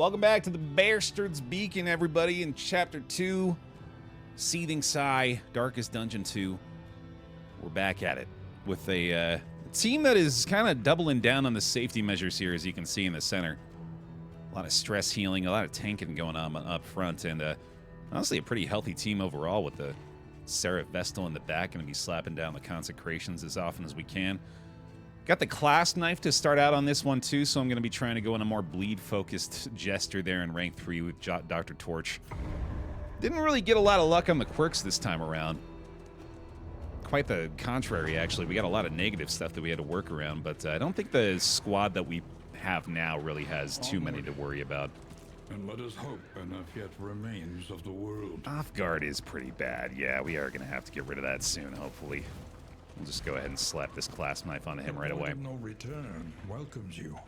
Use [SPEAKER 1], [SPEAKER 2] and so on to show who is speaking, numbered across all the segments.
[SPEAKER 1] Welcome back to the Bastard's Beacon, everybody, in Chapter 2, Seething Sigh, Darkest Dungeon 2. We're back at it with a team that is kind of doubling down on the safety measures here, as you can see in the center. A lot of stress healing, a lot of tanking going on up front, and honestly a pretty healthy team overall with the Seraph Vestal in the back, going to be slapping down the consecrations as often as we can. Got the class knife to start out on this one too, so I'm going to be trying to go in a more bleed-focused Jester there in rank 3 with Dr. Torch. Didn't really get a lot of luck on the quirks this time around. Quite the contrary, actually. We got a lot of negative stuff that we had to work around, but I don't think the squad that we have now really has too many to worry about.
[SPEAKER 2] And let us hope enough yet remains of the world.
[SPEAKER 1] Off guard is pretty bad. Yeah, we are going to have to get rid of that soon, hopefully. We'll just go ahead and slap this clasp knife onto him right away.
[SPEAKER 2] No return welcomes you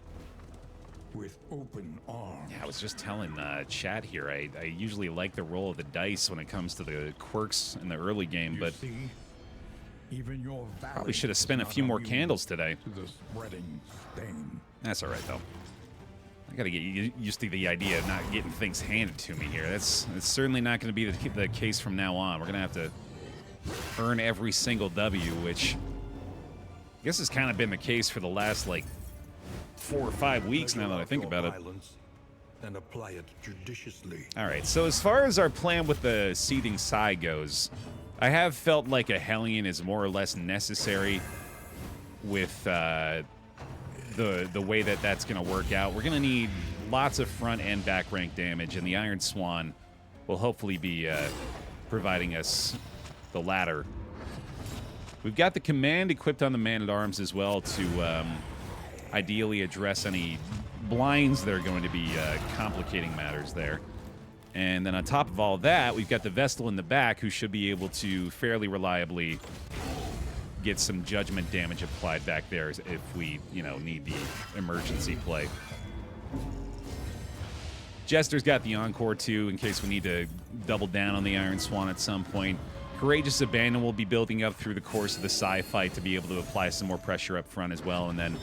[SPEAKER 2] with open arms.
[SPEAKER 1] Yeah, I was just telling Chad here, I usually like the roll of the dice when it comes to the quirks in the early game, but
[SPEAKER 2] see, even your
[SPEAKER 1] probably should have spent a few more candles today.
[SPEAKER 2] To the spreading stain.
[SPEAKER 1] That's all right, though. I got to get used to the idea of not getting things handed to me here. It's certainly not going to be the case from now on. We're going to have to earn every single W, which I guess has kind of been the case for the last, like, 4 or 5 weeks now that I think about it.
[SPEAKER 2] And apply it judiciously.
[SPEAKER 1] All right, so as far as our plan with the Seething Sigh goes, I have felt like a Hellion is more or less necessary with the way that that's going to work out. We're going to need lots of front and back rank damage, and the Iron Swan will hopefully be providing us the latter. We've got the command equipped on the Man-at-Arms as well to ideally address any blinds that are going to be complicating matters there. And then on top of all that, we've got the Vestal in the back, who should be able to fairly reliably get some judgment damage applied back there if we, need the emergency play. Jester's got the Encore too, in case we need to double down on the Iron Swan at some point. Courageous Abandon will be building up through the course of the Psy fight to be able to apply some more pressure up front as well, and then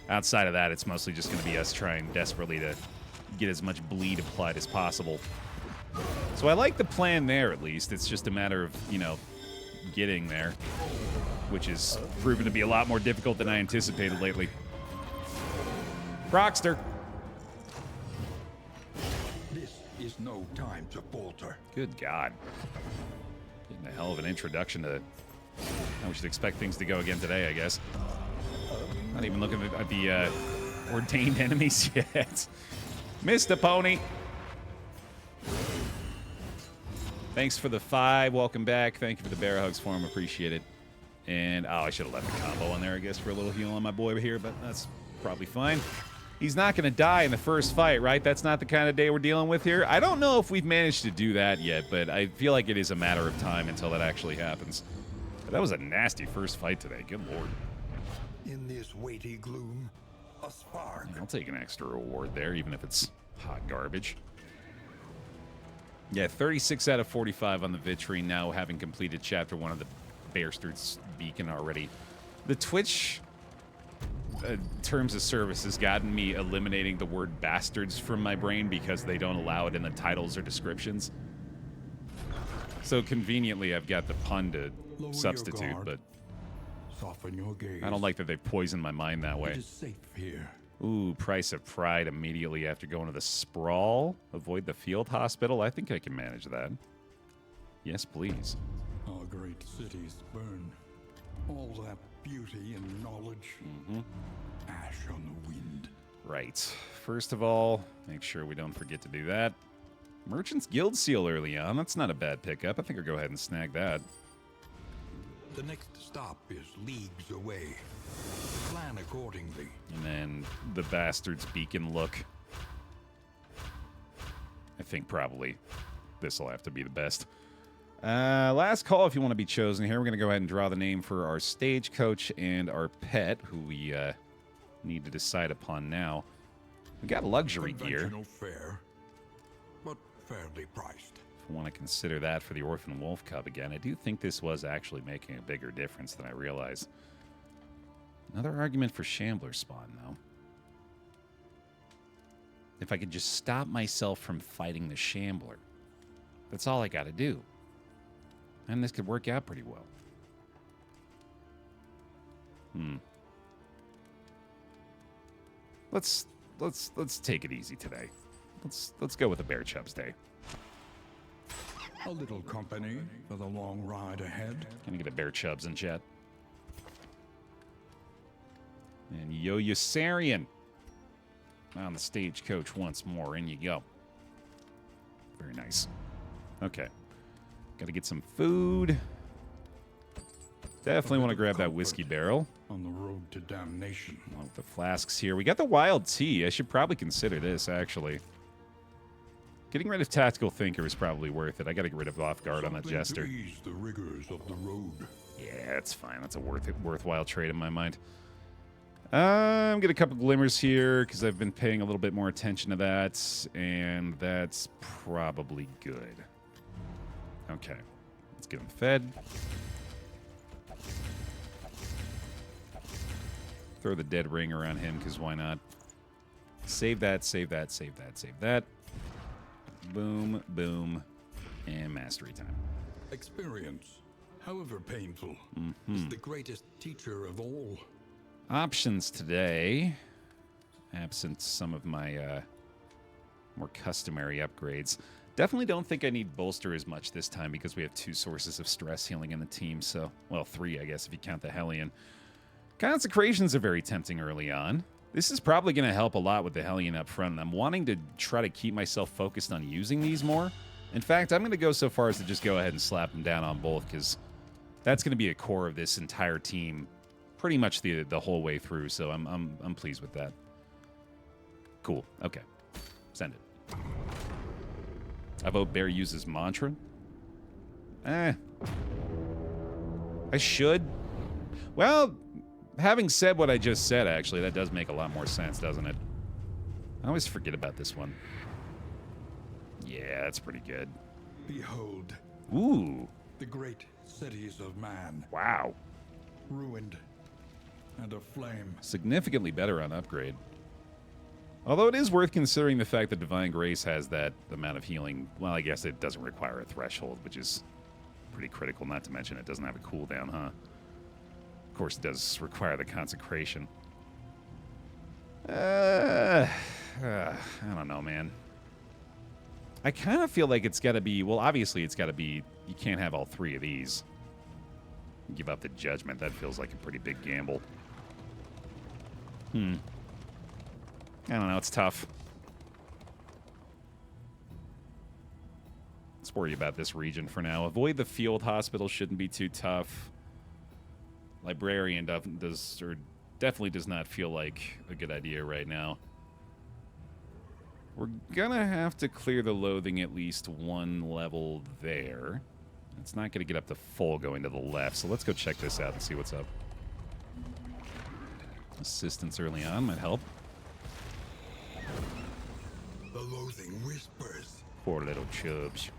[SPEAKER 1] outside of that, it's mostly just going to be us trying desperately to get as much bleed applied as possible. So I like the plan there, at least. It's just a matter of, getting there, which is proven to be a lot more difficult than I anticipated lately. Rockster.
[SPEAKER 2] This is no time to falter.
[SPEAKER 1] Good God. Getting a hell of an introduction to how we should expect things to go again today, I guess. Not even looking at the ordained enemies yet. Mr. Pony. Thanks for the 5. Welcome back. Thank you for the bear hugs for him. Appreciate it. And, I should have left the combo on there, I guess, for a little heal on my boy here, but that's probably fine. He's not going to die in the first fight, right? That's not the kind of day we're dealing with here. I don't know if we've managed to do that yet, but I feel like it is a matter of time until that actually happens. But that was a nasty first fight today. Good lord.
[SPEAKER 2] In this weighty gloom, a spark.
[SPEAKER 1] I'll take an extra reward there, even if it's hot garbage. Yeah, 36 out of 45 on the Vitrine now, having completed Chapter 1 of the Bastard's Beacon already. The Twitch terms of service has gotten me eliminating the word bastards from my brain because they don't allow it in the titles or descriptions. So conveniently, I've got the pun to substitute, but
[SPEAKER 2] soften your gaze.
[SPEAKER 1] I don't like that they poisoned my mind that way.
[SPEAKER 2] It is safe here.
[SPEAKER 1] Ooh, Price of Pride immediately after going to the Sprawl. Avoid the field hospital. I think I can manage that. Yes, please.
[SPEAKER 2] Our great cities burn. All that beauty and knowledge. Ash on the wind.
[SPEAKER 1] Right. First of all, make sure we don't forget to do that. Merchant's Guild Seal early on. That's not a bad pickup. I think I'll go ahead and snag that.
[SPEAKER 2] The next stop is leagues away. Plan accordingly.
[SPEAKER 1] And then the Bastard's Beacon look. I think probably this will have to be the best. Last call if you want to be chosen here. We're going to go ahead and draw the name for our stagecoach and our pet, who we need to decide upon now. We got luxury gear.
[SPEAKER 2] Conventional fare, but fairly priced.
[SPEAKER 1] If we want to consider that for the Orphan Wolf Cub again, I do think this was actually making a bigger difference than I realized. Another argument for Shambler Spawn, though. If I could just stop myself from fighting the Shambler. That's all I got to do. And this could work out pretty well. Let's take it easy today. Let's go with the Bear Chubs Day.
[SPEAKER 2] A little company for the long ride ahead.
[SPEAKER 1] Gonna get a Bear Chubs in chat. And Yo-Yosarian on the stagecoach once more. In you go. Very nice. Okay. Gotta get some food. Definitely want to grab that whiskey barrel.
[SPEAKER 2] On the road to damnation.
[SPEAKER 1] Along with the flasks here. We got the wild tea. I should probably consider this, actually. Getting rid of Tactical Thinker is probably worth it. I gotta get rid of Off Guard on that Jester.
[SPEAKER 2] To ease the rigors of the road.
[SPEAKER 1] Yeah, that's fine. That's a worthwhile trade in my mind. I'm get a couple glimmers here because I've been paying a little bit more attention to that, and that's probably good. Okay, let's get him fed. Throw the dead ring around him because why not? Save that, save that, save that, save that. Boom, boom, and mastery time.
[SPEAKER 2] Experience, however painful, is the greatest teacher of all.
[SPEAKER 1] Options today, absent some of my more customary upgrades. Definitely don't think I need bolster as much this time because we have 2 sources of stress healing in the team. So, well, 3, I guess, if you count the Hellion. Consecrations are very tempting early on. This is probably going to help a lot with the Hellion up front. And I'm wanting to try to keep myself focused on using these more. In fact, I'm going to go so far as to just go ahead and slap them down on both because that's going to be a core of this entire team pretty much the whole way through. So I'm pleased with that. Cool. Okay. Send it. I vote Bear uses mantra. I should. Well, having said what I just said, actually, that does make a lot more sense, doesn't it? I always forget about this one. Yeah, that's pretty good.
[SPEAKER 2] Behold.
[SPEAKER 1] Ooh.
[SPEAKER 2] The great cities of man.
[SPEAKER 1] Wow.
[SPEAKER 2] Ruined and aflame.
[SPEAKER 1] Significantly better on upgrade. Although it is worth considering the fact that Divine Grace has that amount of healing. Well, I guess it doesn't require a threshold, which is pretty critical, not to mention it doesn't have a cooldown, huh? Of course, it does require the consecration. I don't know, man. I kind of feel like it's got to be... Well, obviously, it's got to be... You can't have all 3 of these. Give up the judgment. That feels like a pretty big gamble. I don't know. It's tough. Let's worry about this region for now. Avoid the field hospital. Shouldn't be too tough. Librarian definitely does not feel like a good idea right now. We're gonna have to clear the loathing at least 1 level there. It's not gonna get up to full going to the left, so let's go check this out and see what's up. Assistance early on might help.
[SPEAKER 2] The loathing whispers.
[SPEAKER 1] Poor little chubs.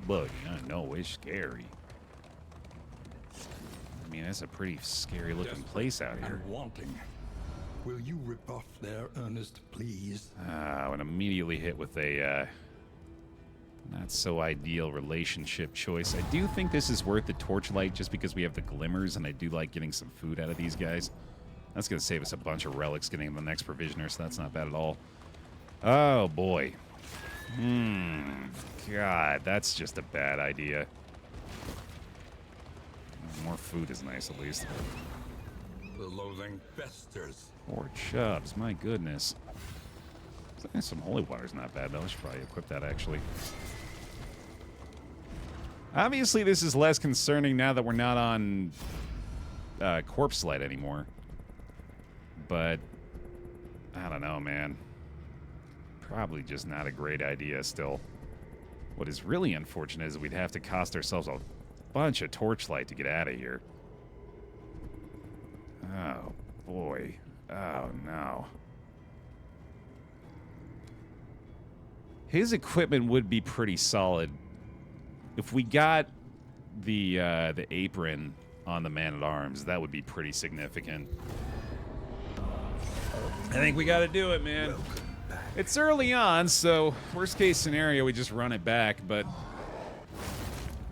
[SPEAKER 1] Buddy, I know, it's scary. I mean, that's a pretty scary looking place out here.
[SPEAKER 2] And wanting. Will you rebuff their earnest pleas?
[SPEAKER 1] And immediately hit with a not so ideal relationship choice. I do think this is worth the torchlight just because we have the glimmers, and I do like getting some food out of these guys. That's going to save us a bunch of relics getting the next provisioner, so that's not bad at all. Oh, boy. God, that's just a bad idea. More food is nice, at least.
[SPEAKER 2] The loathing festers.
[SPEAKER 1] Poor chubs, my goodness. Some holy water's not bad, though. I should probably equip that, actually. Obviously, this is less concerning now that we're not on Corpse Light anymore. But, I don't know, man. Probably just not a great idea still. What is really unfortunate is we'd have to cost ourselves a bunch of torchlight to get out of here. Oh, boy. Oh, no. His equipment would be pretty solid. If we got the apron on the man-at-arms, that would be pretty significant. I think we got to do it, man. It's early on, so worst case scenario, we just run it back, but...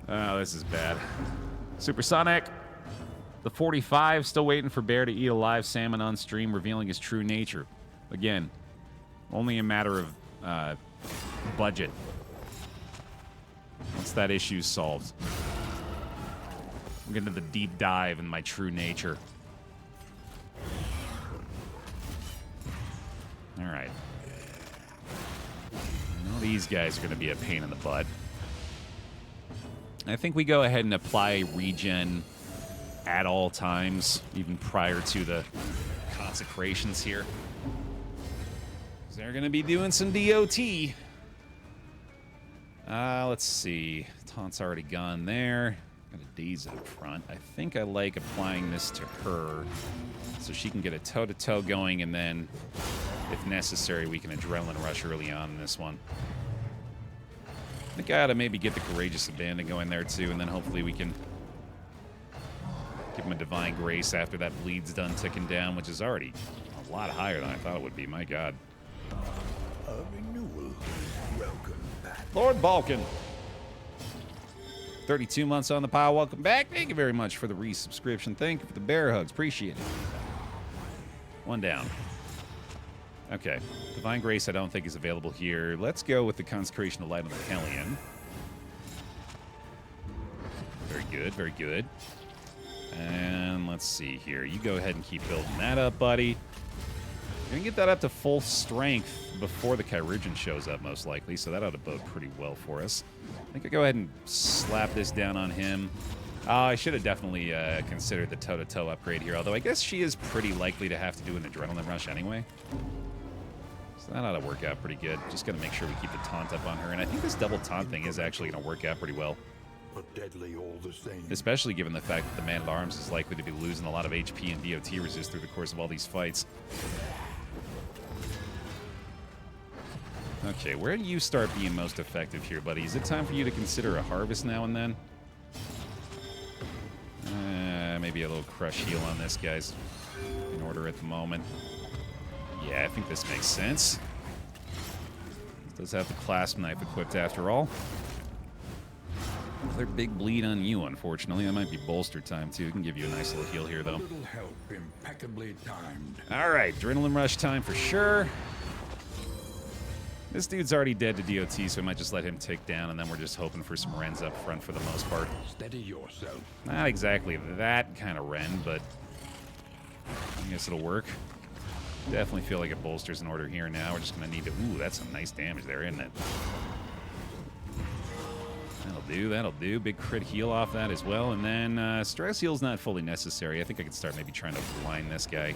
[SPEAKER 1] Oh, this is bad. Supersonic. The 45, still waiting for Baer to eat a live salmon on stream, revealing his true nature. Again, only a matter of budget. Once that issue's solved. We'll get into the deep dive in my true nature. Alright. These guys are going to be a pain in the butt. I think we go ahead and apply regen at all times, even prior to the consecrations here. They're going to be doing some DOT. Let's see. Taunt's already gone there. Got a Daze up front. I think I like applying this to her so she can get a toe-to-toe going, and then, if necessary, we can adrenaline rush early on in this one. I think I ought to maybe get the Courageous Abandon going there, too, and then hopefully we can give him a Divine Grace after that bleed's done ticking down, which is already a lot higher than I thought it would be. My God.
[SPEAKER 2] A renewal. Welcome back.
[SPEAKER 1] Lord Balkan. 32 months on the pile. Welcome back. Thank you very much for the resubscription. Thank you for the bear hugs. Appreciate it. One down. Okay. Divine Grace I don't think is available here. Let's go with the Consecration of Light on the Hellion. Very good. Very good. And let's see here. You go ahead and keep building that up, buddy. We're going to get that up to full strength before the Chirurgeon shows up, most likely, so that ought to bode pretty well for us. I think I go ahead and slap this down on him. I should have definitely considered the toe-to-toe upgrade here, although I guess she is pretty likely to have to do an Adrenaline Rush anyway. So that ought to work out pretty good. Just got to make sure we keep the taunt up on her, and I think this double taunt thing is actually going to work out pretty well.
[SPEAKER 2] But deadly all the same.
[SPEAKER 1] Especially given the fact that the Man-at-Arms is likely to be losing a lot of HP and DOT resist through the course of all these fights. Okay, where do you start being most effective here, buddy? Is it time for you to consider a harvest now and then? Maybe a little crush heal on this, guys. In order at the moment. Yeah, I think this makes sense. It does have the clasp knife equipped after all. Another big bleed on you, unfortunately. That might be bolster time, too. It can give you a nice little heal here, though.
[SPEAKER 2] A little help, impeccably timed.
[SPEAKER 1] All right, Adrenaline Rush time for sure. This dude's already dead to DOT, so we might just let him tick down, and then we're just hoping for some Rens up front for the most part.
[SPEAKER 2] Steady yourself.
[SPEAKER 1] Not exactly that kind of Ren, but I guess it'll work. Definitely feel like it bolsters in order here now. We're just going to need to... Ooh, that's some nice damage there, isn't it? That'll do, that'll do. Big crit heal off that as well. And then stress heal's not fully necessary. I think I could start maybe trying to blind this guy.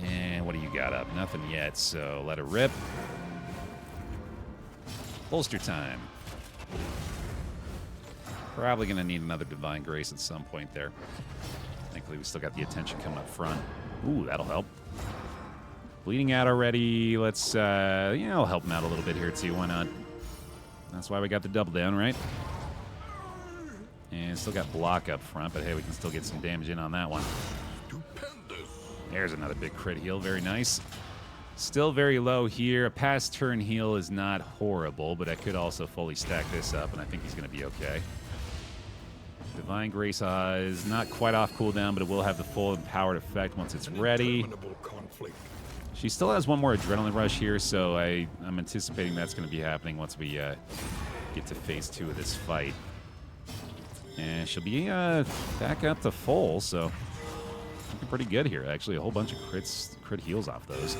[SPEAKER 1] And what do you got up? Nothing yet, so let it rip. Bolster time. Probably going to need another Divine Grace at some point there. Thankfully, we still got the attention coming up front. Ooh, that'll help. Bleeding out already. Let's, yeah, I'll help him out a little bit here, too. Why not? That's why we got the double down, right? And still got block up front, but hey, we can still get some damage in on that one. There's another big crit heal. Very nice. Still very low here. A past turn heal is not horrible, but I could also fully stack this up, and I think he's going to be okay. Divine Grace is not quite off cooldown, but it will have the full empowered effect once it's ready. She still has one more Adrenaline Rush here, so I'm anticipating that's going to be happening once we get to phase 2 of this fight. And she'll be back up to full, so looking pretty good here, actually. A whole bunch of crit heals off those.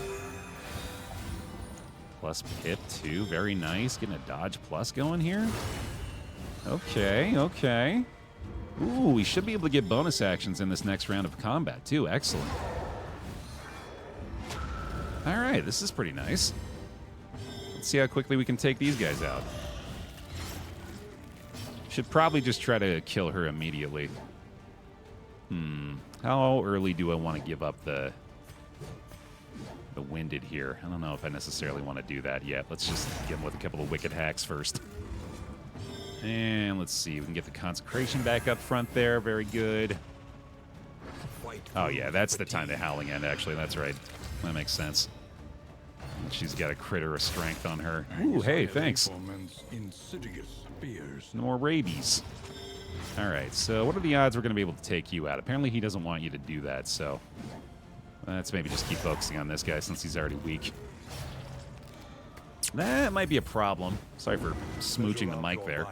[SPEAKER 1] Plus hit, too. Very nice. Getting a dodge plus going here. Okay, okay. Ooh, we should be able to get bonus actions in this next round of combat, too. Excellent. All right, this is pretty nice. Let's see how quickly we can take these guys out. Should probably just try to kill her immediately. How early do I want to give up the Winded here? I don't know if I necessarily want to do that yet. Let's just get him with a couple of Wicked Hacks first. And let's see. We can get the Consecration back up front there. Very good. Oh, yeah, that's the time the Howling End, actually. That's right. That makes sense. She's got a critter of strength on her. Ooh, hey, thanks.
[SPEAKER 2] Insidious fears.
[SPEAKER 1] No more rabies. All right, so what are the odds we're going to be able to take you out? Apparently he doesn't want you to do that, so let's maybe just keep focusing on this guy since he's already weak. That might be a problem. Sorry for smooching the mic there.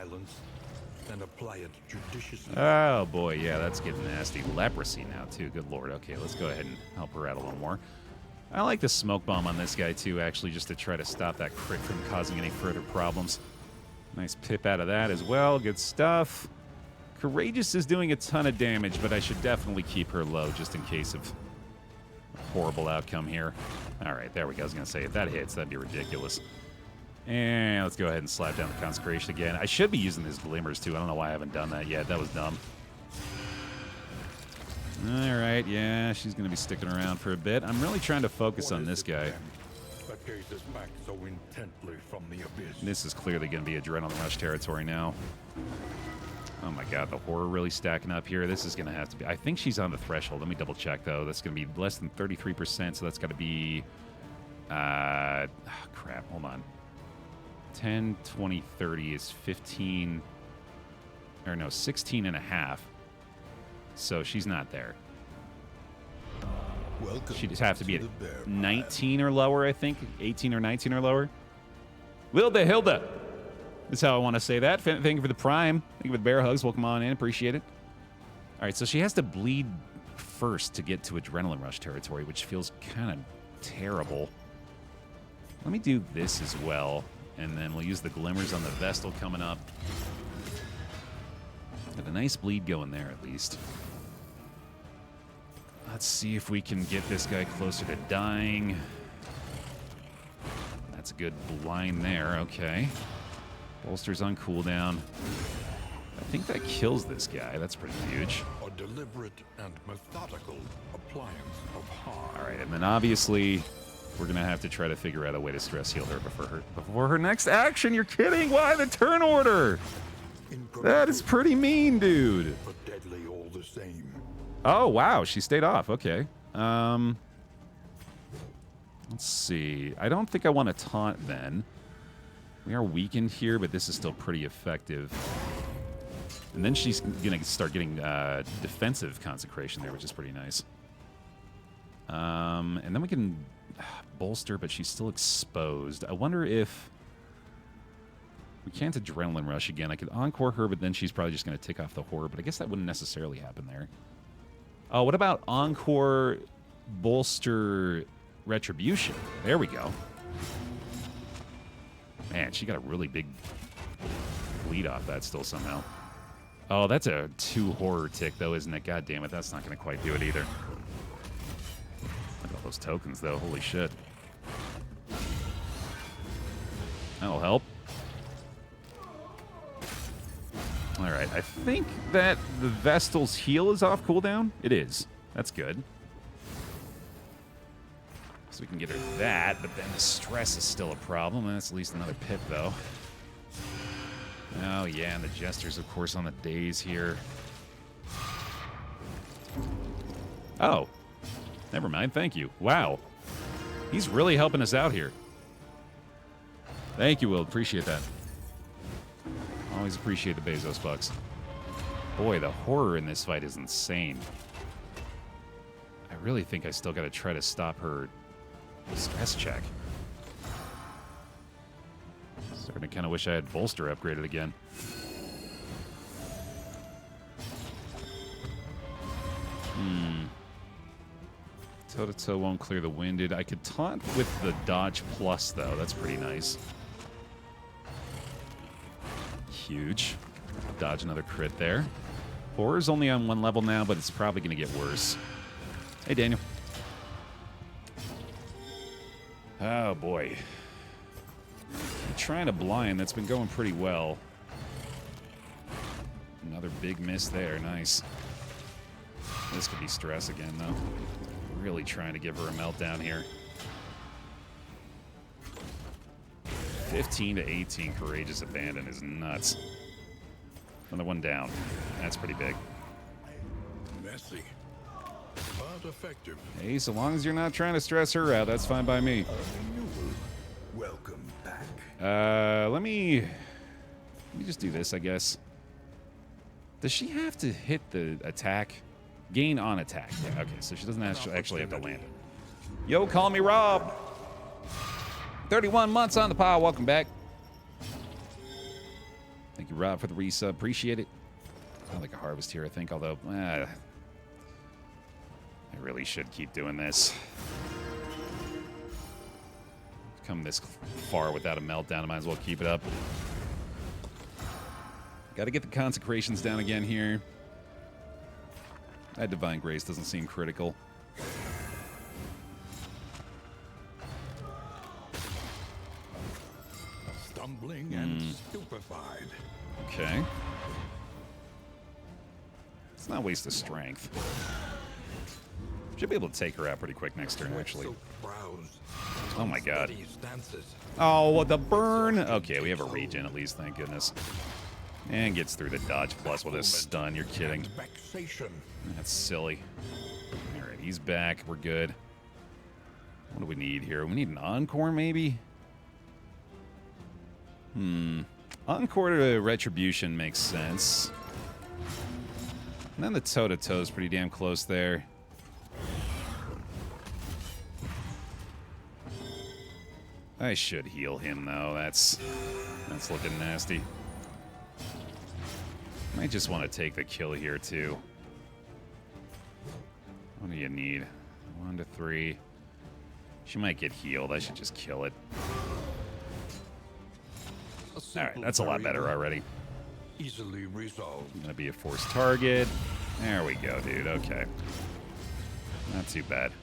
[SPEAKER 2] And apply it judiciously.
[SPEAKER 1] Oh, boy, yeah, that's getting nasty. Leprosy now, too. Good lord. Okay, let's go ahead and help her out a little more. I like the smoke bomb on this guy, too, actually, just to try to stop that crit from causing any further problems. Nice pip out of that as well. Good stuff. Courageous is doing a ton of damage, but I should definitely keep her low just in case of a horrible outcome here. All right, there we go. I was going to say, if that hits, that'd be ridiculous. And let's go ahead and slap down the Consecration again. I should be using his Glimmers, too. I don't know why I haven't done that yet. That was dumb. All right, yeah, she's going to be sticking around for a bit. I'm really trying to focus on this guy.
[SPEAKER 2] That gazes back so intently from the abyss.
[SPEAKER 1] This is clearly going to be Adrenaline Rush territory now. Oh, my God, the horror really stacking up here. This is going to have to be... I think she's on the threshold. Let me double check, though. That's going to be less than 33%, so that's got to be... crap, hold on. 10, 20, 30 is 15, or no, 16 and a half. So she's not there. She'd have to be at 19 or lower, I think. 18 or 19 or lower. Wilda Hilda is how I want to say that. Thank you for the prime. Thank you for the bear hugs. Welcome on in. Appreciate it. All right, so she has to bleed first to get to Adrenaline Rush territory, which feels kind of terrible. Let me do this as well. And then we'll use the Glimmers on the Vestal coming up. Got a nice bleed going there, at least. Let's see if we can get this guy closer to dying. That's a good blind there. Okay. Bolster's on cooldown. I think that kills this guy. That's pretty huge.
[SPEAKER 2] A deliberate and methodical appliance of harm.
[SPEAKER 1] All right, and then obviously... we're going to have to try to figure out a way to stress heal her before her next action. You're kidding. Why the turn order? That is pretty mean, dude.
[SPEAKER 2] But deadly all the same.
[SPEAKER 1] Oh, wow. She stayed off. Okay. Let's see. I don't think I want to taunt then. We are weakened here, but this is still pretty effective. And then she's going to start getting defensive consecration there, which is pretty nice. And then we can... bolster, but she's still exposed. I wonder if we can't Adrenaline Rush again. I could Encore her, but then she's probably just going to tick off the horror, but I guess that wouldn't necessarily happen there. Oh, what about Encore, Bolster, Retribution? There we go. Man, she got a really big bleed off that still somehow. Oh, that's a 2 horror tick, though, isn't it? God damn it, that's not going to quite do it either. Look at all those tokens, though. Holy shit. That'll help. All right, I think that the Vestal's heal is off cooldown. It is. That's good. So we can get her that, but then the stress is still a problem. That's at least another pip, though. Oh, yeah, and the Jester's, of course, on the days here. Oh. Never mind, thank you. Wow. He's really helping us out here. Thank you, Will. Appreciate that. Always appreciate the Bezos bucks. Boy, the horror in this fight is insane. I really think I still got to try to stop her stress check. Starting to kind of wish I had Bolster upgraded again. Toe-to-toe won't clear the winded. I could taunt with the dodge plus, though. That's pretty nice. Huge. Dodge another crit there. Horror's only on 1 level now, but it's probably going to get worse. Hey, Daniel. Oh, boy. I'm trying to blind. That's been going pretty well. Another big miss there. Nice. This could be stress again, though. Really trying to give her a meltdown here. 15 to 18 Courageous Abandon is nuts. Another one down. That's pretty big.
[SPEAKER 2] Messy, but out effective.
[SPEAKER 1] Hey, so long as you're not trying to stress her out, that's fine by me.
[SPEAKER 2] Welcome back.
[SPEAKER 1] Let me just do this, I guess. Does she have to hit the attack? Gain on attack. Yeah, okay, so she doesn't actually have to land it. Yo, call me Rob. 31 months on the pile. Welcome back. Thank you, Rob, for the resub. Appreciate it. Kind of like a harvest here, I think, although I really should keep doing this. Come this far without a meltdown, I might as well keep it up. Got to get the consecrations down again here. That Divine Grace doesn't seem critical.
[SPEAKER 2] Stumbling and stupefied.
[SPEAKER 1] Okay. Let's not waste the strength. Should be able to take her out pretty quick next turn, actually. Oh my god. Oh, what the burn? Okay, we have a regen at least, thank goodness. And gets through the dodge plus with a stun. You're kidding. That's silly. Alright, he's back. We're good. What do we need here? We need an encore, maybe? Encore to Retribution makes sense. And then the toe-to-toe is pretty damn close there. I should heal him, though. That's looking nasty. Might just want to take the kill here, too. What do you need? 1 to 3. She might get healed. I should just kill it. Alright, that's a lot better already.
[SPEAKER 2] Easily resolved.
[SPEAKER 1] Gonna be a forced target. There we go, dude. Okay. Not too bad.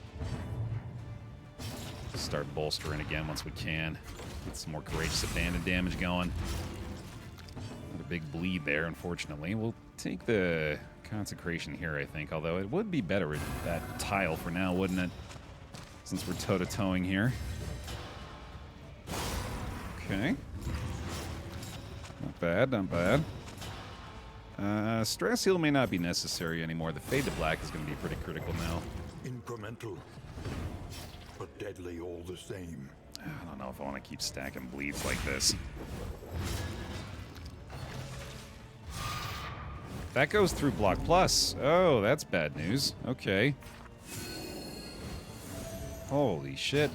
[SPEAKER 1] Start bolstering again once we can. Get some more courageous abandon damage going. Not a big bleed there, unfortunately. We'll take the consecration here, I think, although it would be better with that tile for now, wouldn't it? Since we're toe-to-toeing here. Okay. Not bad, not bad. Stress heal may not be necessary anymore. The fade to black is going to be pretty critical now.
[SPEAKER 2] Incremental, but deadly all the same.
[SPEAKER 1] I don't know if I want to keep stacking bleeds like this. That goes through block plus. Oh, that's bad news. Okay. Holy shit.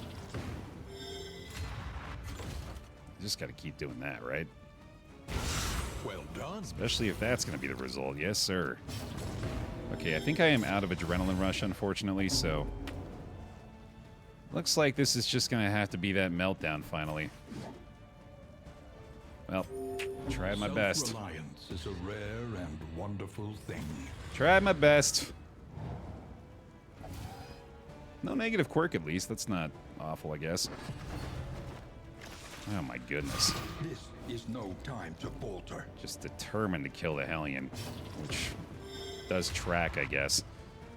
[SPEAKER 1] Just got to keep doing that, right?
[SPEAKER 2] Well done.
[SPEAKER 1] Especially if that's going to be the result. Yes, sir. Okay, I think I am out of Adrenaline Rush, unfortunately, so... Looks like this is just going to have to be that meltdown, finally. Well, tried my best.
[SPEAKER 2] Self-reliance is a rare and wonderful thing.
[SPEAKER 1] Tried my best. No negative quirk, at least. That's not awful, I guess. Oh, my goodness.
[SPEAKER 2] This is no time to falter.
[SPEAKER 1] Just determined to kill the Hellion, which does track, I guess.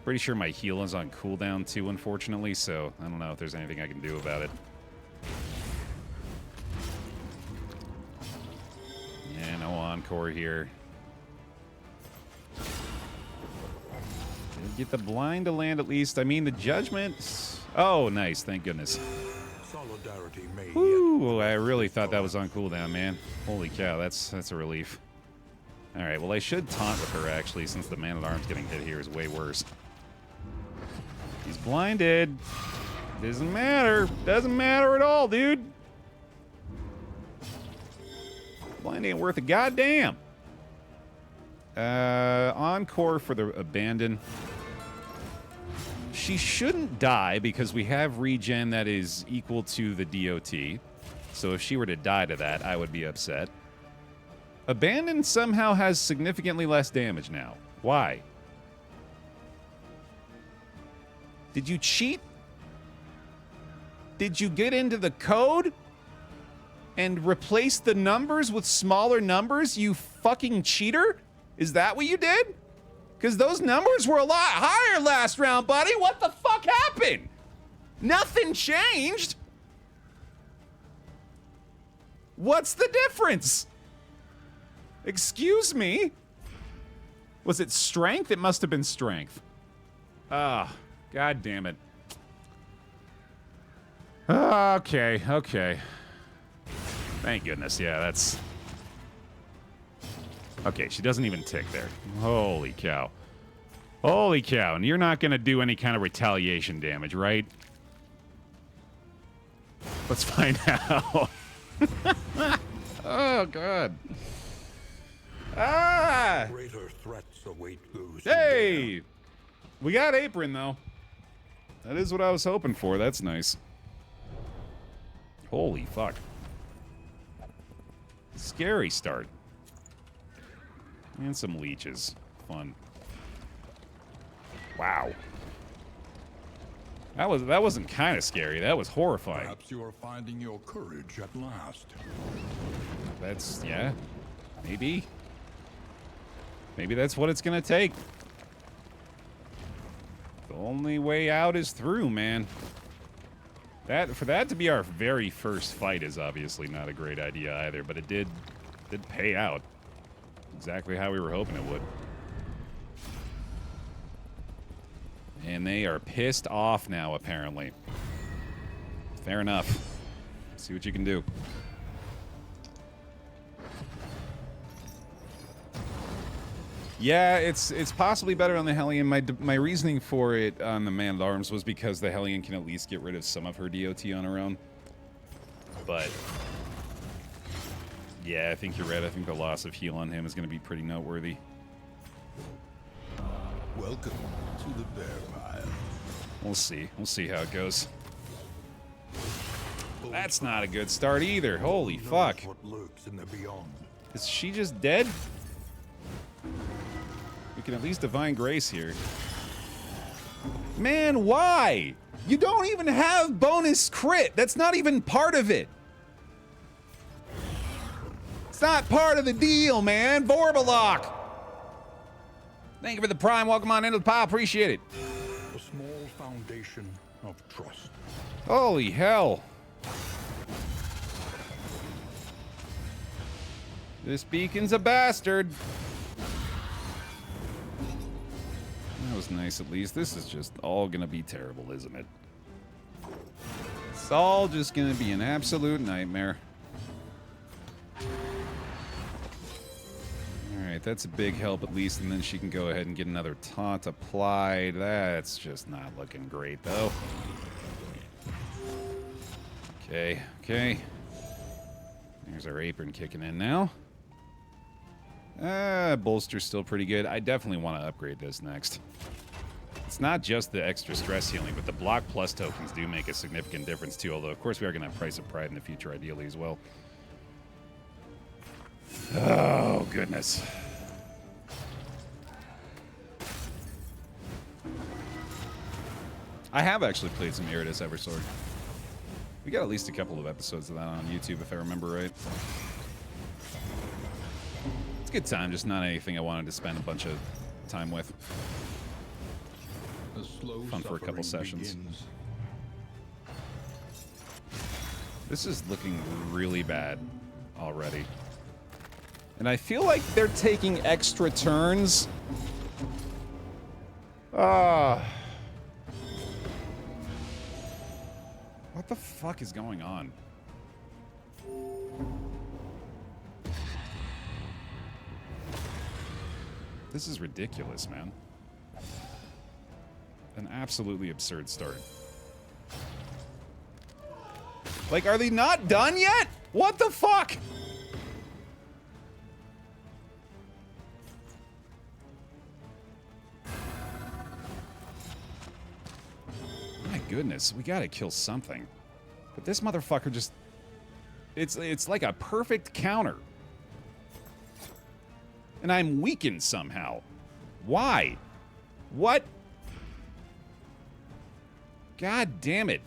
[SPEAKER 1] Pretty sure my heal is on cooldown, too, unfortunately, so I don't know if there's anything I can do about it. Yeah, no encore here. Did get the blind to land at least. I mean, the judgment... Oh, nice. Thank goodness.
[SPEAKER 2] Solidarity may
[SPEAKER 1] Woo! I really thought that was on cooldown, man. Holy cow, that's a relief. Alright, well, I should taunt with her, actually, since the man-at-arms getting hit here is way worse. He's blinded. Doesn't matter. Doesn't matter at all, dude. Blind ain't worth a goddamn. Encore for the abandon. She shouldn't die because we have regen that is equal to the DOT. So if she were to die to that, I would be upset. Abandon somehow has significantly less damage now. Why? Did you cheat? Did you get into the code and replace the numbers with smaller numbers, you fucking cheater? Is that what you did? Because those numbers were a lot higher last round, buddy. What the fuck happened? Nothing changed. What's the difference? Excuse me? Was it strength? It must have been strength. Ah, God damn it. Okay, okay. Thank goodness. Yeah, that's... Okay, she doesn't even tick there. Holy cow. Holy cow. And you're not going to do any kind of retaliation damage, right? Let's find out. Oh, God. Ah!
[SPEAKER 2] Greater threats await those.
[SPEAKER 1] Hey! We got apron, though. That is what I was hoping for. That's nice. Holy fuck. Scary start. And some leeches. Fun. Wow. That wasn't kind of scary. That was horrifying.
[SPEAKER 2] Perhaps you are finding your courage at last.
[SPEAKER 1] That's, yeah. Maybe. Maybe that's what it's gonna take. The only way out is through, man. For that to be our very first fight is obviously not a great idea either, but it did pay out. Exactly how we were hoping it would. And they are pissed off now, apparently. Fair enough. See what you can do. Yeah, it's possibly better on the Hellion. My reasoning for it on the Man-at-Arms was because the Hellion can at least get rid of some of her DOT on her own. But yeah, I think you're right. I think the loss of heal on him is going to be pretty noteworthy.
[SPEAKER 2] Welcome to the Baer Pile.
[SPEAKER 1] We'll see. We'll see how it goes. That's not a good start either. Holy fuck.
[SPEAKER 2] What lurks in the beyond.
[SPEAKER 1] Is she just dead? We can at least Divine Grace here. Man, why? You don't even have bonus crit. That's not even part of it. It's not part of the deal, man. Vorbalok. Thank you for the prime. Welcome on into the pile. Appreciate it.
[SPEAKER 2] A small foundation of trust.
[SPEAKER 1] Holy hell. This beacon's a bastard. That was nice at least. This is just all gonna be terrible, isn't it? It's all just gonna be an absolute nightmare. Alright, that's a big help at least, and then she can go ahead and get another taunt applied. That's just not looking great, though. Okay, okay. There's our apron kicking in now. Bolster's still pretty good. I definitely want to upgrade this next. It's not just the extra stress healing, but the block plus tokens do make a significant difference too, although of course we are going to have Price of Pride in the future ideally as well. Oh, goodness. I have actually played some Iridus Eversword. We got at least a couple of episodes of that on YouTube, if I remember right. It's a good time, just not anything I wanted to spend a bunch of time with. Fun for a couple sessions.
[SPEAKER 2] Begins.
[SPEAKER 1] This is looking really bad already. And I feel like they're taking extra turns. What the fuck is going on? This is ridiculous, man. An absolutely absurd start. Like, are they not done yet? What the fuck? My goodness, we gotta kill something. But this motherfucker just... It's like a perfect counter. And I'm weakened somehow. Why? What? God damn it.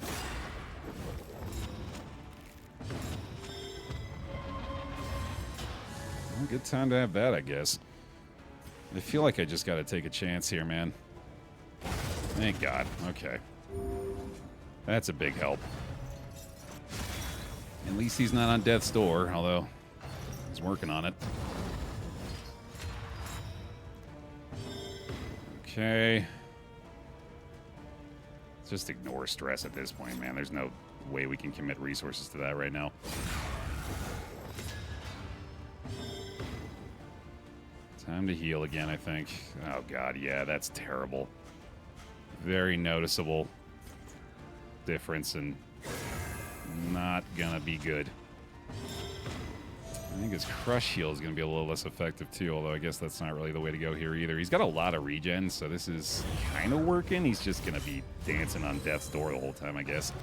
[SPEAKER 1] Well, good time to have that, I guess. I feel like I just gotta take a chance here, man. Thank God. Okay. That's a big help. At least he's not on death's door, although he's working on it. Okay. Just ignore stress at this point, man. There's no way we can commit resources to that right now. Time to heal again, I think. Oh, God, yeah, that's terrible. Very noticeable difference, and not gonna be good. I think his crush heal is gonna be a little less effective, too, although I guess that's not really the way to go here either. He's got a lot of regen, so this is kind of working. He's just gonna be dancing on death's door the whole time, I guess.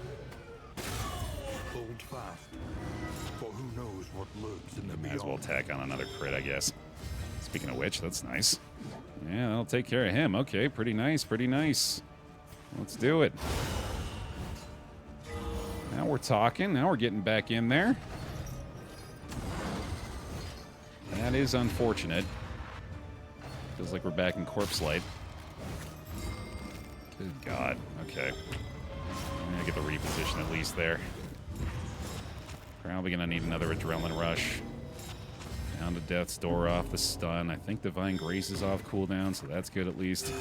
[SPEAKER 2] Hold fast, for who knows what lurks in the
[SPEAKER 1] Might as well
[SPEAKER 2] beyond.
[SPEAKER 1] tack on another crit, I guess. Speaking of which, that's nice. Yeah, that'll take care of him. Okay, pretty nice, pretty nice. Let's do it. Now we're talking. Now we're getting back in there. That is unfortunate. Feels like we're back in corpse light. Good God. Okay. I'm gonna get the reposition at least there. Probably gonna need another adrenaline rush. Down to death's door off the stun. I think Divine Grace is off cooldown, so that's good at least.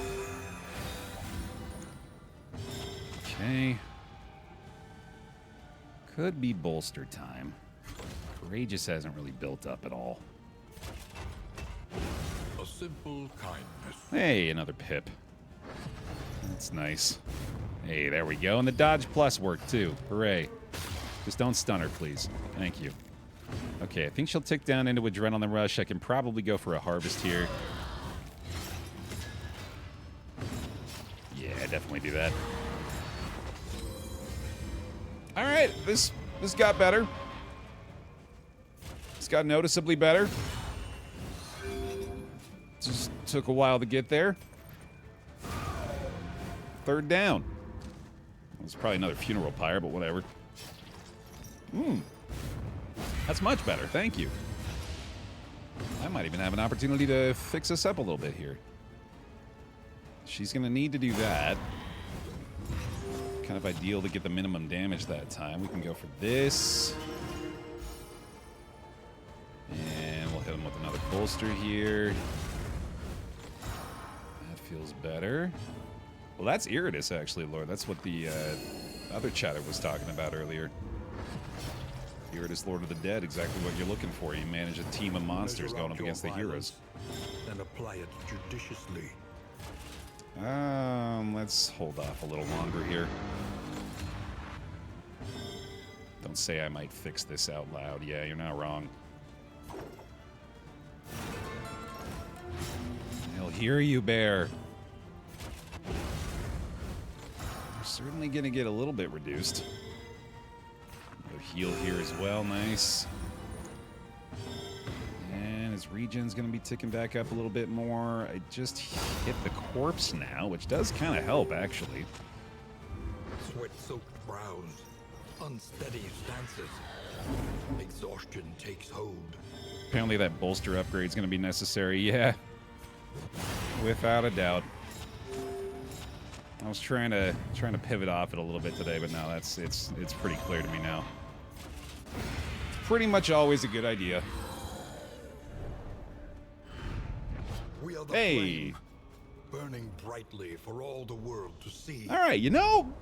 [SPEAKER 1] Okay. Could be bolster time. Courageous hasn't really built up at all.
[SPEAKER 2] A simple kindness.
[SPEAKER 1] Hey, another pip. That's nice. Hey, there we go. And the dodge plus worked too. Hooray. Just don't stun her, please. Thank you. Okay, I think she'll tick down into Adrenaline Rush. I can probably go for a Harvest here. Yeah, definitely do that. All right, this got better. This got noticeably better. Just took a while to get there. Third down. It was probably another funeral pyre, but whatever. That's much better, thank you. I might even have an opportunity to fix us up a little bit here. She's gonna need to do that. Kind of ideal to get the minimum damage that time. We can go for this. And we'll hit him with another bolster here. That feels better. Well, that's Iridus, actually, Lord. That's what the other chatter was talking about earlier. Iridus, Lord of the Dead, exactly what you're looking for. You manage a team of monsters going up against the heroes.
[SPEAKER 2] And apply it judiciously.
[SPEAKER 1] Let's hold off a little longer here. Don't say I might fix this out loud. Yeah, you're not wrong. They'll hear you, Baer. They're certainly gonna get a little bit reduced. Heal here as well, nice. And his regen's gonna be ticking back up a little bit more. I just hit the corpse now, which does kind of help, actually.
[SPEAKER 2] Sweat-soaked brows, unsteady stances. Exhaustion takes hold.
[SPEAKER 1] Apparently that bolster upgrade's gonna be necessary, yeah. Without a doubt. I was trying to pivot off it a little bit today, but no, it's pretty clear to me now. Pretty much always a good idea.
[SPEAKER 2] We are the
[SPEAKER 1] Hey.
[SPEAKER 2] flame, burning brightly for all the world to see.
[SPEAKER 1] All right, you know,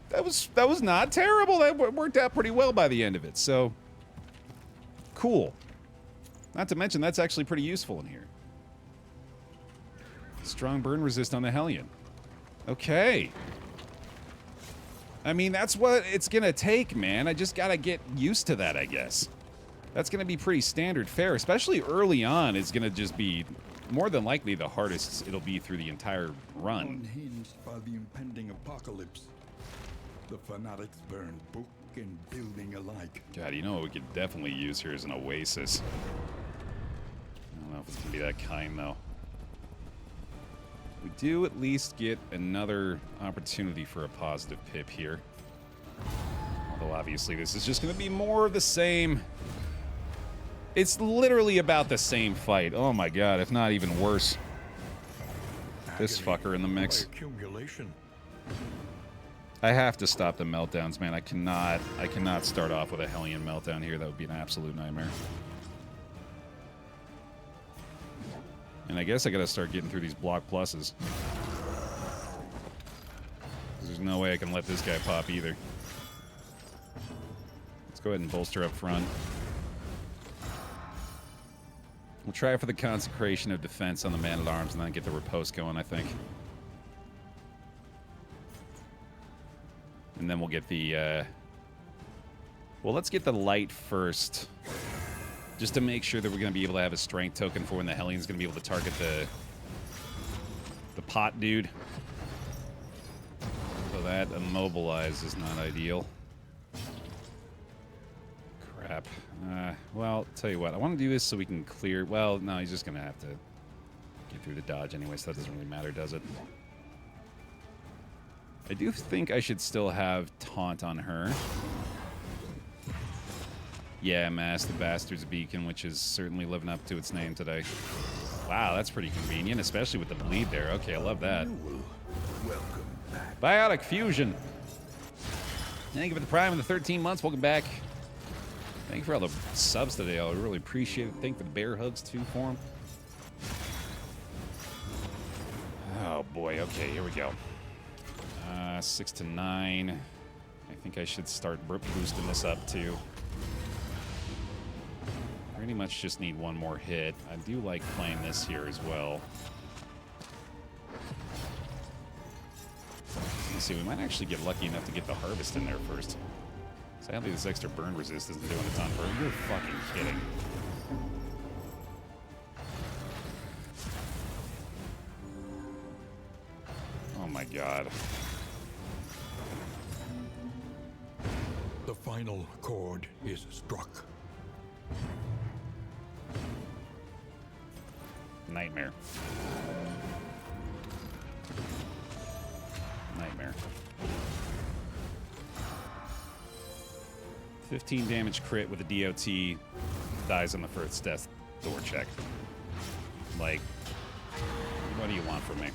[SPEAKER 1] that was not terrible. That worked out pretty well by the end of it. So cool. Not to mention that's actually pretty useful in here. Strong burn resist on the Hellion. Okay. I mean, that's what it's gonna take, man. I just gotta get used to that, I guess. That's gonna be pretty standard fare, especially early on. It's gonna just be more than likely the hardest it'll be through the entire run.
[SPEAKER 2] Unhinged by the impending apocalypse, the fanatics burn book and building alike.
[SPEAKER 1] God, you know what we could definitely use here is an oasis. I don't know if it's gonna be that kind, though. We do at least get another opportunity for a positive pip here. Although obviously this is just going to be more of the same. It's literally about the same fight. Oh my god, if not even worse. This
[SPEAKER 2] Agony
[SPEAKER 1] fucker in the mix.
[SPEAKER 2] by accumulation.
[SPEAKER 1] I have to stop the meltdowns, man. I cannot start off with a Hellion meltdown here. That would be an absolute nightmare. And I guess I gotta start getting through these block pluses. There's There's no way I can let this guy pop either. Let's go ahead and bolster up front. We'll try for the consecration of defense on the man-at-arms and then get the riposte going, I think. And then we'll get the... Well, let's get the light first. Just to make sure that we're going to be able to have a strength token for when the Hellion's going to be able to target the pot dude. So that immobilize is not ideal. Crap. Well, tell you what. I want to do this so we can clear... Well, no, he's just going to have to get through the dodge anyway, so that doesn't really matter, does it? I do think I should still have taunt on her. Yeah, Mass the Bastard's Beacon, which is certainly living up to its name today. Wow, that's pretty convenient, especially with the bleed there. Okay, I love that.
[SPEAKER 2] Welcome back.
[SPEAKER 1] Biotic Fusion. Thank you for the Prime in the 13 months. Welcome back. Thank you for all the subs today. I really appreciate it. Thank you for the bear hugs, too, for them. Oh, boy. Okay, here we go. 6 to 9. I think I should start boosting this up, too. Pretty much just need one more hit. I do like playing this here as well. Let's see, we might actually get lucky enough to get the harvest in there first. Sadly, this extra burn resist isn't doing a ton for her. You're fucking kidding. Oh my god.
[SPEAKER 2] The final chord is struck.
[SPEAKER 1] Nightmare. Nightmare. 15 damage crit with a DOT, dies on the first death door check. Like, what do you want from me?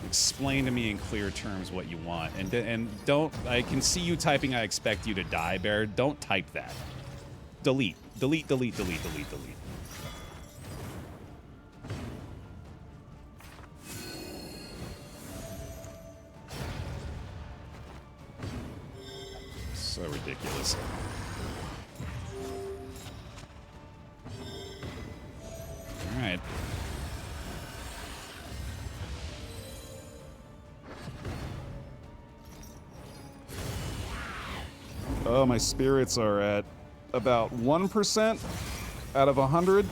[SPEAKER 1] Explain to me in clear terms what you want. And don't, I can see you typing I expect you to die, Bear. Don't type that. Delete. Delete, delete, delete, delete, delete. So ridiculous. All right. Oh, my spirits are at about 1% out of 100.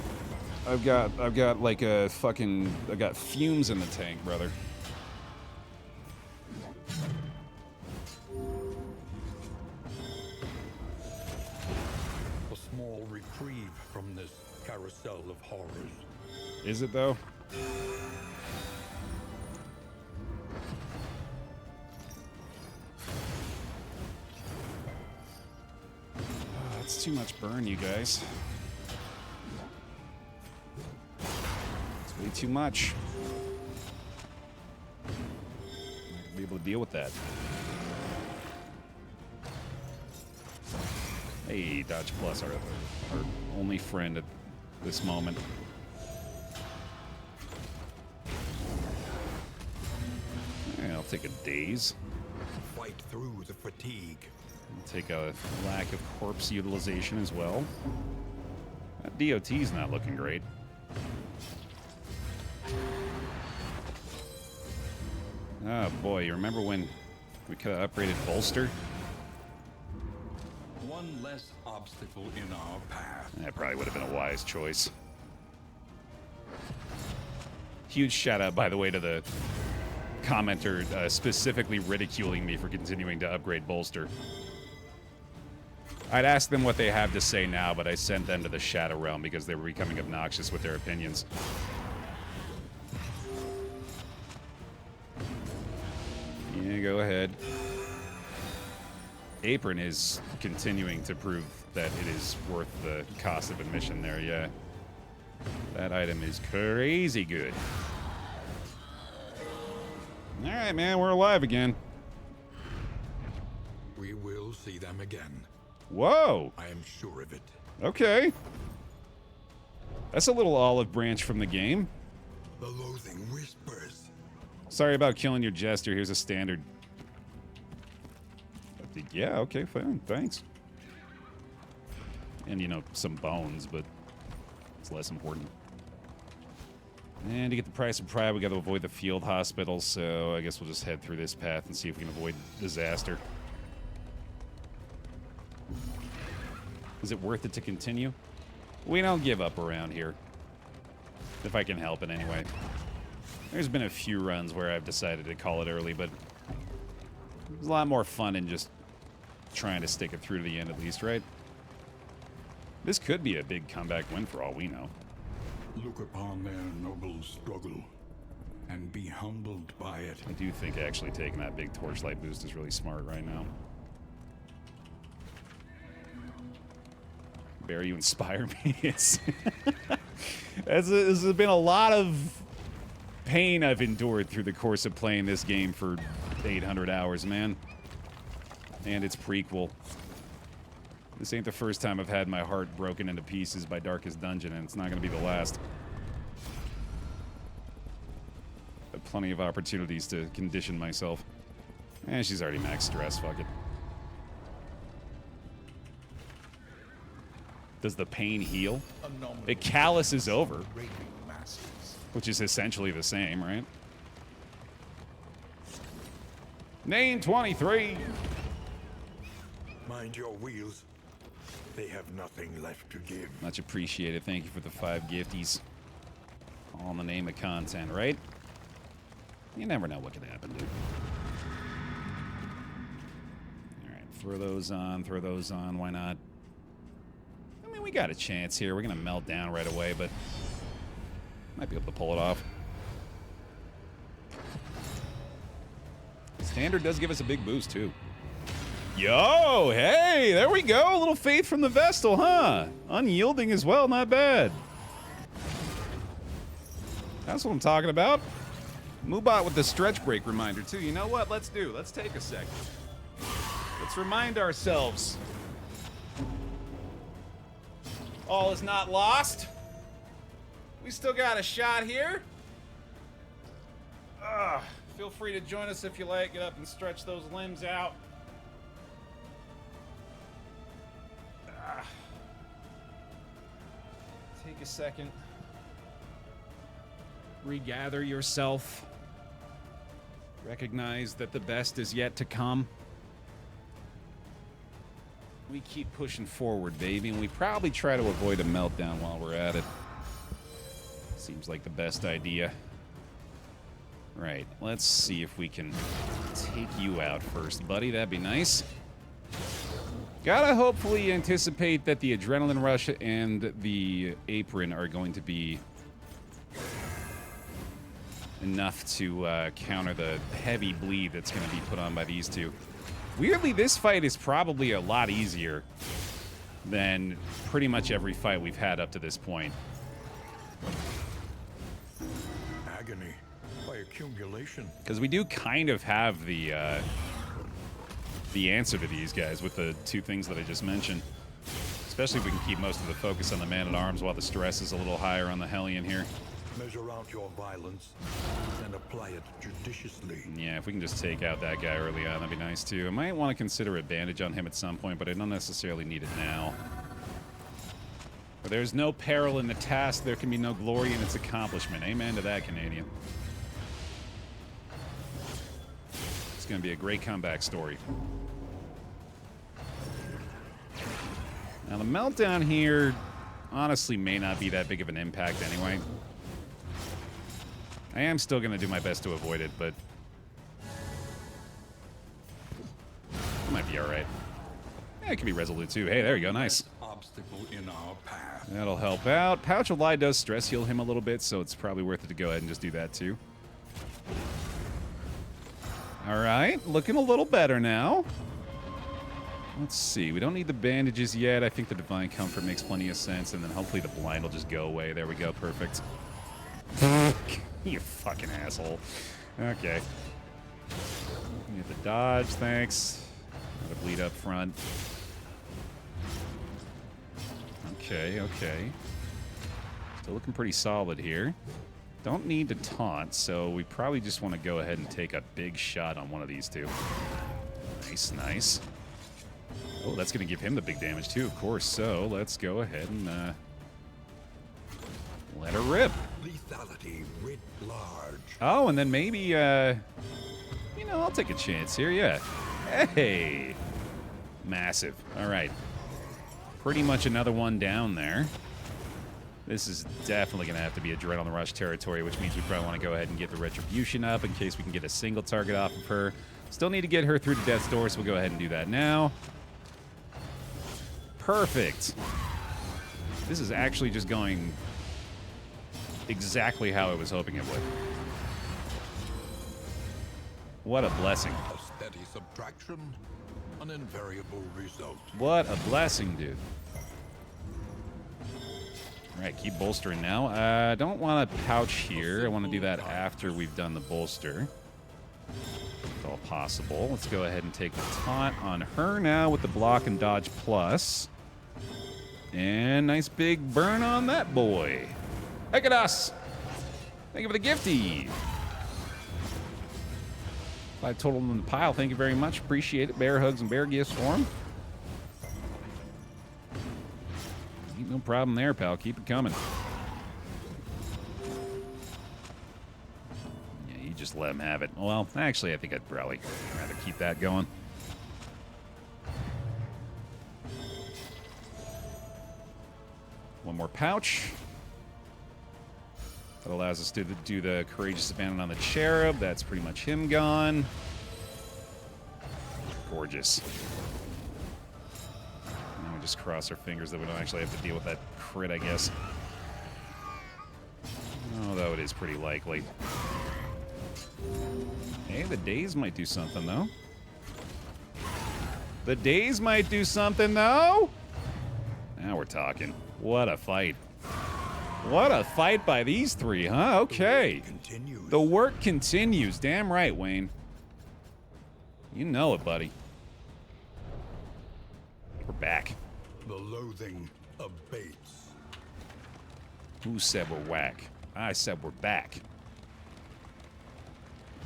[SPEAKER 1] I've got like a fucking... I got fumes in the tank, brother.
[SPEAKER 2] A small reprieve from this carousel of horrors.
[SPEAKER 1] Is it, though? That's too much burn, you guys. It's way too much. I'm not gonna be able to deal with that. Hey, Dodge Plus, our only friend at this moment. Yeah, I'll take a daze.
[SPEAKER 2] Fight through the fatigue.
[SPEAKER 1] I'll take a lack of corpse utilization as well. That DOT's not looking great. Oh boy, you remember when we could have upgraded Bolster?
[SPEAKER 2] One less obstacle in our path.
[SPEAKER 1] That probably would have been a wise choice. Huge shout out, by the way, to the commenter specifically ridiculing me for continuing to upgrade Bolster. I'd ask them what they have to say now, but I sent them to the Shadow Realm because they were becoming obnoxious with their opinions. Yeah, go ahead. Apron is continuing to prove that it is worth the cost of admission there, yeah. That item is crazy good. Alright, man, we're alive again.
[SPEAKER 2] We will see them again.
[SPEAKER 1] Whoa!
[SPEAKER 2] I am sure of it.
[SPEAKER 1] Okay. That's a little olive branch from the game.
[SPEAKER 2] The loathing whispers.
[SPEAKER 1] Sorry about killing your jester. Here's a standard. Yeah, okay, fine. Thanks. And, you know, some bones, but it's less important. And to get the price of pride, we got to avoid the field hospital, so I guess we'll just head through this path and see if we can avoid disaster. Is it worth it to continue? We don't give up around here. If I can help it anyway. There's been a few runs where I've decided to call it early, but it's a lot more fun than just trying to stick it through to the end at least, right? This could be a big comeback win for all we know.
[SPEAKER 2] Look upon their noble struggle and be humbled by it.
[SPEAKER 1] I do think actually taking that big torchlight boost is really smart right now. Baer, you inspire me. This has been a lot of pain I've endured through the course of playing this game for 800 hours, man. And its prequel. This ain't the first time I've had my heart broken into pieces by Darkest Dungeon, and it's not going to be the last. I've plenty of opportunities to condition myself. And she's already max stress, fuck it. Does the pain heal? It calluses over. Which is essentially the same, right? Name 23.
[SPEAKER 2] Mind your wheels. They have nothing left to give.
[SPEAKER 1] Much appreciated. Thank you for the 5 gifties. All in the name of content, right? You never know what could happen, dude. Alright, throw those on, why not? I mean, we got a chance here. We're gonna melt down right away, but might be able to pull it off. Standard does give us a big boost, too. Yo, hey, there we go. A little faith from the Vestal, huh? Unyielding as well, not bad. That's what I'm talking about. Moobot with the stretch break reminder, too. You know what? Let's take a second. Let's remind ourselves. All is not lost. We still got a shot here. Feel free to join us if you like. Get up and stretch those limbs out. Take a second. Regather yourself. Recognize that the best is yet to come. We keep pushing forward, baby, and we probably try to avoid a meltdown while we're at it. Seems like the best idea. Right, let's see if we can take you out first, buddy. That'd be nice. Gotta hopefully anticipate that the adrenaline rush and the apron are going to be enough to counter the heavy bleed that's going to be put on by these two. Weirdly, this fight is probably a lot easier than pretty much every fight we've had up to this point.
[SPEAKER 2] Agony by accumulation.
[SPEAKER 1] Because we do kind of have the answer to these guys with the 2 things that I just mentioned. Especially if we can keep most of the focus on the man-at-arms while the stress is a little higher on the Hellion here.
[SPEAKER 2] Measure out your violence and apply it judiciously.
[SPEAKER 1] Yeah, if we can just take out that guy early on, that'd be nice too. I might want to consider a bandage on him at some point, but I don't necessarily need it now. Where there's no peril in the task, there can be no glory in its accomplishment. Amen to that, Canadian. It's going to be a great comeback story. Now, the meltdown here honestly may not be that big of an impact anyway. I am still going to do my best to avoid it, but it might be all right. Yeah, it could be resolute too. Hey, there you go. Nice.
[SPEAKER 2] Obstacle in our path.
[SPEAKER 1] That'll help out. Pouch of Lie does stress heal him a little bit, so it's probably worth it to go ahead and just do that too. All right, looking a little better now. Let's see. We don't need the bandages yet. I think the Divine Comfort makes plenty of sense, and then hopefully the blind will just go away. There we go. Perfect. You fucking asshole. Okay. Get the dodge, thanks. Gotta bleed up front. Okay, okay. Still looking pretty solid here. Don't need to taunt, so we probably just want to go ahead and take a big shot on one of these two. Nice, nice. Oh, that's going to give him the big damage too, of course. So let's go ahead and let her rip.
[SPEAKER 2] Lethality writ large.
[SPEAKER 1] Oh, and then maybe, you know, I'll take a chance here, yeah. Hey! Massive. All right. Pretty much another one down there. This is definitely going to have to be a Dread on the Rush territory, which means we probably want to go ahead and get the Retribution up in case we can get a single target off of her. Still need to get her through to Death's Door, so we'll go ahead and do that now. Perfect. This is actually just going exactly how I was hoping it would. What a blessing.
[SPEAKER 2] A steady subtraction, an invariable result.
[SPEAKER 1] What a blessing, dude. All right, keep bolstering now. I don't want a pouch here. I want to do that after we've done the bolster. If all possible. Let's go ahead and take the taunt on her now with the block and dodge plus. And nice big burn on that boy. Heck at us. Thank you for the gifty. 5 total in the pile. Thank you very much. Appreciate it. Bear hugs and bear gifts for him. No problem there, pal. Keep it coming. Yeah, you just let him have it. Well, actually, I think I'd probably rather keep that going. One more pouch. That allows us to do the Courageous Abandon on the Cherub. That's pretty much him gone. Gorgeous. Now we just cross our fingers that we don't actually have to deal with that crit, I guess. Although it is pretty likely. Hey, the days might do something, though. The days might do something, though. Now we're talking. What a fight. What a fight by these three, huh? Okay. The work continues. Damn right, Wayne. You know it, buddy. We're back.
[SPEAKER 2] The loathing abates.
[SPEAKER 1] Who said we're whack? I said we're back.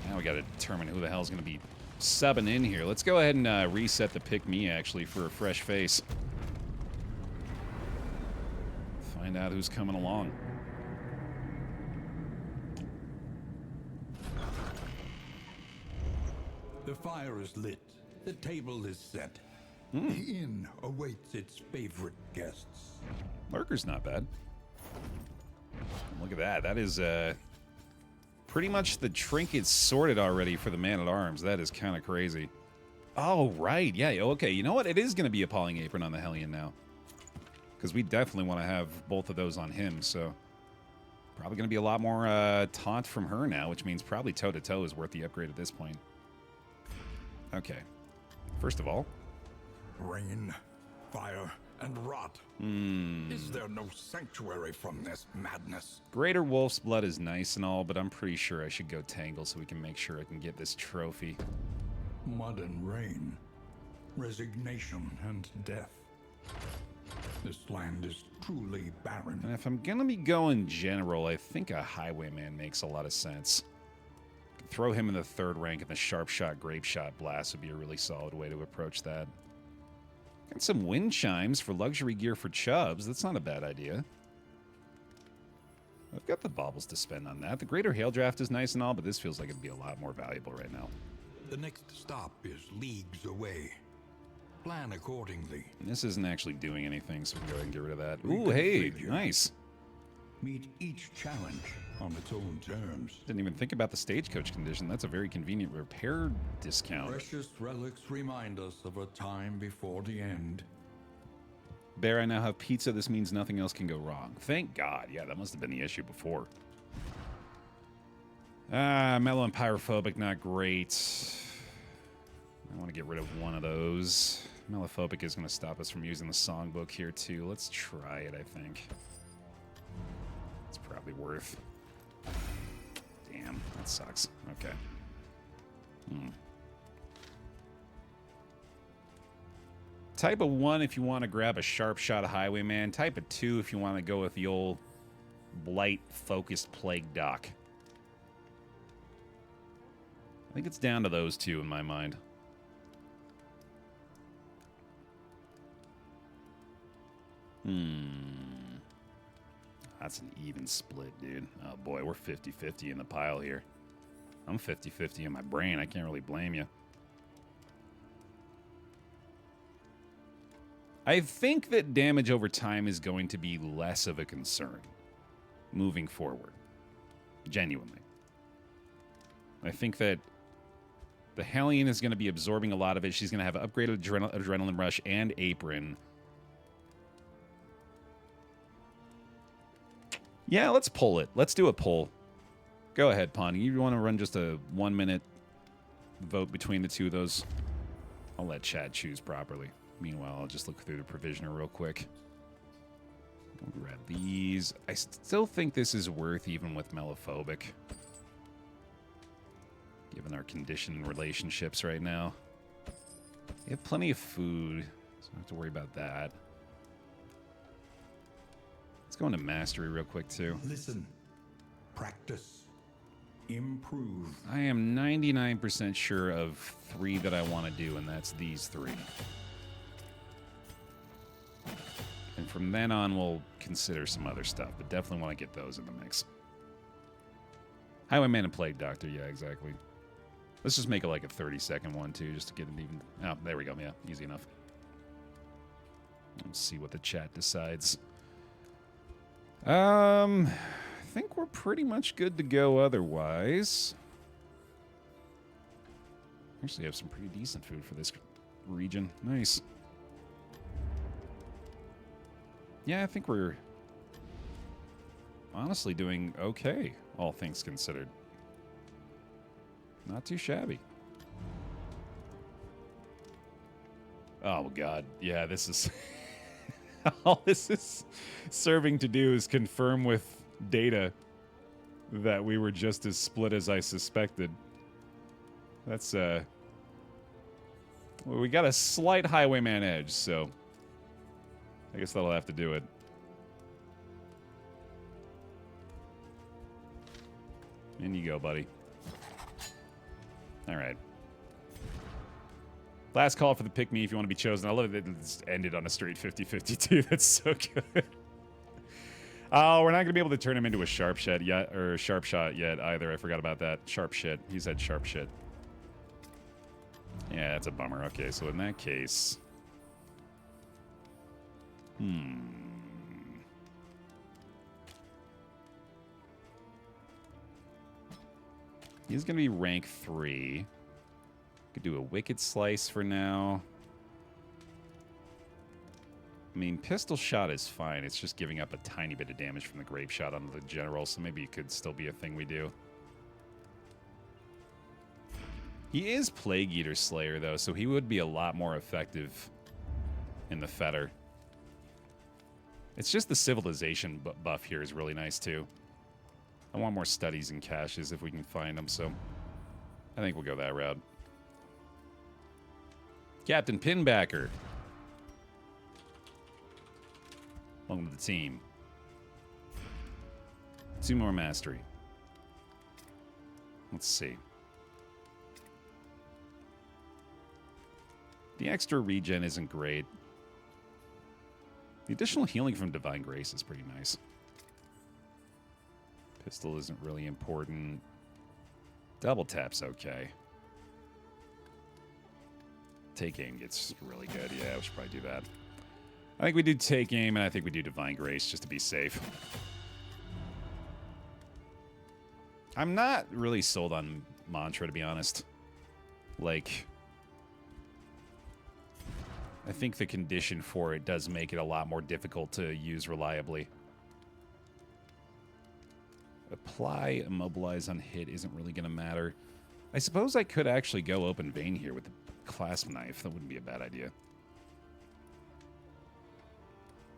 [SPEAKER 1] Now we gotta determine who the hell's gonna be subbing in here. Let's go ahead and reset the pick me, actually, for a fresh face. Find out who's coming along.
[SPEAKER 2] The fire is lit. The table is set. The inn awaits its favorite guests.
[SPEAKER 1] Lurker's not bad. Look at that. That is pretty much the trinket sorted already for the man-at-arms. That is kind of crazy. Oh, right. Yeah, okay. You know what? It is going to be Appalling Apron on the Hellion now. Because we definitely want to have both of those on him, so... Probably going to be a lot more taunt from her now, which means probably toe-to-toe is worth the upgrade at this point. Okay. First of all...
[SPEAKER 2] Rain, fire, and rot. Is there no sanctuary from this madness?
[SPEAKER 1] Greater Wolf's Blood is nice and all, but I'm pretty sure I should go Tangle so we can make sure I can get this trophy.
[SPEAKER 2] Mud and rain. Resignation and death. This land is truly barren.
[SPEAKER 1] And if I'm going to be going general, I think a Highwayman makes a lot of sense. Throw him in the 3rd rank, and the Sharp Shot, Grape Shot Blast would be a really solid way to approach that. Got some wind chimes for luxury gear for chubs. That's not a bad idea. I've got the baubles to spend on that. The Greater Hail Draft is nice and all, but this feels like it'd be a lot more valuable right now.
[SPEAKER 2] The next stop is leagues away. Plan accordingly.
[SPEAKER 1] And this isn't actually doing anything, so we can go ahead and get rid of that. Ooh, hey, nice.
[SPEAKER 2] Meet each challenge on its own terms.
[SPEAKER 1] Didn't even think about the stagecoach condition. That's a very convenient repair discount.
[SPEAKER 2] Precious relics remind us of a time before the end.
[SPEAKER 1] Bear, I now have pizza. This means nothing else can go wrong. Thank God. Yeah, that must have been the issue before. Mellow and pyrophobic, not great. I want to get rid of one of those. Mellophobic is going to stop us from using the songbook here, too. Let's try it, I think. It's probably worth. Damn, that sucks. Okay. Type of 1 if you want to grab a Sharp Shot Highwayman. Type of 2 if you want to go with the old blight-focused plague dock. I think it's down to those two in my mind. That's an even split, dude. Oh, boy, we're 50-50 in the pile here. I'm 50-50 in my brain. I can't really blame you. I think that damage over time is going to be less of a concern moving forward. Genuinely. I think that the Hellion is going to be absorbing a lot of it. She's going to have upgraded Adrenaline Rush and Apron. Yeah, let's pull it. Let's do a poll. Go ahead, Pawnee. You want to run just a 1-minute vote between the two of those? I'll let Chad choose properly. Meanwhile, I'll just look through the provisioner real quick. We'll grab these. I still think this is worth even with Mellophobic. Given our condition and relationships right now. We have plenty of food, so I don't have to worry about that. Let's go into Mastery real quick, too.
[SPEAKER 2] Listen. Practice. Improve.
[SPEAKER 1] I am 99% sure of 3 that I want to do, and that's these 3. And from then on, we'll consider some other stuff, but definitely want to get those in the mix. Highwayman and Plague Doctor, yeah, exactly. Let's just make it like a 30-second one, too, just to get it even... Oh, there we go, yeah, easy enough. Let's see what the chat decides. I think we're pretty much good to go otherwise. Actually have some pretty decent food for this region. Nice. Yeah, I think we're honestly doing okay, all things considered. Not too shabby. Oh, God. Yeah, this is... all this is serving to do is confirm with data that we were just as split as I suspected. That's, well, we got a slight Highwayman edge, so I guess that'll have to do it. In you go, buddy. All right. Last call for the pick me if you want to be chosen. I love that it's ended on a straight 50-50 too. That's so good. Oh, we're not going to be able to turn him into a sharp shot yet, or sharp shot yet either. I forgot about that. Sharp shit. He said sharp shit. Yeah, that's a bummer. Okay, so in that case... He's going to be rank 3. Could do a Wicked Slice for now. I mean, Pistol Shot is fine. It's just giving up a tiny bit of damage from the Grape Shot on the General, so maybe it could still be a thing we do. He is Plague Eater Slayer, though, so he would be a lot more effective in the Fetter. It's just the Civilization buff here is really nice, too. I want more studies and caches if we can find them, so I think we'll go that route. Captain Pinbacker. Welcome to the team. 2 more mastery. Let's see. The extra regen isn't great. The additional healing from Divine Grace is pretty nice. Pistol isn't really important. Double tap's okay. Take aim gets really good. Yeah, we should probably do that. I think we do take aim, and I think we do Divine Grace just to be safe. I'm not really sold on Mantra, to be honest. Like, I think the condition for it does make it a lot more difficult to use reliably. Apply, immobilize on hit isn't really going to matter. I suppose I could actually go open vein here with the clasp knife. That wouldn't be a bad idea.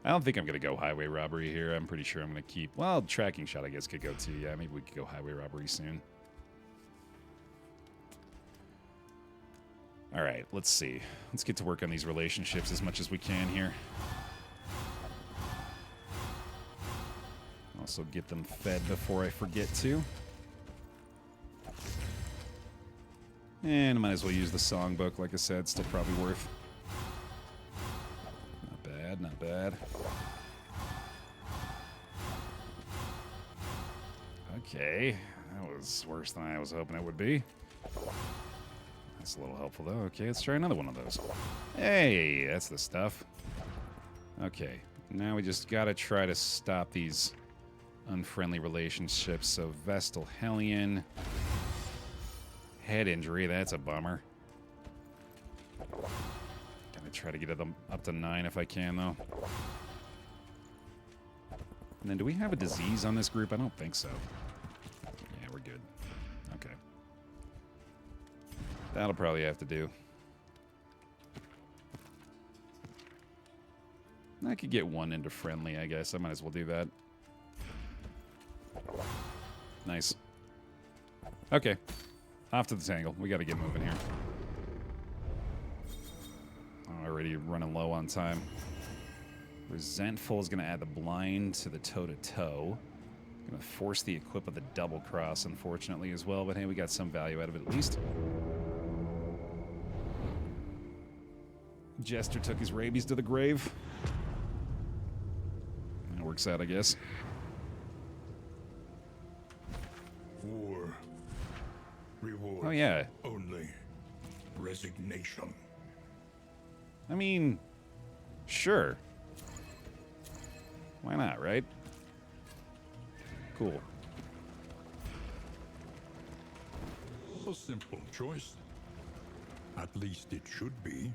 [SPEAKER 1] I don't think I'm going to go highway robbery here. I'm pretty sure I'm going to keep... Well, tracking shot I guess could go too. Yeah, maybe we could go highway robbery soon. All right, let's see. Let's get to work on these relationships as much as we can here. Also get them fed before I forget to. And I might as well use the songbook, like I said, still probably worth. Not bad, not bad. Okay, that was worse than I was hoping it would be. That's a little helpful, though. Okay, let's try another one of those. Hey, that's the stuff. Okay, now we just gotta try to stop these unfriendly relationships. So, Vestal Hellion. Head injury, that's a bummer. Gonna try to get them up to 9 if I can, though. And then, do we have a disease on this group? I don't think so. Yeah, we're good. Okay. That'll probably have to do. I could get one into friendly, I guess. I might as well do that. Nice. Okay. Off to the tangle. We got to get moving here. Already running low on time. Resentful is going to add the blind to the toe-to-toe. Going to force the equip of the double cross, unfortunately, as well. But hey, we got some value out of it at least. Jester took his rabies to the grave. That works out, I guess.
[SPEAKER 2] War. Reward.
[SPEAKER 1] Oh, yeah.
[SPEAKER 2] Only resignation.
[SPEAKER 1] I mean, sure. Why not, right? Cool.
[SPEAKER 2] A simple choice. At least it should be.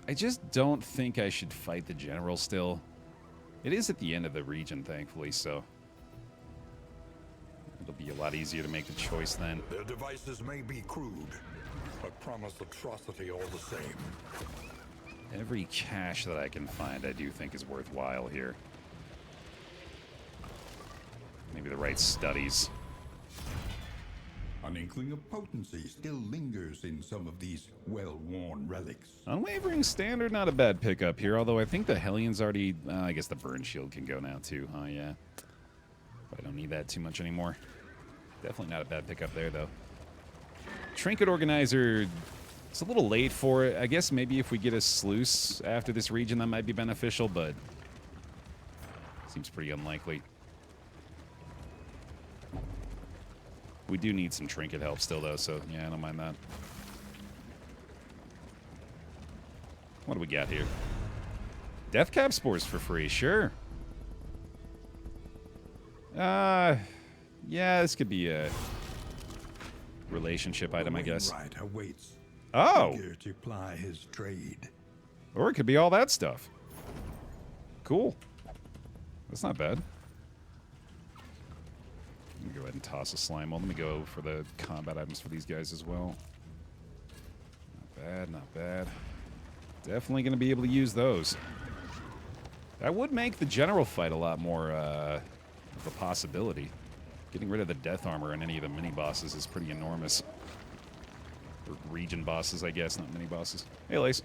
[SPEAKER 1] I just don't think I should fight the general still. It is at the end of the region, thankfully, so it'll be a lot easier to make the choice then.
[SPEAKER 2] Their devices may be crude, but promise atrocity all the same.
[SPEAKER 1] Every cache that I can find, I do think is worthwhile here. Maybe the right studies.
[SPEAKER 2] An inkling of potency still lingers in some of these well-worn relics.
[SPEAKER 1] Unwavering Standard, not a bad pickup here, although I think the Hellion's already... I guess the Burn Shield can go now, too. Oh, yeah. But I don't need that too much anymore. Definitely not a bad pickup there, though. Trinket Organizer... It's a little late for it. I guess maybe if we get a sluice after this region, that might be beneficial, but... Seems pretty unlikely. We do need some trinket help still, though, so yeah, I don't mind that. What do we got here? Death Cap Spores for free, sure. Yeah, this could be a relationship item, I guess.
[SPEAKER 2] Right awaits.
[SPEAKER 1] Oh!
[SPEAKER 2] Eager to ply his trade.
[SPEAKER 1] Or it could be all that stuff. Cool. That's not bad. Let me go ahead and toss a slime. Well, let me go for the combat items for these guys as well. Not bad, not bad. Definitely going to be able to use those. That would make the general fight a lot more of a possibility. Getting rid of the death armor on any of the mini-bosses is pretty enormous. Or region bosses, I guess, not mini-bosses. Hey, Lace.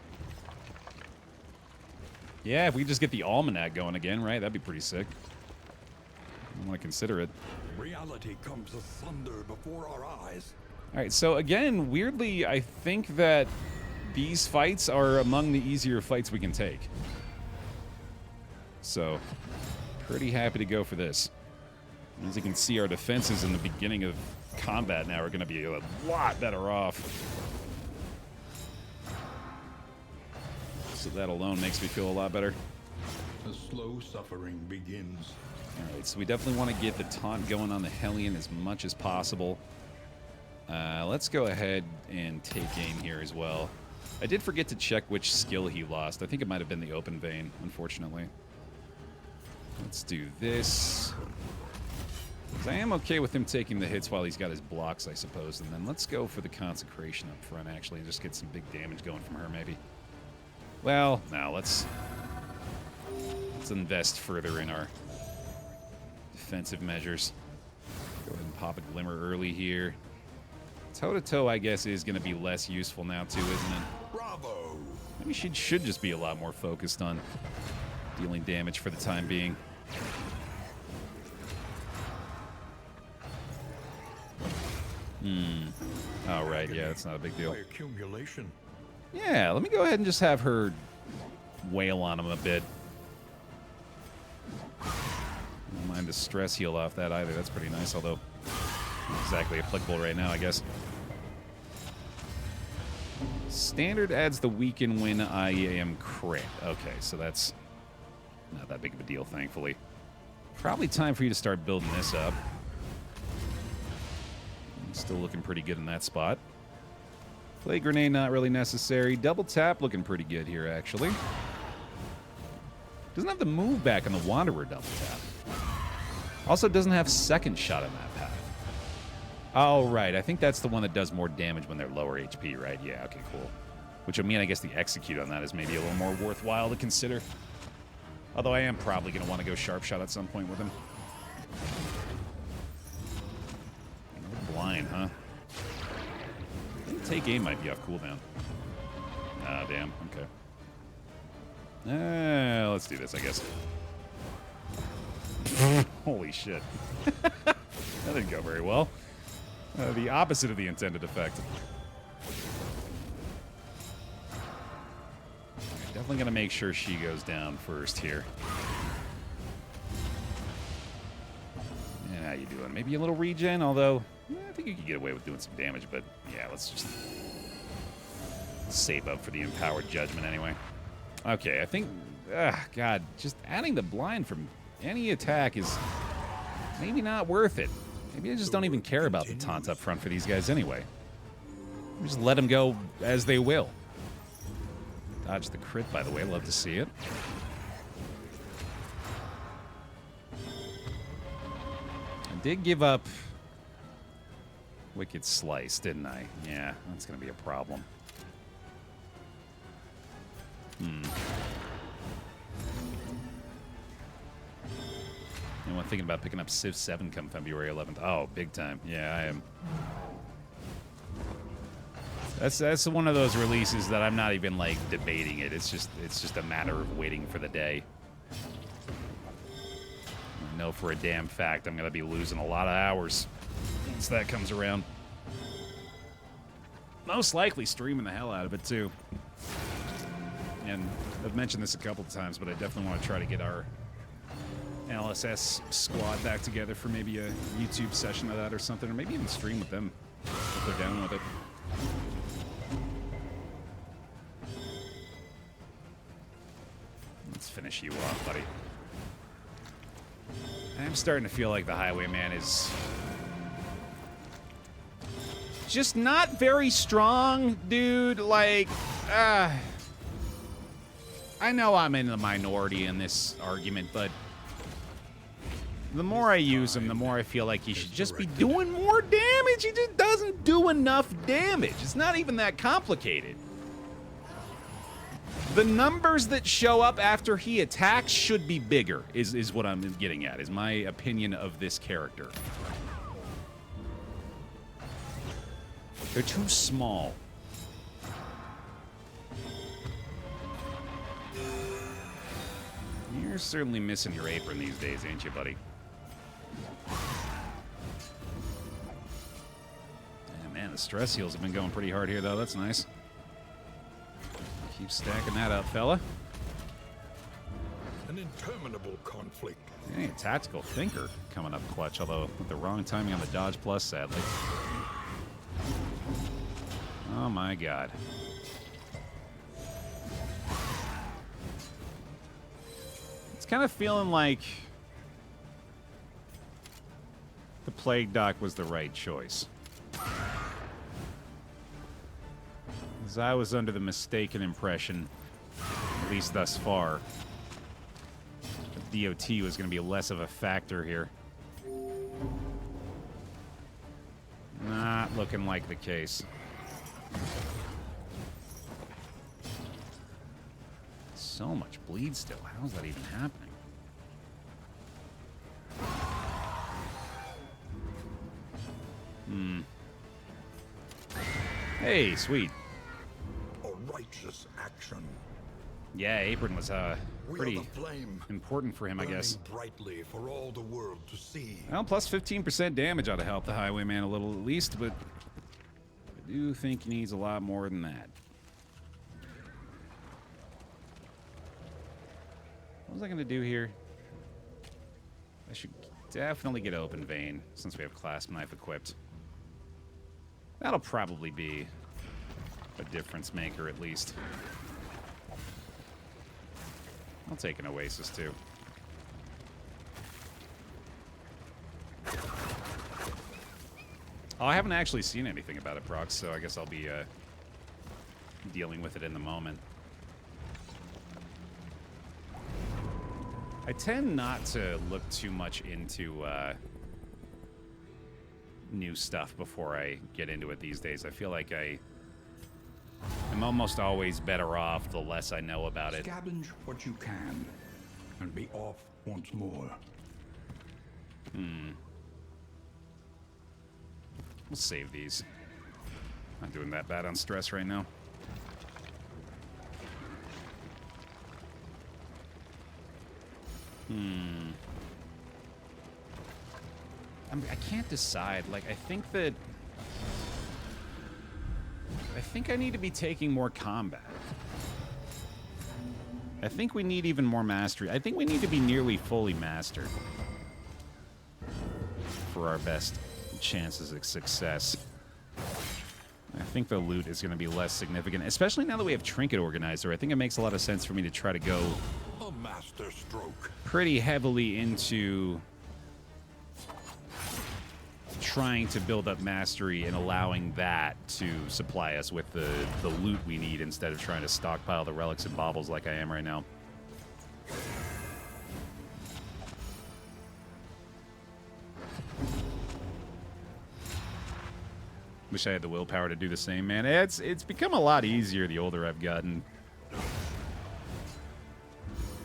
[SPEAKER 1] Yeah, if we just get the Almanac going again, right? That'd be pretty sick. I want to consider it.
[SPEAKER 2] Reality comes asunder before our eyes.
[SPEAKER 1] All right, so again, weirdly, I think that these fights are among the easier fights we can take. So, pretty happy to go for this. As you can see, our defenses in the beginning of combat now are going to be a lot better off. So that alone makes me feel a lot better.
[SPEAKER 2] The slow suffering begins.
[SPEAKER 1] Alright, so we definitely want to get the taunt going on the Hellion as much as possible. Let's go ahead and take aim here as well. I did forget to check which skill he lost. I think it might have been the Open Vein, unfortunately. Let's do this. 'Cause I am okay with him taking the hits while he's got his blocks, I suppose. And then let's go for the Consecration up front, actually, and just get some big damage going from her, maybe. Well, now let's invest further in our defensive measures. Go ahead and pop a Glimmer early here. Toe-to-toe, I guess, is going to be less useful now, too, isn't it?
[SPEAKER 2] Bravo!
[SPEAKER 1] Maybe she should just be a lot more focused on dealing damage for the time being. Oh, right. Yeah, that's not a big deal.
[SPEAKER 2] By accumulation.
[SPEAKER 1] Yeah, let me go ahead and just have her wail on him a bit. Don't mind the stress heal off that either. That's pretty nice, although not exactly applicable right now, I guess. Standard adds the weaken when I am crit. Okay, so that's not that big of a deal, thankfully. Probably time for you to start building this up. Still looking pretty good in that spot. Play grenade, not really necessary. Double tap, looking pretty good here, actually. Doesn't have the move back on the Wanderer double tap. Also doesn't have second shot in that path. Oh, right. I think that's the one that does more damage when they're lower HP, right? Yeah, okay, cool. Which would mean, I guess, the execute on that is maybe a little more worthwhile to consider. Although I am probably going to want to go sharp shot at some point with him. Blind, huh? I think take aim might be off cooldown. Ah, damn. Okay. Let's do this, I guess. Holy shit. That didn't go very well. The opposite of the intended effect. Definitely gonna make sure she goes down first here. And how you doing? Maybe a little regen, although I think you could get away with doing some damage, but yeah, let's just save up for the empowered judgment anyway. Okay, I think, God, just adding the blind from any attack is maybe not worth it. Maybe I just don't even care about the taunt up front for these guys anyway. Just let them go as they will. Dodge the crit, by the way. Love to see it. I did give up Wicked Slice, didn't I? Yeah, that's going to be a problem. Anyone thinking about picking up Civ 7 come February 11th? Oh, big time. Yeah, I am. That's one of those releases that I'm not even like debating it. It's just a matter of waiting for the day. I know for a damn fact I'm gonna be losing a lot of hours once that comes around. Most likely streaming the hell out of it too. And I've mentioned this a couple of times, but I definitely want to try to get our LSS squad back together for maybe a YouTube session of that or something, or maybe even stream with them if they're down with it. Let's finish you off, buddy. I'm starting to feel like the Highwayman is just not very strong, dude. Like, I know I'm in the minority in this argument, but the more I use him, the more I feel like he should just be doing more damage. He just doesn't do enough damage. It's not even that complicated. The numbers that show up after he attacks should be bigger, is what I'm getting at, is my opinion of this character. They're too small. You're certainly missing your apron these days, ain't you, buddy? Yeah, man, the stress heals have been going pretty hard here, though. That's nice. Keep stacking that up, fella.
[SPEAKER 2] An interminable conflict.
[SPEAKER 1] Hey, a tactical thinker coming up clutch, although with the wrong timing on the dodge plus, sadly. Oh my god. It's kind of feeling like the Plague Doc was the right choice. Because I was under the mistaken impression, at least thus far, that DOT was going to be less of a factor here. Not looking like the case. So much bleed still. How is that even happening? Hey, sweet.
[SPEAKER 2] A righteous action.
[SPEAKER 1] Yeah, apron was pretty
[SPEAKER 2] We are the flame,
[SPEAKER 1] important for him, I guess.
[SPEAKER 2] burning brightly for all the world to see.
[SPEAKER 1] Well, plus 15% damage ought to help the Highwayman a little at least, but do think he needs a lot more than that. What was I going to do here? I should definitely get open vein since we have clasp knife equipped. That'll probably be a difference maker at least. I'll take an oasis too. Oh, I haven't actually seen anything about it, Prox, so I guess I'll be dealing with it in the moment. I tend not to look too much into new stuff before I get into it these days. I feel like I'm almost always better off the less I know about it.
[SPEAKER 2] Scavenge what you can, and be off once more.
[SPEAKER 1] We'll save these. Not doing that bad on stress right now. I can't decide. Like, I think I need to be taking more combat. I think we need even more mastery. I think we need to be nearly fully mastered for our best chances of success. I think the loot is going to be less significant, especially now that we have Trinket Organizer. I think it makes a lot of sense for me to try to go
[SPEAKER 2] A master stroke.
[SPEAKER 1] pretty heavily into trying to build up mastery and allowing that to supply us with the loot we need instead of trying to stockpile the relics and baubles like I am right now. Wish I had the willpower to do the same, man. It's become a lot easier the older I've gotten.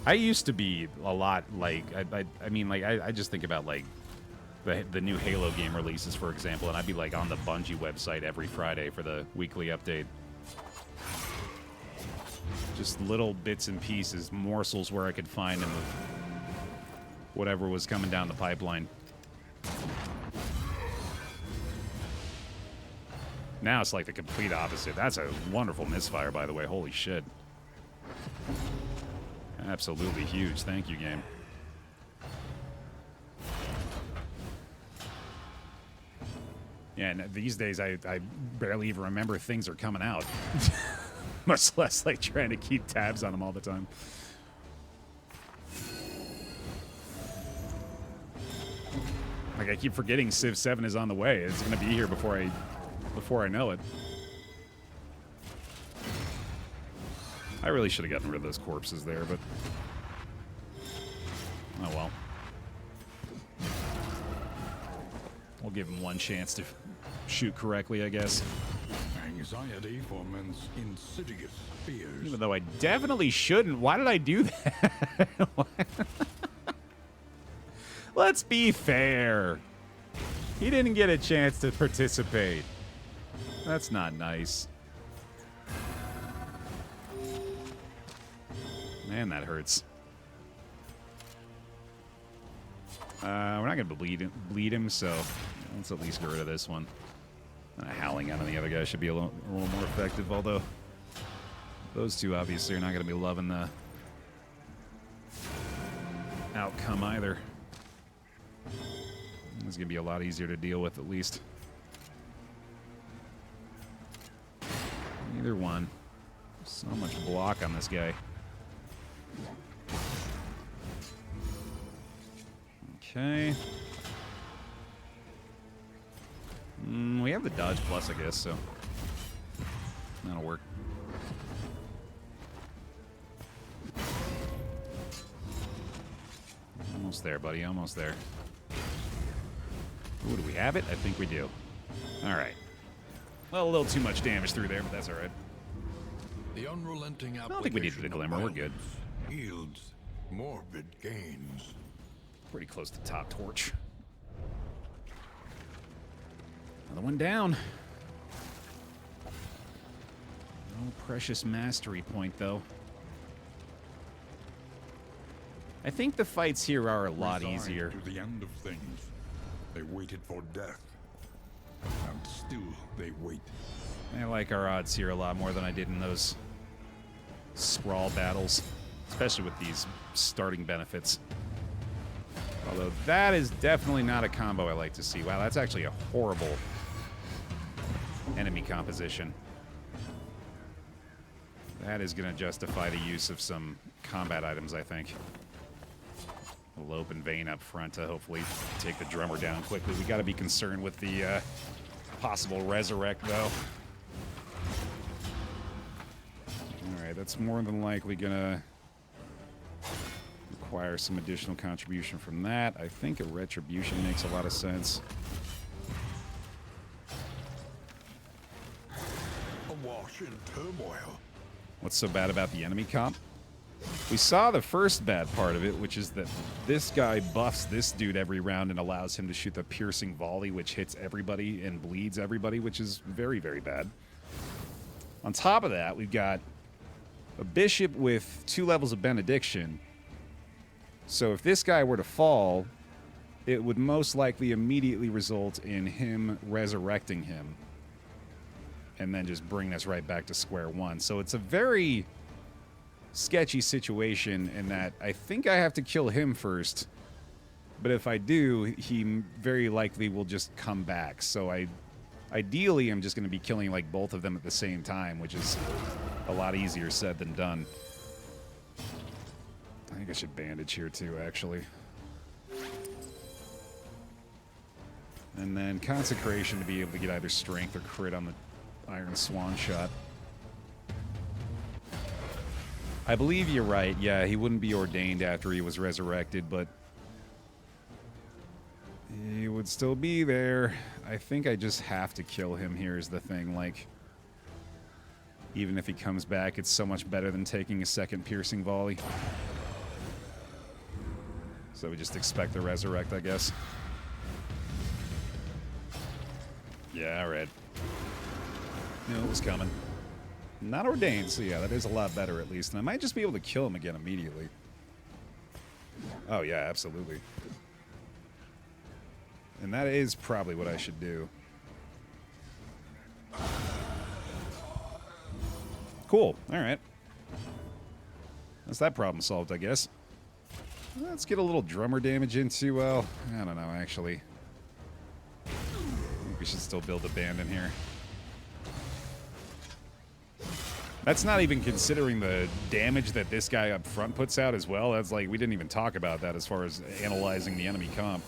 [SPEAKER 1] I used to be a lot like I mean like I just think about like the new Halo game releases, for example, and I'd be like on the Bungie website every Friday for the weekly update. Just little bits and pieces, morsels where I could find them of whatever was coming down the pipeline. Now it's like the complete opposite. That's a wonderful misfire, by the way. Holy shit. Absolutely huge. Thank you, game. Yeah, and these days I barely even remember things are coming out. Much less like trying to keep tabs on them all the time. Like I keep forgetting Civ 7 is on the way. It's going to be here before I know it. I really should have gotten rid of those corpses there, but oh well. We'll give him one chance to shoot correctly, I guess.
[SPEAKER 2] Anxiety for men's insidious fears.
[SPEAKER 1] Even though I definitely shouldn't. Why did I do that? Let's be fair. He didn't get a chance to participate. That's not nice. Man, that hurts. We're not going to bleed him, so let's at least get rid of this one. Howling out on the other guy should be a little more effective, although those two obviously are not going to be loving the outcome either. It's going to be a lot easier to deal with, at least. Either one. So much block on this guy. Okay. We have the dodge plus, I guess, so that'll work. Almost there, buddy. Almost there. Ooh, do we have it? I think we do. All right. Well, a little too much damage through there, but that's all right.
[SPEAKER 2] The unrelenting
[SPEAKER 1] I don't think we needed a glimmer. We're good.
[SPEAKER 2] Yields morbid gains.
[SPEAKER 1] Pretty close to top torch. Another one down. No precious mastery point, though. I think the fights here are a lot easier.
[SPEAKER 2] To the end of things, they waited for death, and still they wait.
[SPEAKER 1] I like our odds here a lot more than I did in those sprawl battles, especially with these starting benefits. Although that is definitely not a combo I like to see. Wow, that's actually a horrible enemy composition. That is going to justify the use of some combat items, I think. A little open vein up front to hopefully take the drummer down quickly. We got to be concerned with the possible resurrect, though. Alright, that's more than likely going to require some additional contribution from that. I think a retribution makes a lot of sense.
[SPEAKER 2] Awash in turmoil.
[SPEAKER 1] What's so bad about the enemy comp? We saw the first bad part of it, which is that this guy buffs this dude every round and allows him to shoot the piercing volley, which hits everybody and bleeds everybody, which is very, very bad. On top of that, we've got a bishop with 2 levels of benediction. So if this guy were to fall, it would most likely immediately result in him resurrecting him and then just bring us right back to square one. So it's a very sketchy situation in that I think I have to kill him first, but if I do, he very likely will just come back. So ideally, I'm just going to be killing like both of them at the same time, which is a lot easier said than done. I think I should bandage here too, actually. And then consecration to be able to get either strength or crit on the Iron Swan shot. I believe you're right. Yeah, he wouldn't be ordained after he was resurrected, but he would still be there. I think I just have to kill him here is the thing. Like, even if he comes back, it's so much better than taking a second piercing volley. So we just expect the resurrect, I guess. Yeah, all right. Knew it was coming. Not ordained, so yeah, that is a lot better at least. And I might just be able to kill him again immediately. Oh yeah, absolutely. And that is probably what I should do. Cool, alright. That's that problem solved, I guess. Let's get a little drummer damage into, well, I don't know, actually. I think we should still build a band in here. That's not even considering the damage that this guy up front puts out as well. That's like, we didn't even talk about that as far as analyzing the enemy comp.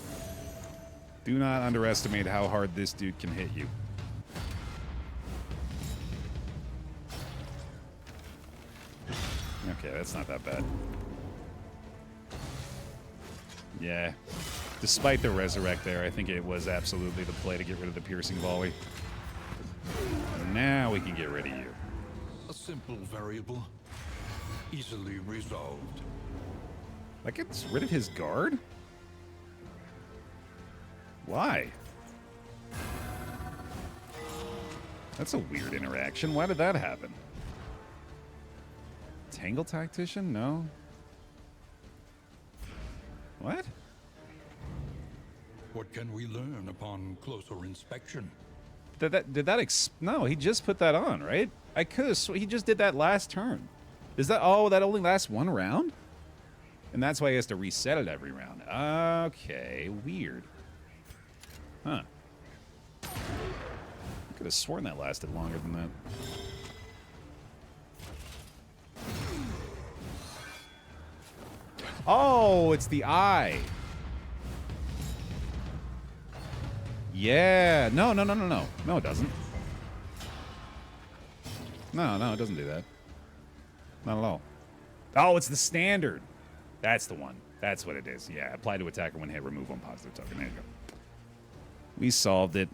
[SPEAKER 1] Do not underestimate how hard this dude can hit you. Okay, that's not that bad. Yeah. Despite the resurrect there, I think it was absolutely the play to get rid of the piercing volley. Now we can get rid of you.
[SPEAKER 2] A simple variable, easily resolved.
[SPEAKER 1] That gets rid of his guard? Why? That's a weird interaction. Why did that happen? Tangle Tactician? No. What?
[SPEAKER 2] What can we learn upon closer inspection?
[SPEAKER 1] No, he just put that on, right? I could have he just did that last turn. Is that, oh, that only lasts 1 round? And that's why he has to reset it every round. Okay, weird. Huh. I could have sworn that lasted longer than that. Oh, it's the eye. Yeah. No, no, no, no, no. No, it doesn't. No, no, it doesn't do that. Not at all. Oh, it's the standard. That's the one. That's what it is. Yeah, apply to attacker when hit, remove 1 positive token. There you go. We solved it.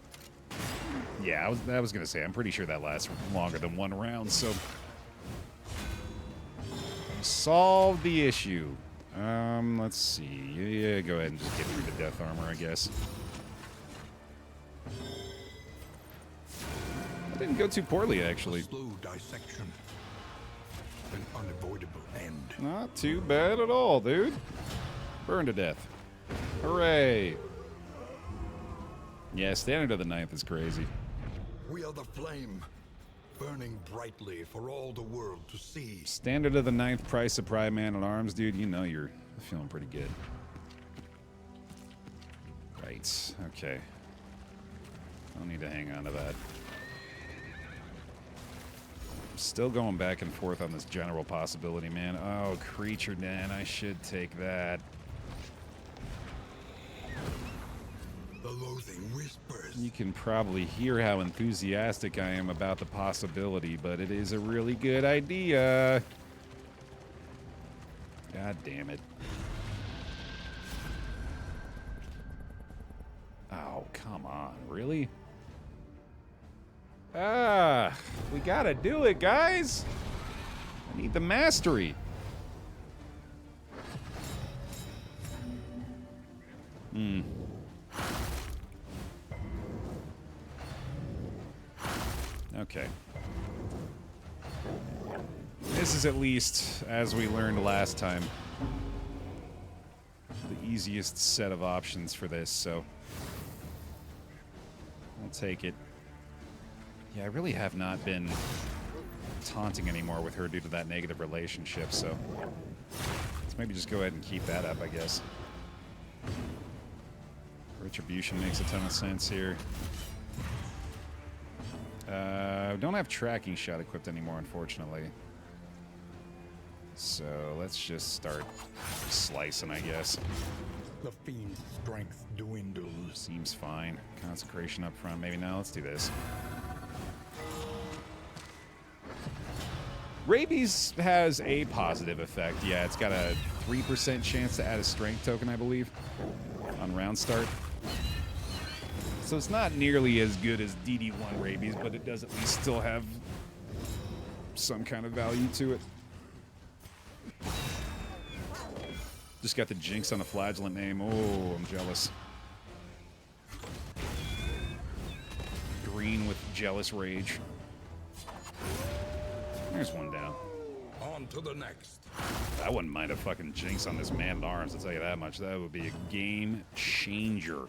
[SPEAKER 1] Yeah, I was going to say, I'm pretty sure that lasts longer than 1 round, so... Solve the issue. Let's see. Yeah, go ahead and just get through the death armor, I guess. That didn't go too poorly, actually.
[SPEAKER 2] A slow dissection. An unavoidable end.
[SPEAKER 1] Not too bad at all, dude. Burn to death. Hooray. Yeah, Standard of the Ninth is crazy.
[SPEAKER 2] We are the flame. burning brightly for all the world to see.
[SPEAKER 1] Standard of the 9th price of Prime Man-at-Arms, dude. You know you're feeling pretty good. Right. Okay. Don't need to hang on to that. Still going back and forth on this general possibility, man. Oh, creature den. I should take that.
[SPEAKER 2] The loathing whispers.
[SPEAKER 1] You can probably hear how enthusiastic I am about the possibility, but it is a really good idea. God damn it. Oh, come on. Really? Ah, we gotta do it, guys. I need the mastery. Okay. This is at least, as we learned last time, the easiest set of options for this, so I'll take it. Yeah, I really have not been taunting anymore with her due to that negative relationship, so let's maybe just go ahead and keep that up, I guess. Retribution makes a ton of sense here. Don't have tracking shot equipped anymore, unfortunately. So let's just start slicing, I guess.
[SPEAKER 2] The fiend's strength dwindles.
[SPEAKER 1] Seems fine. Consecration up front. Maybe now. Let's do this. Rabies has a positive effect. Yeah, it's got a 3% chance to add a strength token, I believe, on round start. So it's not nearly as good as DD1 Rabies, but it does at least still have some kind of value to it. Just got the jinx on a flagellant name. Oh, I'm jealous. Green with jealous rage. There's one down.
[SPEAKER 2] On to the next.
[SPEAKER 1] I wouldn't mind a fucking jinx on this man-at-arms, I'll tell you that much. That would be a game changer.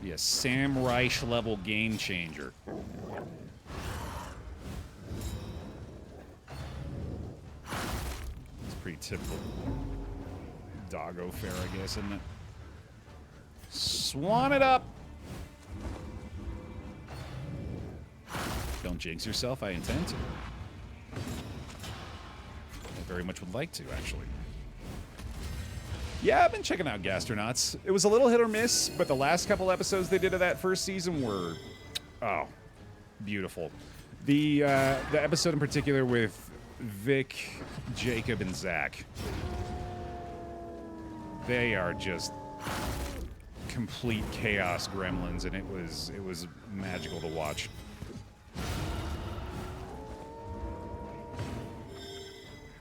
[SPEAKER 1] Be a Sam Reich level game changer. It's pretty typical doggo fare, I guess, isn't it? Swan it up! Don't jinx yourself, I intend to. I very much would like to, actually. Yeah, I've been checking out Gastronauts. It was a little hit or miss, but the last couple episodes they did of that first season were, oh, beautiful. The episode in particular with Vic, Jacob, and Zach. They are just complete chaos gremlins, and it was magical to watch.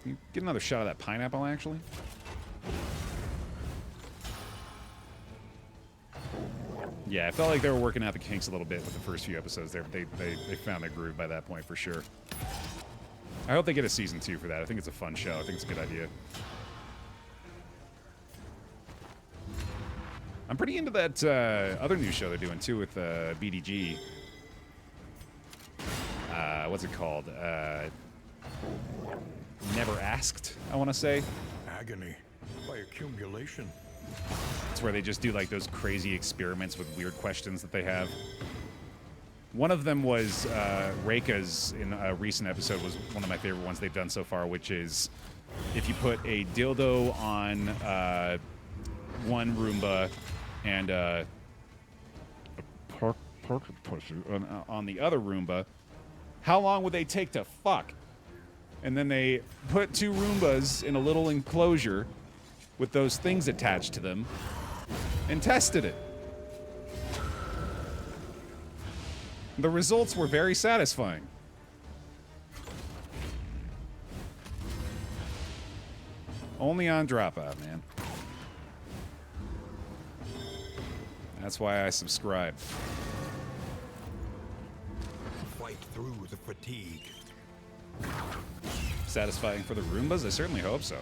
[SPEAKER 1] Can you get another shot of that pineapple, actually? Yeah, I felt like they were working out the kinks a little bit with the first few episodes. They found their groove by that point, for sure. I hope they get a season 2 for that. I think it's a fun show. I think it's a good idea. I'm pretty into that other new show they're doing, too, with BDG. What's it called? Never Asked, I want to say.
[SPEAKER 2] Agony by accumulation.
[SPEAKER 1] It's where they just do like those crazy experiments with weird questions that they have. One of them was Reika's in a recent episode was one of my favorite ones they've done so far, which is if you put a dildo on one Roomba and a pocket pusher on the other Roomba, how long would they take to fuck? And then they put 2 Roombas in a little enclosure with those things attached to them and tested it. The results were very satisfying. Only on Dropout, man. That's why I subscribe.
[SPEAKER 2] Fight through the fatigue.
[SPEAKER 1] Satisfying for the Roombas? I certainly hope so.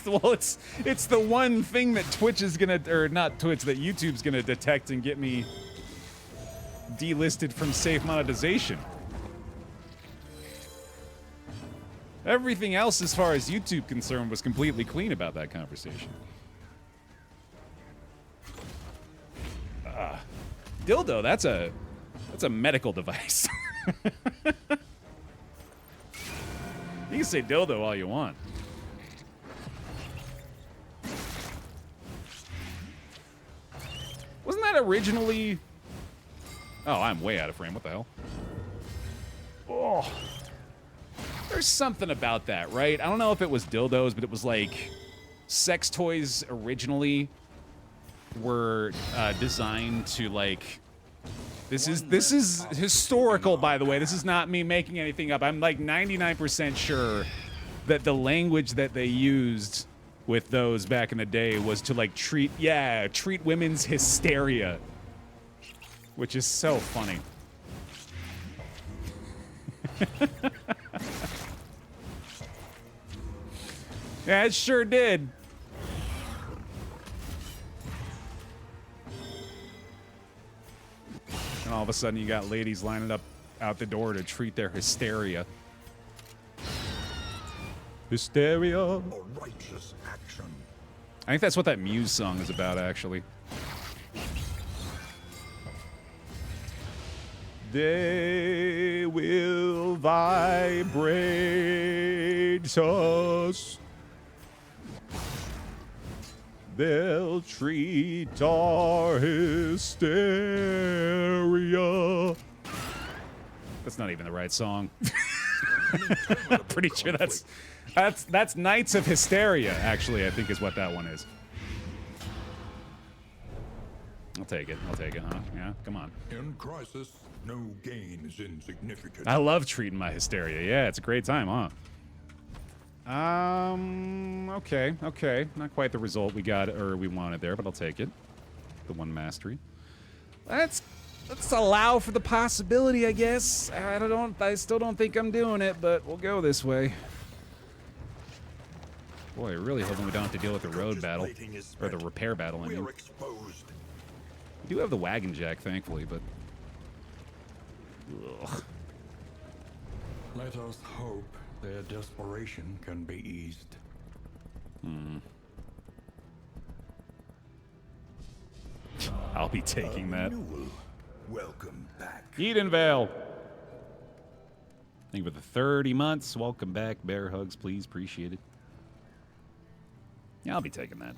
[SPEAKER 1] Well, it's the one thing that Twitch is gonna, or not Twitch, that YouTube's gonna detect and get me delisted from safe monetization. Everything else, as far as YouTube concerned, was completely clean about that conversation. Dildo, that's a medical device. You can say dildo all you want. Wasn't that originally... Oh, I'm way out of frame. What the hell? Oh. There's something about that, right? I don't know if it was dildos, but it was like... Sex toys originally were designed to, like... This is historical, by the way. This is not me making anything up. I'm like 99% sure that the language that they used with those back in the day was to like treat women's hysteria, which is so funny. Yeah, it sure did. And all of a sudden, you got ladies lining up out the door to treat their hysteria. Hysteria.
[SPEAKER 2] A righteous action.
[SPEAKER 1] I think that's what that Muse song is about, actually. They will vibrate us. They'll treat our hysteria. That's not even the right song. I'm pretty sure that's Nights of Hysteria, actually, I think is what that one is. I'll take it, huh? Yeah, come on.
[SPEAKER 2] In crisis, no gain is insignificant.
[SPEAKER 1] I love treating my hysteria. Yeah, it's a great time, huh? Okay. Not quite the result we got or we wanted there, but I'll take it. The one mastery. Let's allow for the possibility, I guess. I still don't think I'm doing it, but we'll go this way. Boy, really hoping we don't have to deal with the road battle. Or the repair battle, I mean. We do have the wagon jack, thankfully, but... Ugh.
[SPEAKER 2] Let us hope their desperation can be eased.
[SPEAKER 1] I'll be taking that.
[SPEAKER 2] Welcome back.
[SPEAKER 1] Edenvale. Thank you for the 30 months. Welcome back. Bear hugs, please. Appreciate it. Yeah, I'll be taking that.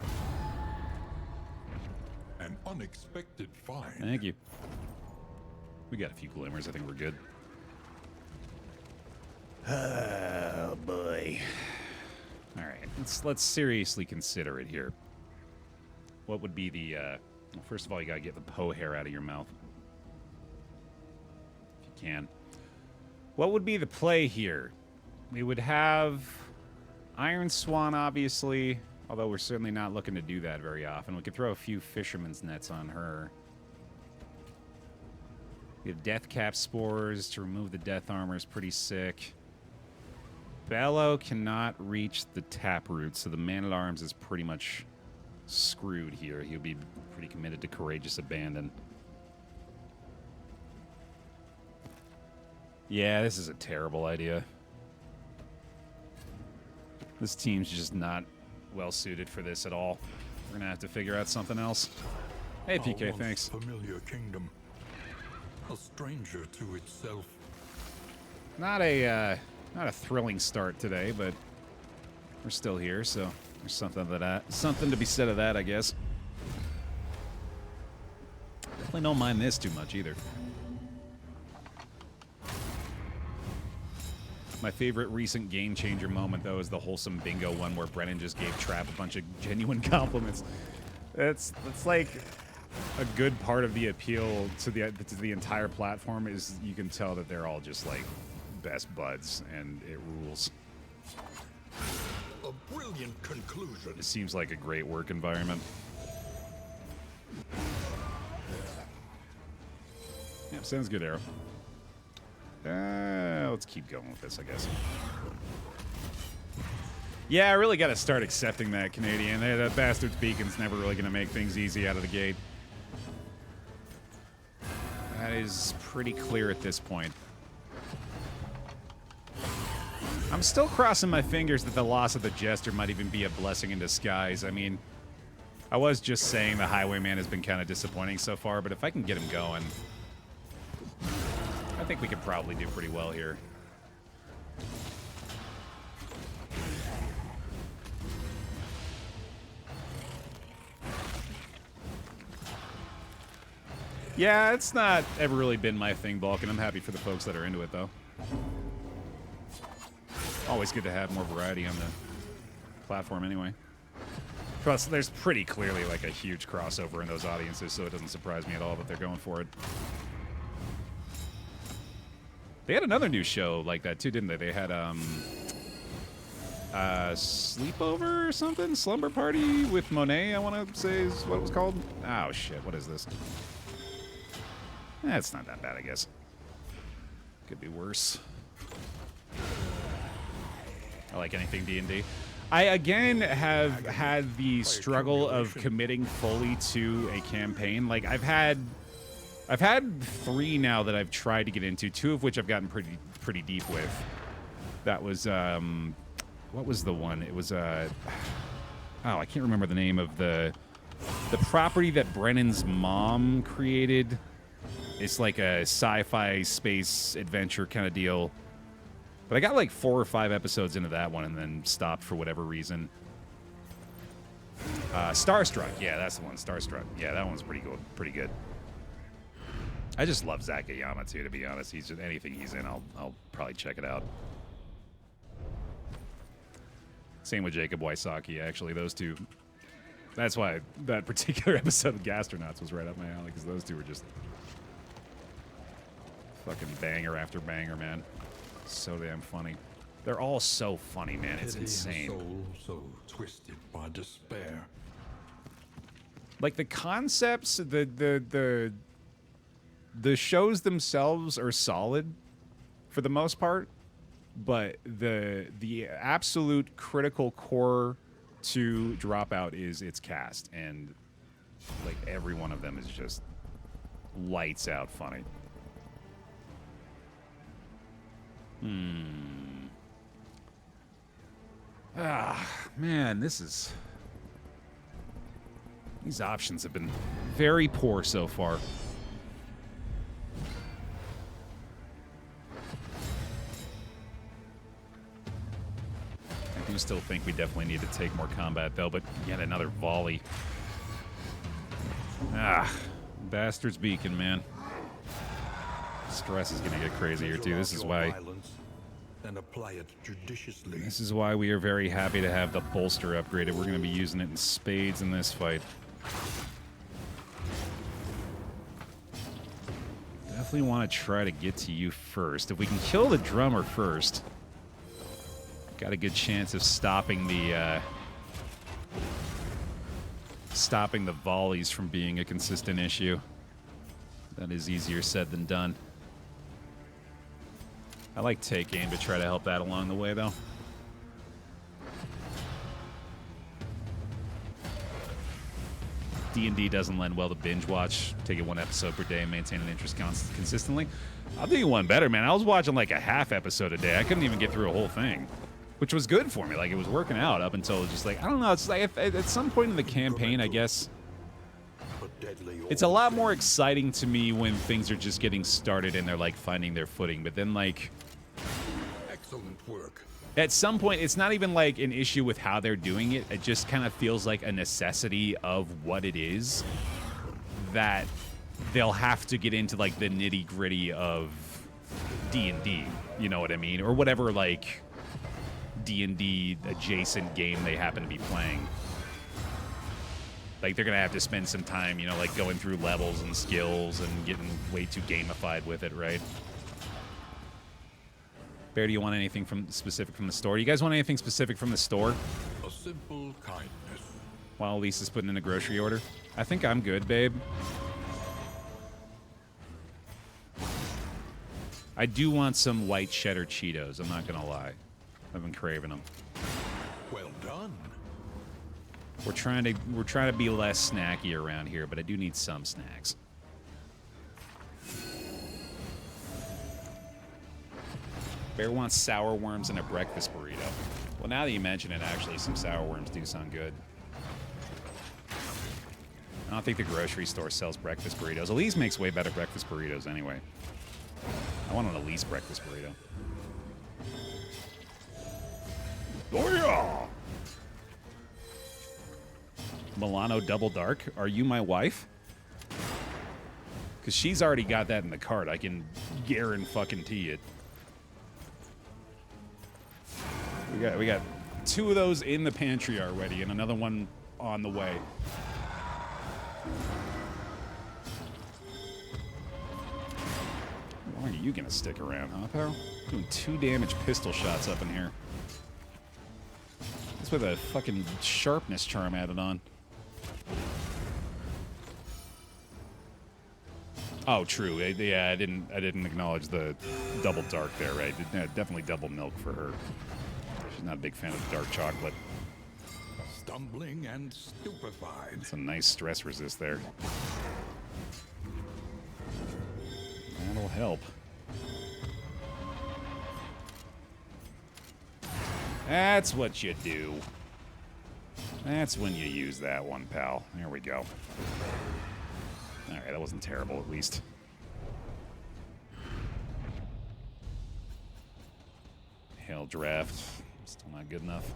[SPEAKER 2] An unexpected find.
[SPEAKER 1] Thank you. We got a few glimmers. I think we're good. Oh, boy. All right. Let's seriously consider it here. What would be the... well, first of all, you got to get the Poe hair out of your mouth. If you can. What would be the play here? We would have Iron Swan, obviously, although we're certainly not looking to do that very often. We could throw a few fisherman's nets on her. We have Death Cap Spores to remove the death armor is pretty sick. Bellow cannot reach the taproot, so the Man-at-Arms is pretty much screwed here. He'll be pretty committed to Courageous Abandon. Yeah, this is a terrible idea. This team's just not well-suited for this at all. We're gonna have to figure out something else. Hey, PK, thanks.
[SPEAKER 2] Familiar kingdom, a stranger to itself.
[SPEAKER 1] Not a thrilling start today, but we're still here, so there's something to be said of that, I guess. Definitely don't mind this too much either. My favorite recent game changer moment, though, is the wholesome bingo one where Brennan just gave Trap a bunch of genuine compliments. That's like a good part of the appeal to the entire platform is you can tell that they're all just like best buds, and it rules.
[SPEAKER 2] A brilliant conclusion.
[SPEAKER 1] It seems like a great work environment. Yeah, sounds good, Arrow. Let's keep going with this, I guess. Yeah, I really got to start accepting that, Canadian. That bastard's beacon's never really going to make things easy out of the gate. That is pretty clear at this point. I'm still crossing my fingers that the loss of the Jester might even be a blessing in disguise. I mean, I was just saying the Highwayman has been kind of disappointing so far, but if I can get him going, I think we could probably do pretty well here. Yeah, it's not ever really been my thing, Balkan. I'm happy for the folks that are into it, though. Always good to have more variety on the platform anyway. Plus, there's pretty clearly like a huge crossover in those audiences, so it doesn't surprise me at all that they're going for it. They had another new show like that, too, didn't they? They had, Sleepover or something? Slumber Party with Monet, I want to say is what it was called. Oh, shit, what is this? It's not that bad, I guess. Could be worse. I like anything D&D. I, again, have had the struggle of committing fully to a campaign. Like, I've had 3 now that I've tried to get into, 2 of which I've gotten pretty deep with. That was, what was the one? It was, oh, I can't remember the name of the property that Brennan's mom created. It's like a sci-fi space adventure kind of deal. But I got like 4 or 5 episodes into that one and then stopped for whatever reason. Starstruck. Yeah, that's the one. Starstruck. Yeah, that one's pretty good. Pretty good. I just love Zakayama too, to be honest. He's just anything he's in, I'll probably check it out. Same with Jacob Wysocki, actually. Those two. That's why that particular episode of Gastronauts was right up my alley, because those two were just fucking banger after banger, man. So damn funny. They're all so funny, man. It's insane.
[SPEAKER 2] Soul so twisted by despair.
[SPEAKER 1] Like the concepts, the shows themselves are solid for the most part, but the absolute critical core to Dropout is its cast, and like every one of them is just lights out funny. Man, these options have been very poor so far. I do still think we definitely need to take more combat, though, but yet another volley. Bastard's Beacon, man. Stress is going to get crazier, too. This is why...
[SPEAKER 2] And apply it judiciously.
[SPEAKER 1] This is why we are very happy to have the bolster upgraded. We're going to be using it in spades in this fight. Definitely want to try to get to you first. If we can kill the drummer first, got a good chance of stopping the volleys from being a consistent issue. That is easier said than done. I like take aim to try to help that along the way, though. D&D doesn't lend well to binge watch. Take it 1 episode per day and maintain an interest consistently. I'll do you one better, man. I was watching like a half episode a day. I couldn't even get through a whole thing, which was good for me. Like, it was working out up until just like, I don't know. It's like at some point in the campaign, I guess, it's a lot more exciting to me when things are just getting started and they're like finding their footing. But then like...
[SPEAKER 2] Excellent work.
[SPEAKER 1] At some point, it's not even like an issue with how they're doing it. It just kind of feels like a necessity of what it is that they'll have to get into like the nitty gritty of D&D. You know what I mean? Or whatever like D&D adjacent game they happen to be playing. Like they're going to have to spend some time, you know, like going through levels and skills and getting way too gamified with it, right? Bear, do you want anything specific from the store? Do you guys want anything specific from the store?
[SPEAKER 2] A simple kindness.
[SPEAKER 1] While Lisa's putting in a grocery order. I think I'm good, babe. I do want some white cheddar Cheetos. I'm not gonna lie. I've been craving them.
[SPEAKER 2] Well done.
[SPEAKER 1] We're trying to be less snacky around here, but I do need some snacks. Bear wants sour worms and a breakfast burrito. Well, now that you mention it, actually, some sour worms do sound good. I don't think the grocery store sells breakfast burritos. Elise makes way better breakfast burritos anyway. I want an Elise breakfast burrito. Oh, yeah! Milano Double Dark, are you my wife? Because she's already got that in the cart. I can guarantee it. We got 2 of those in the pantry already, and another one on the way. How long are you gonna stick around, huh, pal? Doing 2 damage pistol shots up in here. That's with a fucking sharpness charm added on. Oh, true. Yeah, I didn't acknowledge the double dark there, right? Yeah, definitely double milk for her. She's not a big fan of dark chocolate.
[SPEAKER 2] Stumbling and stupefied.
[SPEAKER 1] It's a nice stress resist there. That'll help. That's what you do. That's when you use that one, pal. There we go. Alright, that wasn't terrible, at least. Hail draft. Still not good enough.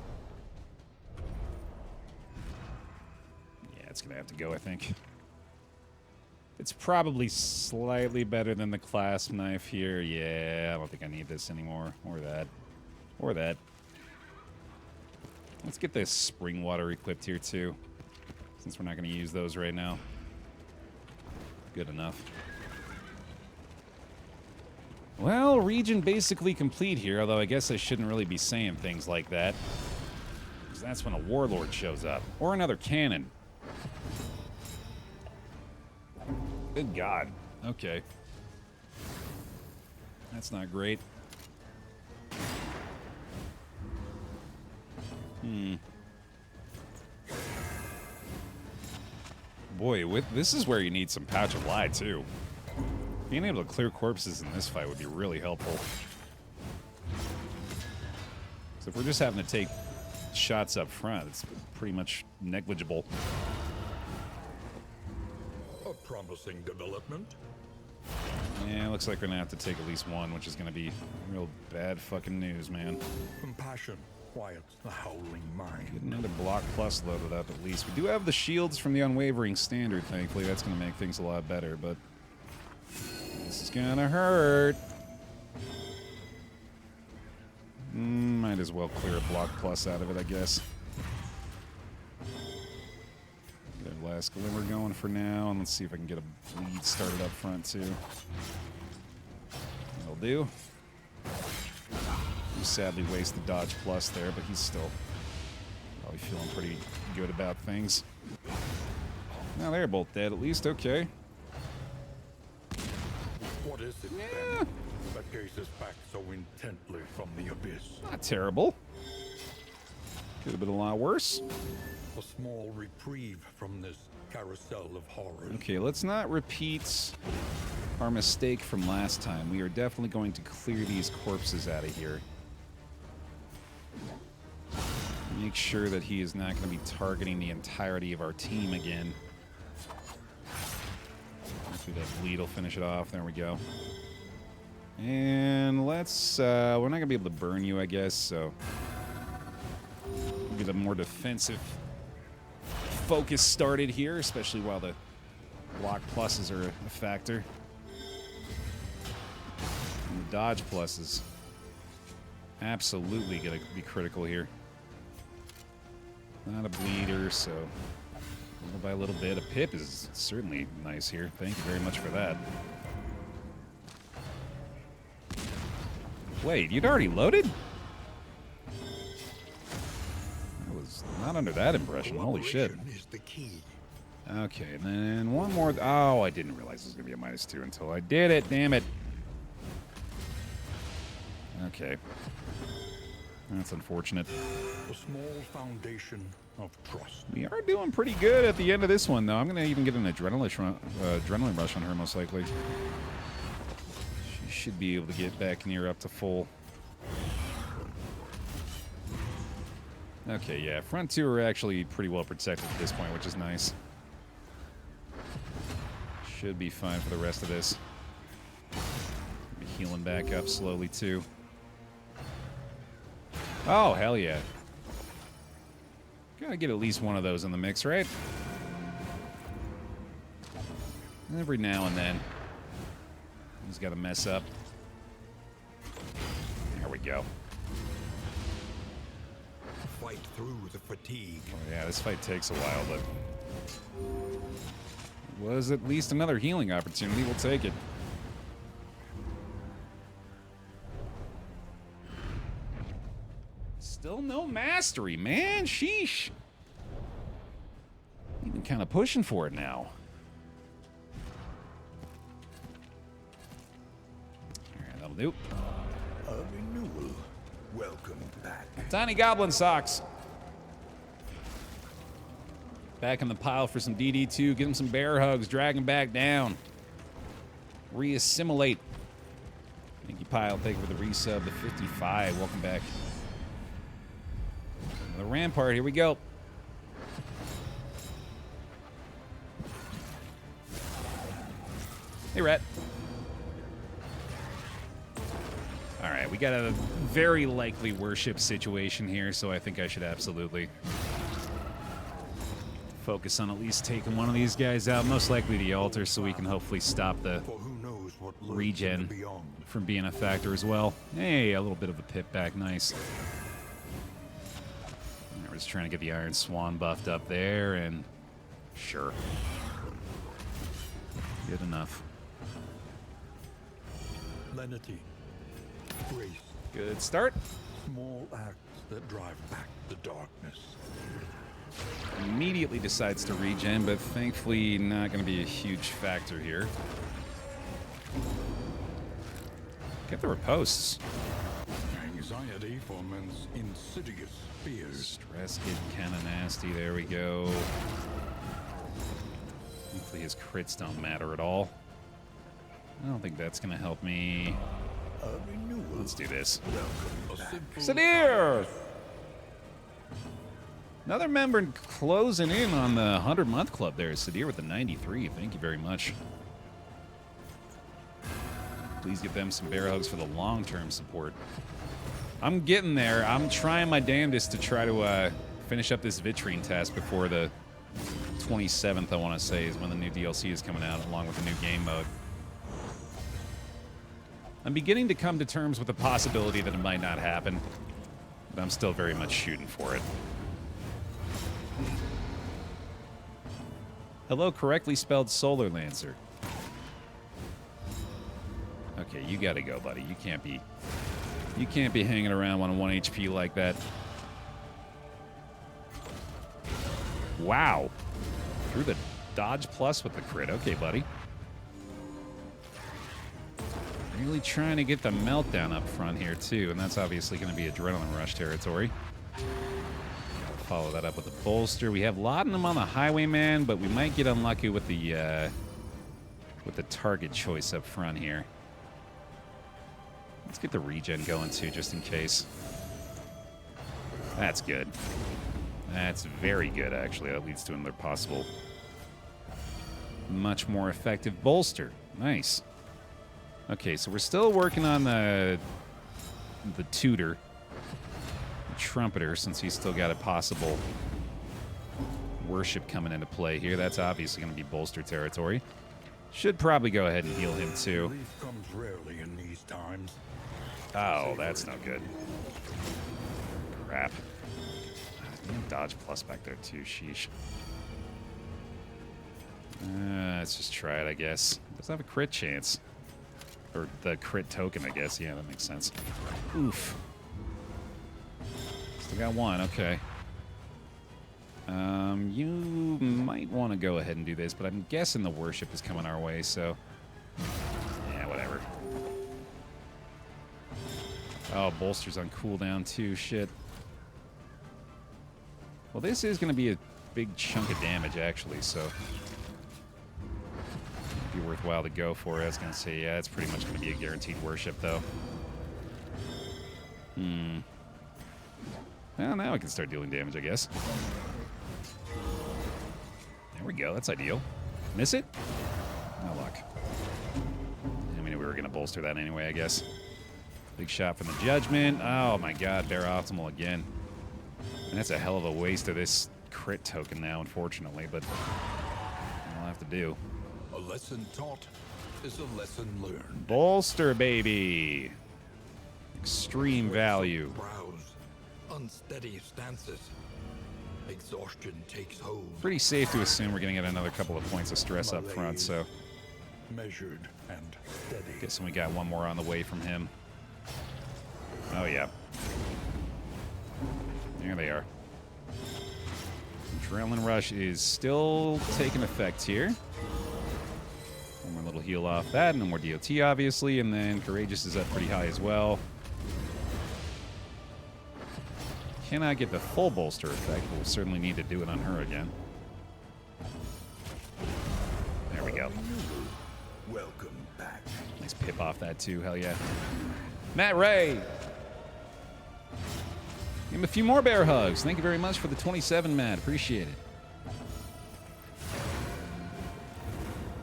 [SPEAKER 1] Yeah, it's gonna have to go, I think. It's probably slightly better than the clasp knife here. Yeah, I don't think I need this anymore. Or that. Or that. Let's get this spring water equipped here, too. Since we're not going to use those right now. Good enough. Well, region basically complete here, although I guess I shouldn't really be saying things like that. Because that's when a warlord shows up. Or another cannon. Good God. Okay. That's not great. Boy, this is where you need some Pouch of Lie, too. Being able to clear corpses in this fight would be really helpful. So if we're just having to take shots up front, it's pretty much negligible.
[SPEAKER 2] A promising development.
[SPEAKER 1] Yeah, looks like we're gonna have to take at least one, which is gonna be real bad fucking news, man.
[SPEAKER 2] Compassion quiets the howling mind.
[SPEAKER 1] Get another block plus loaded up at least. We do have the shields from the Unwavering Standard, thankfully. That's gonna make things a lot better, but this is gonna hurt. Might as well clear a block plus out of it, I guess. Get our last glimmer going for now, and let's see if I can get a bleed started up front too. That'll do. We sadly waste the dodge plus there, but he's still probably feeling pretty good about things. Now they're both dead at least, okay.
[SPEAKER 2] What is it then that gazes back so intently from the abyss?
[SPEAKER 1] Not terrible. Could have been a lot worse.
[SPEAKER 2] A small reprieve from this carousel of horrors.
[SPEAKER 1] Okay, let's not repeat our mistake from last time. We are definitely going to clear these corpses out of here. Make sure that he is not going to be targeting the entirety of our team again. Hopefully that bleed will finish it off. There we go. And let's... we're not going to be able to burn you, I guess, so... We'll get a more defensive focus started here, especially while the block pluses are a factor. And the dodge pluses absolutely going to be critical here. Not a bleeder, so little by little bit. A pip is certainly nice here. Thank you very much for that. Wait, you'd already loaded? I was not under that impression. Holy shit.
[SPEAKER 2] Is the key.
[SPEAKER 1] Okay, and then one more. Oh, I didn't realize it was going to be a -2 until I did it. Damn it. Okay. That's unfortunate.
[SPEAKER 2] A small foundation of trust.
[SPEAKER 1] We are doing pretty good at the end of this one, though. I'm going to even get an adrenaline rush on her, most likely. She should be able to get back near up to full. Okay, yeah. Front two are actually pretty well protected at this point, which is nice. Should be fine for the rest of this. Be healing back up slowly, too. Oh, hell yeah. Gotta get at least one of those in the mix, right? Every now and then. He's got to mess up. There we go.
[SPEAKER 2] Fight through the fatigue.
[SPEAKER 1] Oh, yeah, this fight takes a while, but... was at least another healing opportunity. We'll take it. Still no mastery, man. Sheesh. Even kind of pushing for it now. All right, that'll do.
[SPEAKER 2] A renewal. Welcome back.
[SPEAKER 1] Tiny Goblin Socks. Back in the pile for some DD2. Give him some bear hugs. Drag him back down. Reassimilate. Thank you, Pile. Thank you for the resub to 55. Welcome back. The Rampart, here we go. Hey, Rat. All right, we got a very likely worship situation here, so I think I should absolutely focus on at least taking one of these guys out, most likely the altar, so we can hopefully stop the regen from being a factor as well. Hey, a little bit of a pip back, nice. We're just trying to get the Iron Swan buffed up there, and sure. Good enough.
[SPEAKER 2] Lenity. Grace.
[SPEAKER 1] Good start.
[SPEAKER 2] Small acts that drive back the darkness.
[SPEAKER 1] Immediately decides to regen, but thankfully not going to be a huge factor here. Get the riposts.
[SPEAKER 2] Anxiety foments insidious fears.
[SPEAKER 1] Stress getting kind of nasty. There we go. Hopefully his crits don't matter at all. I don't think that's going to help me.
[SPEAKER 2] A renewal.
[SPEAKER 1] Let's do this.
[SPEAKER 2] Welcome back.
[SPEAKER 1] Sadir! Another member closing in on the 100-month club there. Sadir with the 93. Thank you very much. Please give them some bear hugs for the long-term support. I'm getting there. I'm trying my damnedest to try to finish up this vitrine task before the 27th, I want to say, is when the new DLC is coming out, along with the new game mode. I'm beginning to come to terms with the possibility that it might not happen, but I'm still very much shooting for it. Hello, correctly spelled Solar Lancer. Okay, you gotta go, buddy. You can't be hanging around on 1 HP like that. Wow. Through the dodge plus with the crit. Okay, buddy. Really trying to get the meltdown up front here, too, and that's obviously going to be adrenaline rush territory. Follow that up with a bolster. We have Laudanum on the Highwayman, but we might get unlucky with the target choice up front here. Let's get the regen going, too, just in case. That's good. That's very good, actually. That leads to another possible much more effective bolster. Nice. Okay, so we're still working on the tutor, the trumpeter, since he's still got a possible worship coming into play here. That's obviously going to be bolster territory. Should probably go ahead and heal him, too.
[SPEAKER 2] Relief comes rarely in these times.
[SPEAKER 1] Oh, that's no good. Crap. Dodge plus back there, too. Sheesh. Let's just try it, I guess. Doesn't have a crit chance. Or the crit token, I guess. Yeah, that makes sense. Oof. Still got one. Okay. You might want to go ahead and do this, but I'm guessing the worship is coming our way, so... yeah, whatever. Oh, bolster's on cooldown too. Shit. Well, this is going to be a big chunk of damage, actually, so... It'd be worthwhile to go for it. I was going to say, yeah, it's pretty much going to be a guaranteed worship, though. Well, now I can start dealing damage, I guess. There we go. That's ideal. Miss it? No luck. I mean, we were going to bolster that anyway, I guess. Big shot from the Judgment. Oh, my God. Baer Optimal again. And that's a hell of a waste of this crit token now, unfortunately, but I'll have to do.
[SPEAKER 2] A lesson taught is a lesson learned.
[SPEAKER 1] Bolster, baby. Extreme value.
[SPEAKER 2] Brows, unsteady stances. Exhaustion takes hold.
[SPEAKER 1] Pretty safe to assume we're going to get another couple of points of stress up front, so...
[SPEAKER 2] Measured and steady.
[SPEAKER 1] Guessing we got one more on the way from him. Oh, yeah. There they are. Adrenaline Rush is still taking effect here. One more little heal off that, no more DOT, obviously, and then Courageous is up pretty high as well. Cannot get the full bolster effect, but we'll certainly need to do it on her again. There we go.
[SPEAKER 2] Welcome back.
[SPEAKER 1] Nice pip off that, too. Hell yeah. Matt Ray! Give him a few more bear hugs. Thank you very much for the 27, Matt. Appreciate it.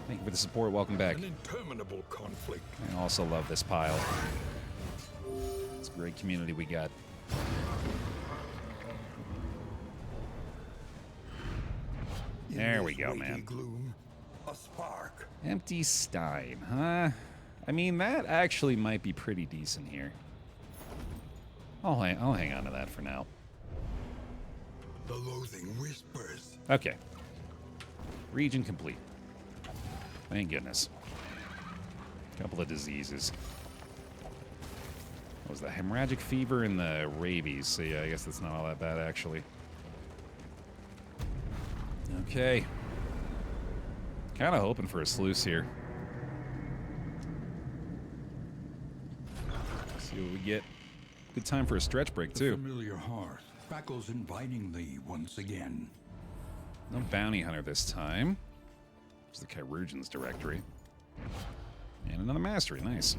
[SPEAKER 1] Thank you for the support. Welcome back.
[SPEAKER 2] An interminable conflict.
[SPEAKER 1] I also love this pile. It's a great community we got. There we go, man.
[SPEAKER 2] Gloom, a spark.
[SPEAKER 1] Empty Stein, huh? I mean, that actually might be pretty decent here. I'll hang on to that for now.
[SPEAKER 2] The loathing whispers.
[SPEAKER 1] Okay. Region complete. Thank goodness. Couple of diseases. What was the hemorrhagic fever and the rabies? So yeah, I guess that's not all that bad, actually. Okay. Kind of hoping for a sluice here. See what we get. Good time for a stretch break, too.
[SPEAKER 2] Familiar hearth crackles invitingly once again.
[SPEAKER 1] No bounty hunter this time. It's the Chirurgeon's directory. And another mastery. Nice.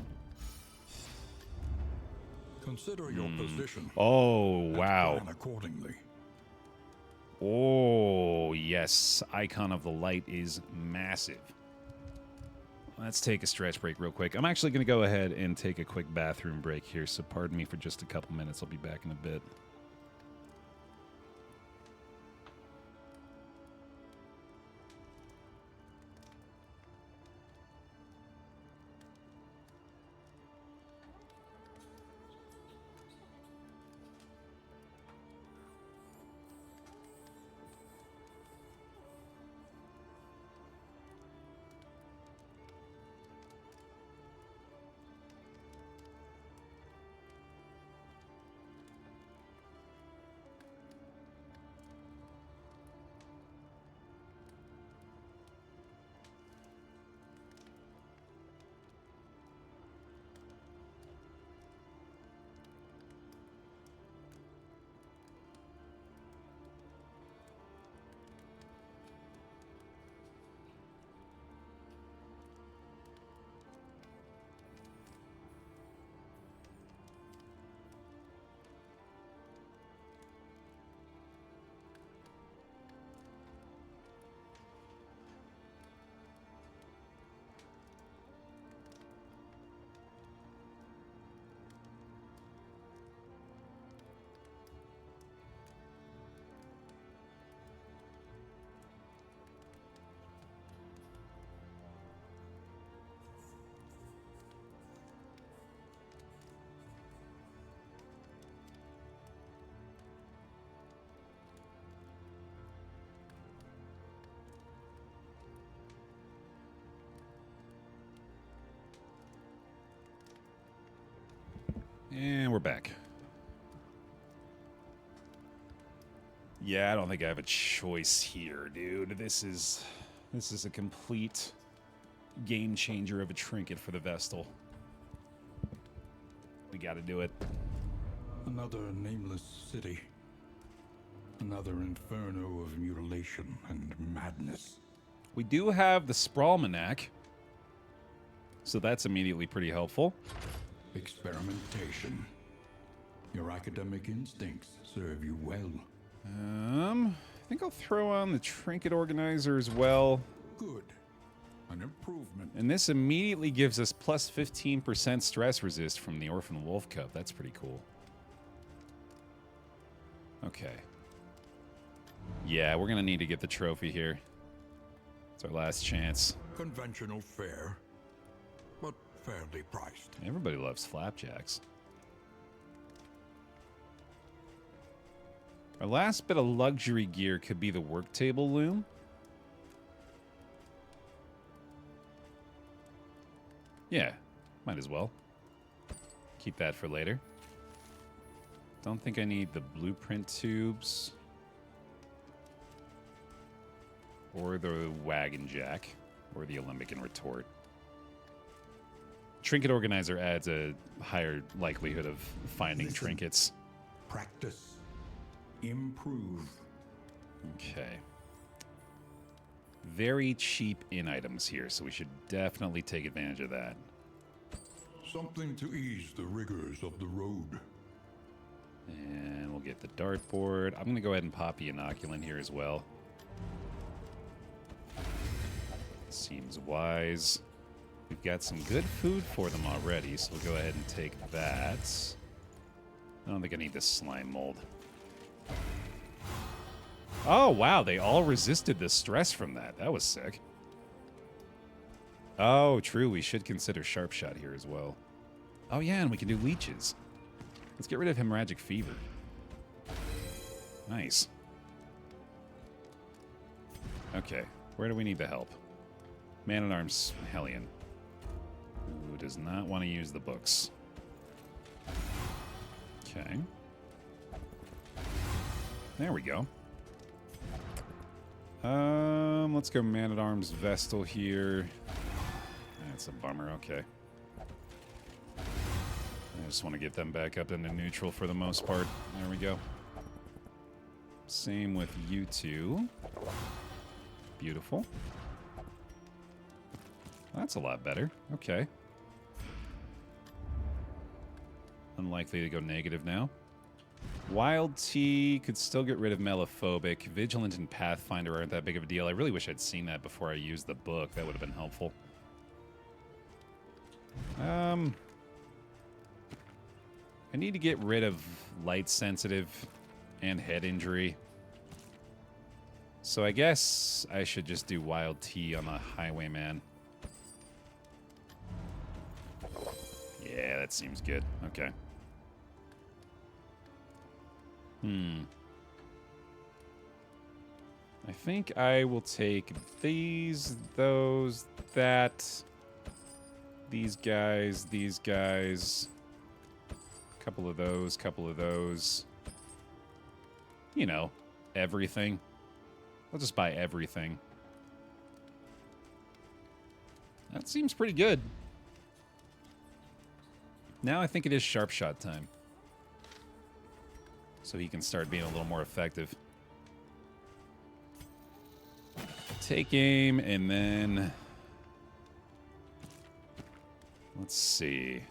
[SPEAKER 2] Consider your position.
[SPEAKER 1] Oh, wow.
[SPEAKER 2] And plan accordingly.
[SPEAKER 1] Oh, yes. Icon of the Light is massive. Let's take a stretch break real quick. I'm actually going to go ahead and take a quick bathroom break here, so pardon me for just a couple minutes. I'll be back in a bit. And we're back. Yeah, I don't think I have a choice here, dude. This is a complete game changer of a trinket for the Vestal. We gotta do it.
[SPEAKER 2] Another nameless city. Another inferno of mutilation and madness.
[SPEAKER 1] We do have the Sprawlmanac, so that's immediately pretty helpful.
[SPEAKER 2] Experimentation. Your academic instincts serve you well.
[SPEAKER 1] I think I'll throw on the Trinket Organizer as well.
[SPEAKER 2] Good. An improvement.
[SPEAKER 1] And this immediately gives us plus 15% stress resist from the Orphan Wolf Cub. That's pretty cool. Okay. Yeah, we're going to need to get the trophy here. It's our last chance.
[SPEAKER 2] Conventional fare, but fairly priced.
[SPEAKER 1] Everybody loves flapjacks. Our last bit of luxury gear could be the work table loom. Yeah, might as well. Keep that for later. Don't think I need the blueprint tubes. Or the wagon jack. Or the alembic and retort. Trinket Organizer adds a higher likelihood of finding trinkets.
[SPEAKER 2] Practice. Improve.
[SPEAKER 1] Okay. Very cheap in items here, so we should definitely take advantage of that.
[SPEAKER 2] Something to ease the rigors of the road.
[SPEAKER 1] And we'll get the dartboard. I'm going to go ahead and pop the inoculant here as well. Seems wise. We've got some good food for them already, so we'll go ahead and take that. I don't think I need this slime mold. Oh, wow, they all resisted the stress from that. That was sick. Oh, true, we should consider Sharp Shot here as well. Oh, yeah, and we can do leeches. Let's get rid of Hemorrhagic Fever. Nice. Okay, where do we need the help? Man-at-Arms Hellion. Who does not want to use the books. Okay. There we go. Let's go Man-at-Arms Vestal here. That's a bummer, okay. I just want to get them back up into neutral for the most part. There we go. Same with you two. Beautiful. That's a lot better. Okay. Unlikely to go negative now. Wild Tea could still get rid of Melophobic. Vigilant and Pathfinder aren't that big of a deal. I really wish I'd seen that before I used the book. That would have been helpful. I need to get rid of Light Sensitive and Head Injury. So I guess I should just do Wild Tea on the Highwayman. Yeah, that seems good. Okay. I think I will take these, those, that, these guys, couple of those. You know, everything. I'll just buy everything. That seems pretty good. Now I think it is Sharp Shot time. So he can start being a little more effective. Take aim, and then... Let's see.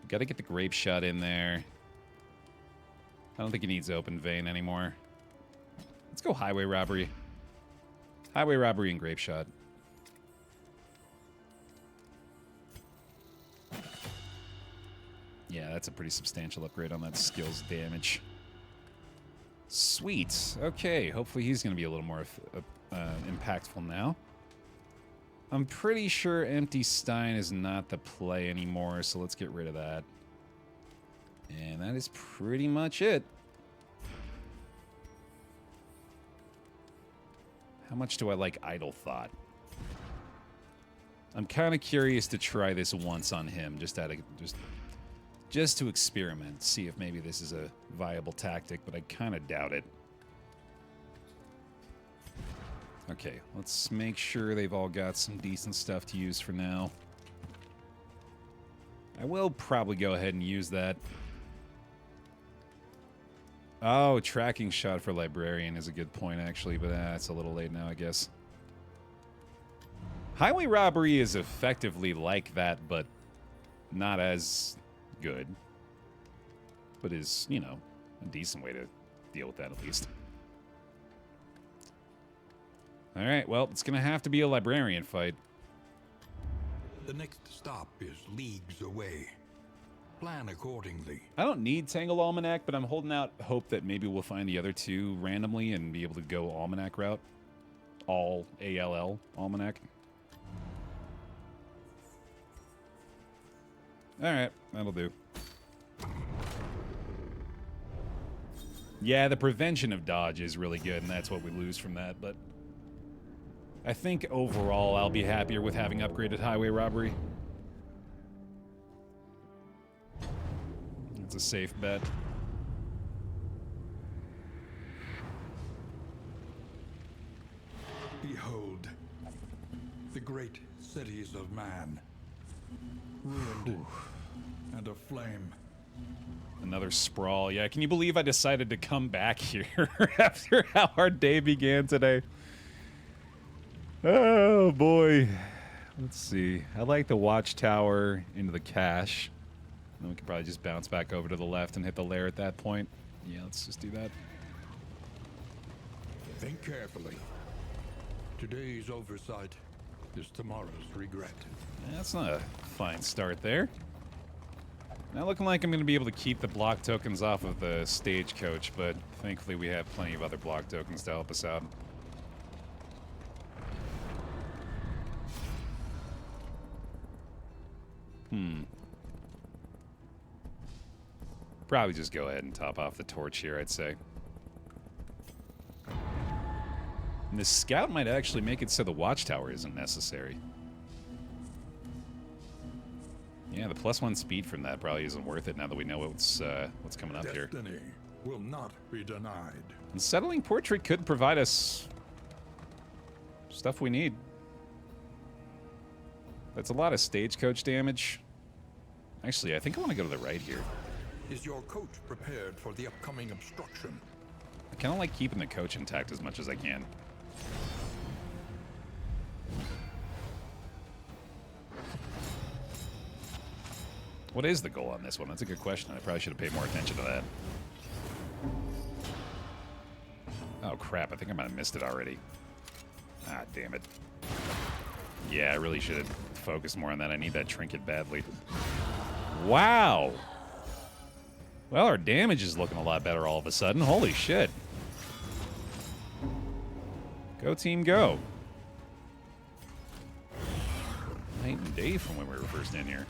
[SPEAKER 1] Got to get the Grape Shot in there. I don't think he needs Open Vein anymore. Let's go Highway Robbery. Highway Robbery and Grape Shot. Yeah, that's a pretty substantial upgrade on that skill's damage. Sweet. Okay, hopefully he's going to be a little more impactful now. I'm pretty sure Empty Stein is not the play anymore, so let's get rid of that. And that is pretty much it. How much do I like Idle Thought? I'm kind of curious to try this once on him, just to experiment, see if maybe this is a viable tactic, but I kind of doubt it. Okay, let's make sure they've all got some decent stuff to use for now. I will probably go ahead and use that. Oh, tracking shot for librarian is a good point, actually, but it's a little late now, I guess. Highway robbery is effectively like that, but not as good. But is, you know, a decent way to deal with that, at least. Alright, well, it's going to have to be a librarian fight.
[SPEAKER 2] The next stop is leagues away. Plan accordingly.
[SPEAKER 1] I don't need Tangle Almanac, but I'm holding out hope that maybe we'll find the other two randomly and be able to go Almanac route. All ALL Almanac. Alright, that'll do. Yeah, the prevention of dodge is really good, and that's what we lose from that, but I think overall I'll be happier with having upgraded highway robbery. It's a safe bet.
[SPEAKER 2] Behold, the great cities of man, ruined and aflame.
[SPEAKER 1] Another sprawl. Yeah, can you believe I decided to come back here after how our day began today? Oh, boy. Let's see. I like the watchtower into the cache. Then we could probably just bounce back over to the left and hit the lair at that point. Yeah, let's just do that.
[SPEAKER 2] Think carefully. Today's oversight is tomorrow's regret.
[SPEAKER 1] That's not a fine start there. Not looking like I'm going to be able to keep the block tokens off of the stagecoach, but thankfully we have plenty of other block tokens to help us out. Probably just go ahead and top off the torch here, I'd say. And the scout might actually make it so the watchtower isn't necessary. Yeah, the +1 speed from that probably isn't worth it now that we know what's coming up here.
[SPEAKER 2] Destiny will not be denied.
[SPEAKER 1] And settling portrait could provide us stuff we need. That's a lot of stagecoach damage. Actually, I think I want to go to the right here.
[SPEAKER 2] Is your coach prepared for the upcoming obstruction?
[SPEAKER 1] I kind of like keeping the coach intact as much as I can. What is the goal on this one? That's a good question. I probably should have paid more attention to that. Oh, crap. I think I might have missed it already. Ah, damn it. Yeah, I really should have focused more on that. I need that trinket badly. Wow! Well, our damage is looking a lot better all of a sudden. Holy shit. Go team, go. Night and day from when we were first in here.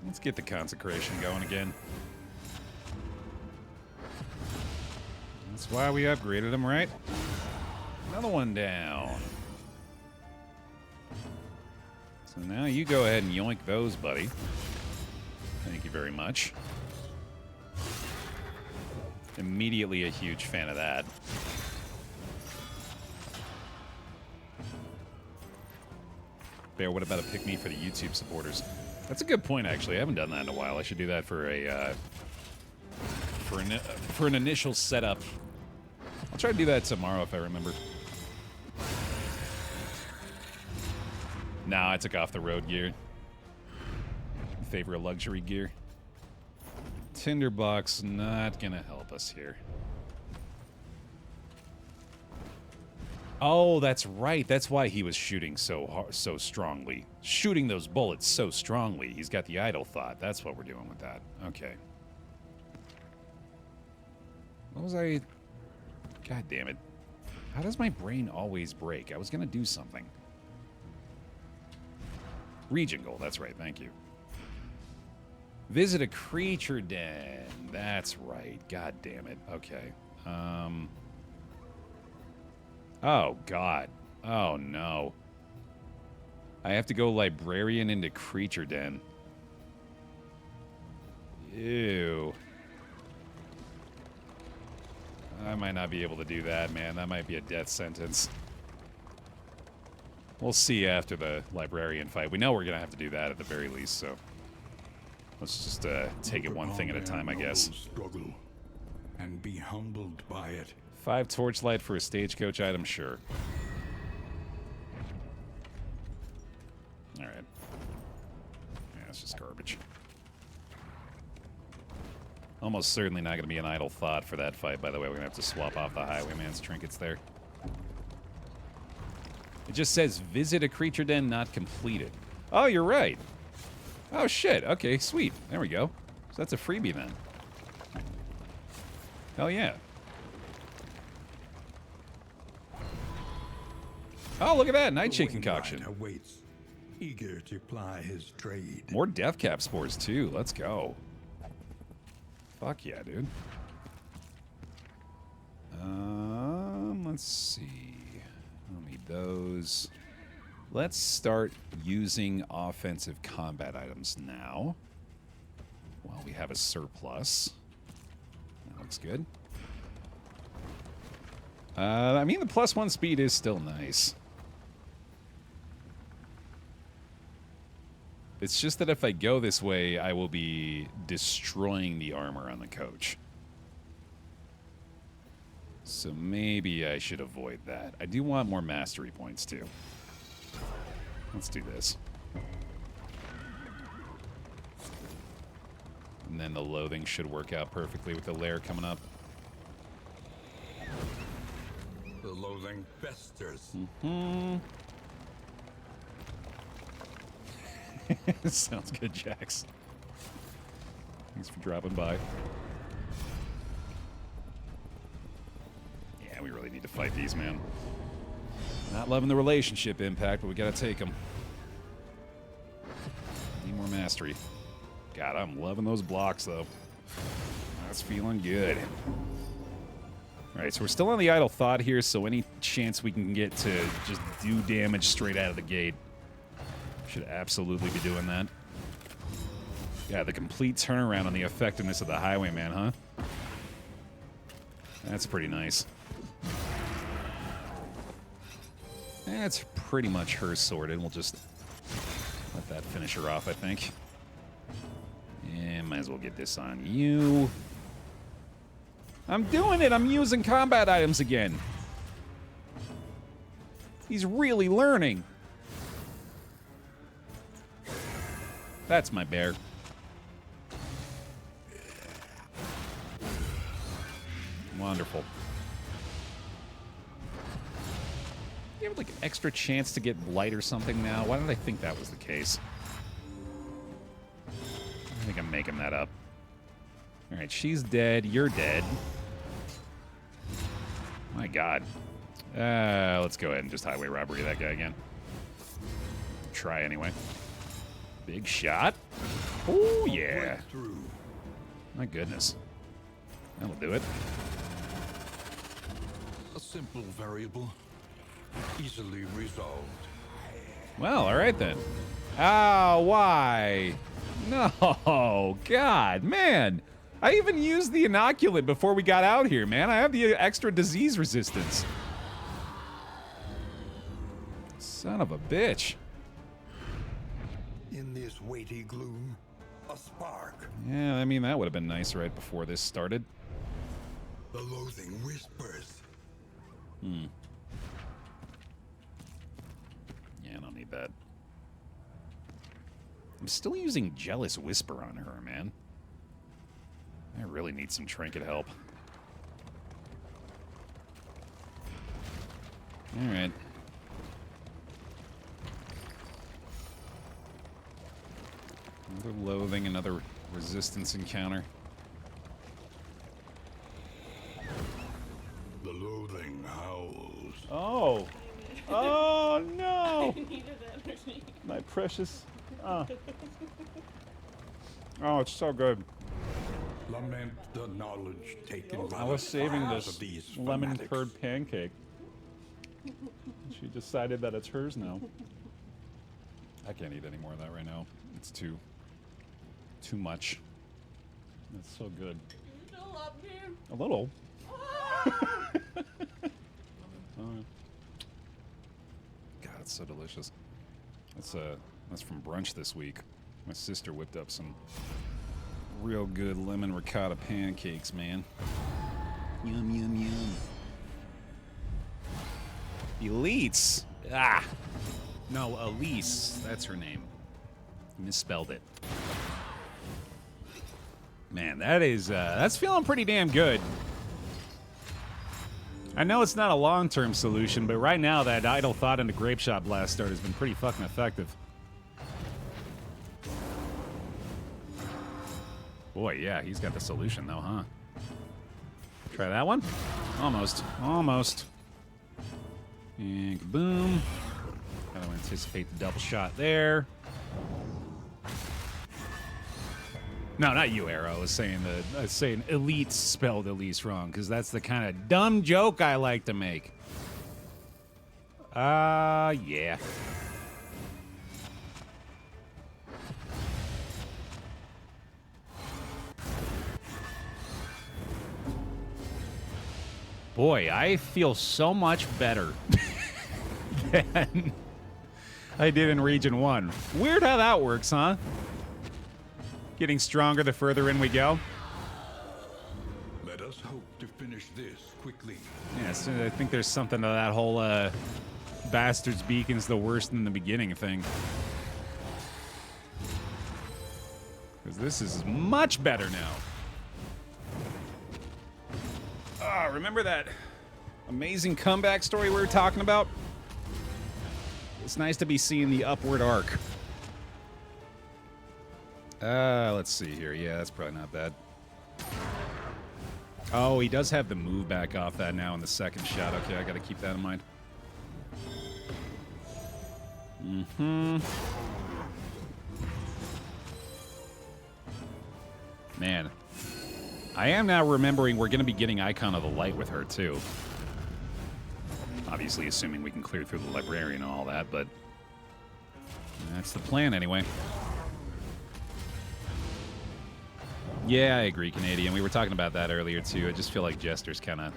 [SPEAKER 1] Let's get the consecration going again. That's why we upgraded him, right? Another one down. So now you go ahead and yoink those, buddy. Thank you very much. Immediately a huge fan of that. Bear, what about a pick-me for the YouTube supporters? That's a good point, actually. I haven't done that in a while. I should do that for a for an initial setup. I'll try to do that tomorrow if I remember. Nah, I took off the road gear. Favor of luxury gear. Tinderbox not gonna help us here. Oh, that's right. That's why he was shooting so hard, so strongly. Shooting those bullets so strongly. He's got the idle thought. That's what we're doing with that. Okay. What was I... God damn it. How does my brain always break? I was going to do something. Region goal. That's right. Thank you. Visit a creature den. That's right. God damn it. Okay. Oh, God. Oh, no. I have to go librarian into creature den. Ew. I might not be able to do that, man. That might be a death sentence. We'll see after the librarian fight. We know we're going to have to do that at the very least, so... Let's just take it one thing at a time, I guess.
[SPEAKER 2] Struggle and be humbled by it.
[SPEAKER 1] 5 torchlight for a stagecoach item, sure. Alright. Yeah, it's just garbage. Almost certainly not going to be an idle thought for that fight, by the way. We're going to have to swap off the Highwayman's trinkets there. It just says, visit a creature den not completed. Oh, you're right. Oh, shit. Okay, sweet. There we go. So that's a freebie then. Hell yeah. Oh, look at that. Nightshade concoction.
[SPEAKER 2] Awaits, eager to ply his trade.
[SPEAKER 1] More death cap spores, too. Let's go. Fuck yeah, dude. Let's see. I'll need those. Let's start using offensive combat items now. While we have a surplus. That looks good. I mean, the +1 speed is still nice. It's just that if I go this way, I will be destroying the armor on the coach. So maybe I should avoid that. I do want more mastery points, too. Let's do this. And then the loathing should work out perfectly with the lair coming up.
[SPEAKER 2] The loathing festers.
[SPEAKER 1] Sounds good, Jax. Thanks for dropping by. Yeah, we really need to fight these, man. Not loving the relationship impact, but we gotta take them. Need more mastery. God, I'm loving those blocks, though. That's feeling good. Alright, so we're still on the idle thought here, so any chance we can get to just do damage straight out of the gate, should absolutely be doing that. Yeah, the complete turnaround on the effectiveness of the Highwayman, huh? That's pretty nice. That's pretty much her sorted. We'll just let that finish her off, I think. And might as well get this on you. I'm doing it! I'm using combat items again. He's really learning. That's my bear. Wonderful. You have like an extra chance to get blight or something now? Why did I think that was the case? I think I'm making that up. Alright, she's dead. You're dead. My god. Let's go ahead and just highway robbery that guy again. Try anyway. Big shot. Oh, yeah. My goodness. That'll do it.
[SPEAKER 2] A simple variable, easily resolved.
[SPEAKER 1] Well, all right then. Ah, why? No, God, man. I even used the inoculant before we got out here, man. I have the extra disease resistance. Son of a bitch.
[SPEAKER 2] In this weighty gloom, a spark.
[SPEAKER 1] Yeah, I mean, that would have been nice right before this started.
[SPEAKER 2] The loathing whispers.
[SPEAKER 1] Yeah, I don't need that. I'm still using Jealous Whisper on her, man. I really need some trinket help. Alright. Another loathing, another resistance encounter.
[SPEAKER 2] The loathing howls.
[SPEAKER 1] Oh! Oh, no!
[SPEAKER 3] I needed energy.
[SPEAKER 1] My precious... Oh, it's so good.
[SPEAKER 2] Lament the knowledge taken by
[SPEAKER 1] I was
[SPEAKER 2] the
[SPEAKER 1] saving
[SPEAKER 2] fires
[SPEAKER 1] this
[SPEAKER 2] of these
[SPEAKER 1] lemon
[SPEAKER 2] fanatics.
[SPEAKER 1] curd pancake. She decided that it's hers now. I can't eat any more of that right now. It's too much. It's so good.
[SPEAKER 3] You still love me?
[SPEAKER 1] A little. It's so delicious. That's from brunch this week. My sister whipped up some real good lemon ricotta pancakes, man. Yum, yum, yum. Elites. Ah. No, Elise. That's her name. Misspelled it. Man, that's feeling pretty damn good. I know it's not a long-term solution, but right now that idle thought into grape shot blast start has been pretty fucking effective. Boy, yeah, he's got the solution though, huh? Try that one? Almost. Almost. And boom. I don't anticipate the double shot there. No, not you, Arrow. I was saying elite spelled Elise wrong, because that's the kind of dumb joke I like to make. Yeah. Boy, I feel so much better than I did in Region 1. Weird how that works, huh? Getting stronger the further in we go.
[SPEAKER 2] Let us hope to finish this quickly.
[SPEAKER 1] Yes, I think there's something to that whole Bastard's Beacon's the worst in the beginning thing. Because this is much better now. Remember that amazing comeback story we were talking about? It's nice to be seeing the upward arc. Let's see here. Yeah, that's probably not bad. Oh, he does have the move back off that now in the second shot. Okay, I gotta keep that in mind. Man. I am now remembering we're gonna be getting Icon of the Light with her, too. Obviously, assuming we can clear through the Librarian and all that, but that's the plan anyway. Yeah, I agree, Canadian. We were talking about that earlier, too. I just feel like Jester's kind of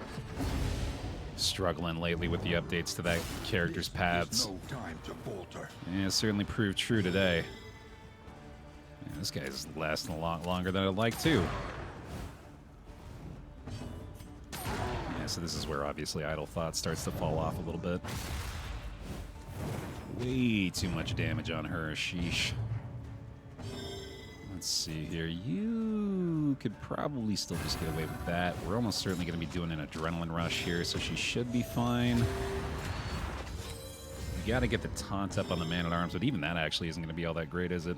[SPEAKER 1] struggling lately with the updates to that character's paths.
[SPEAKER 2] No time to falter.
[SPEAKER 1] Yeah, it certainly proved true today. Yeah, this guy's lasting a lot longer than I'd like, too. Yeah, so this is where, obviously, Idle Thought starts to fall off a little bit. Way too much damage on her, sheesh. Let's see here. You could probably still just get away with that. We're almost certainly going to be doing an adrenaline rush here, so she should be fine. You got to get the taunt up on the Man-at-Arms, but even that actually isn't going to be all that great, is it?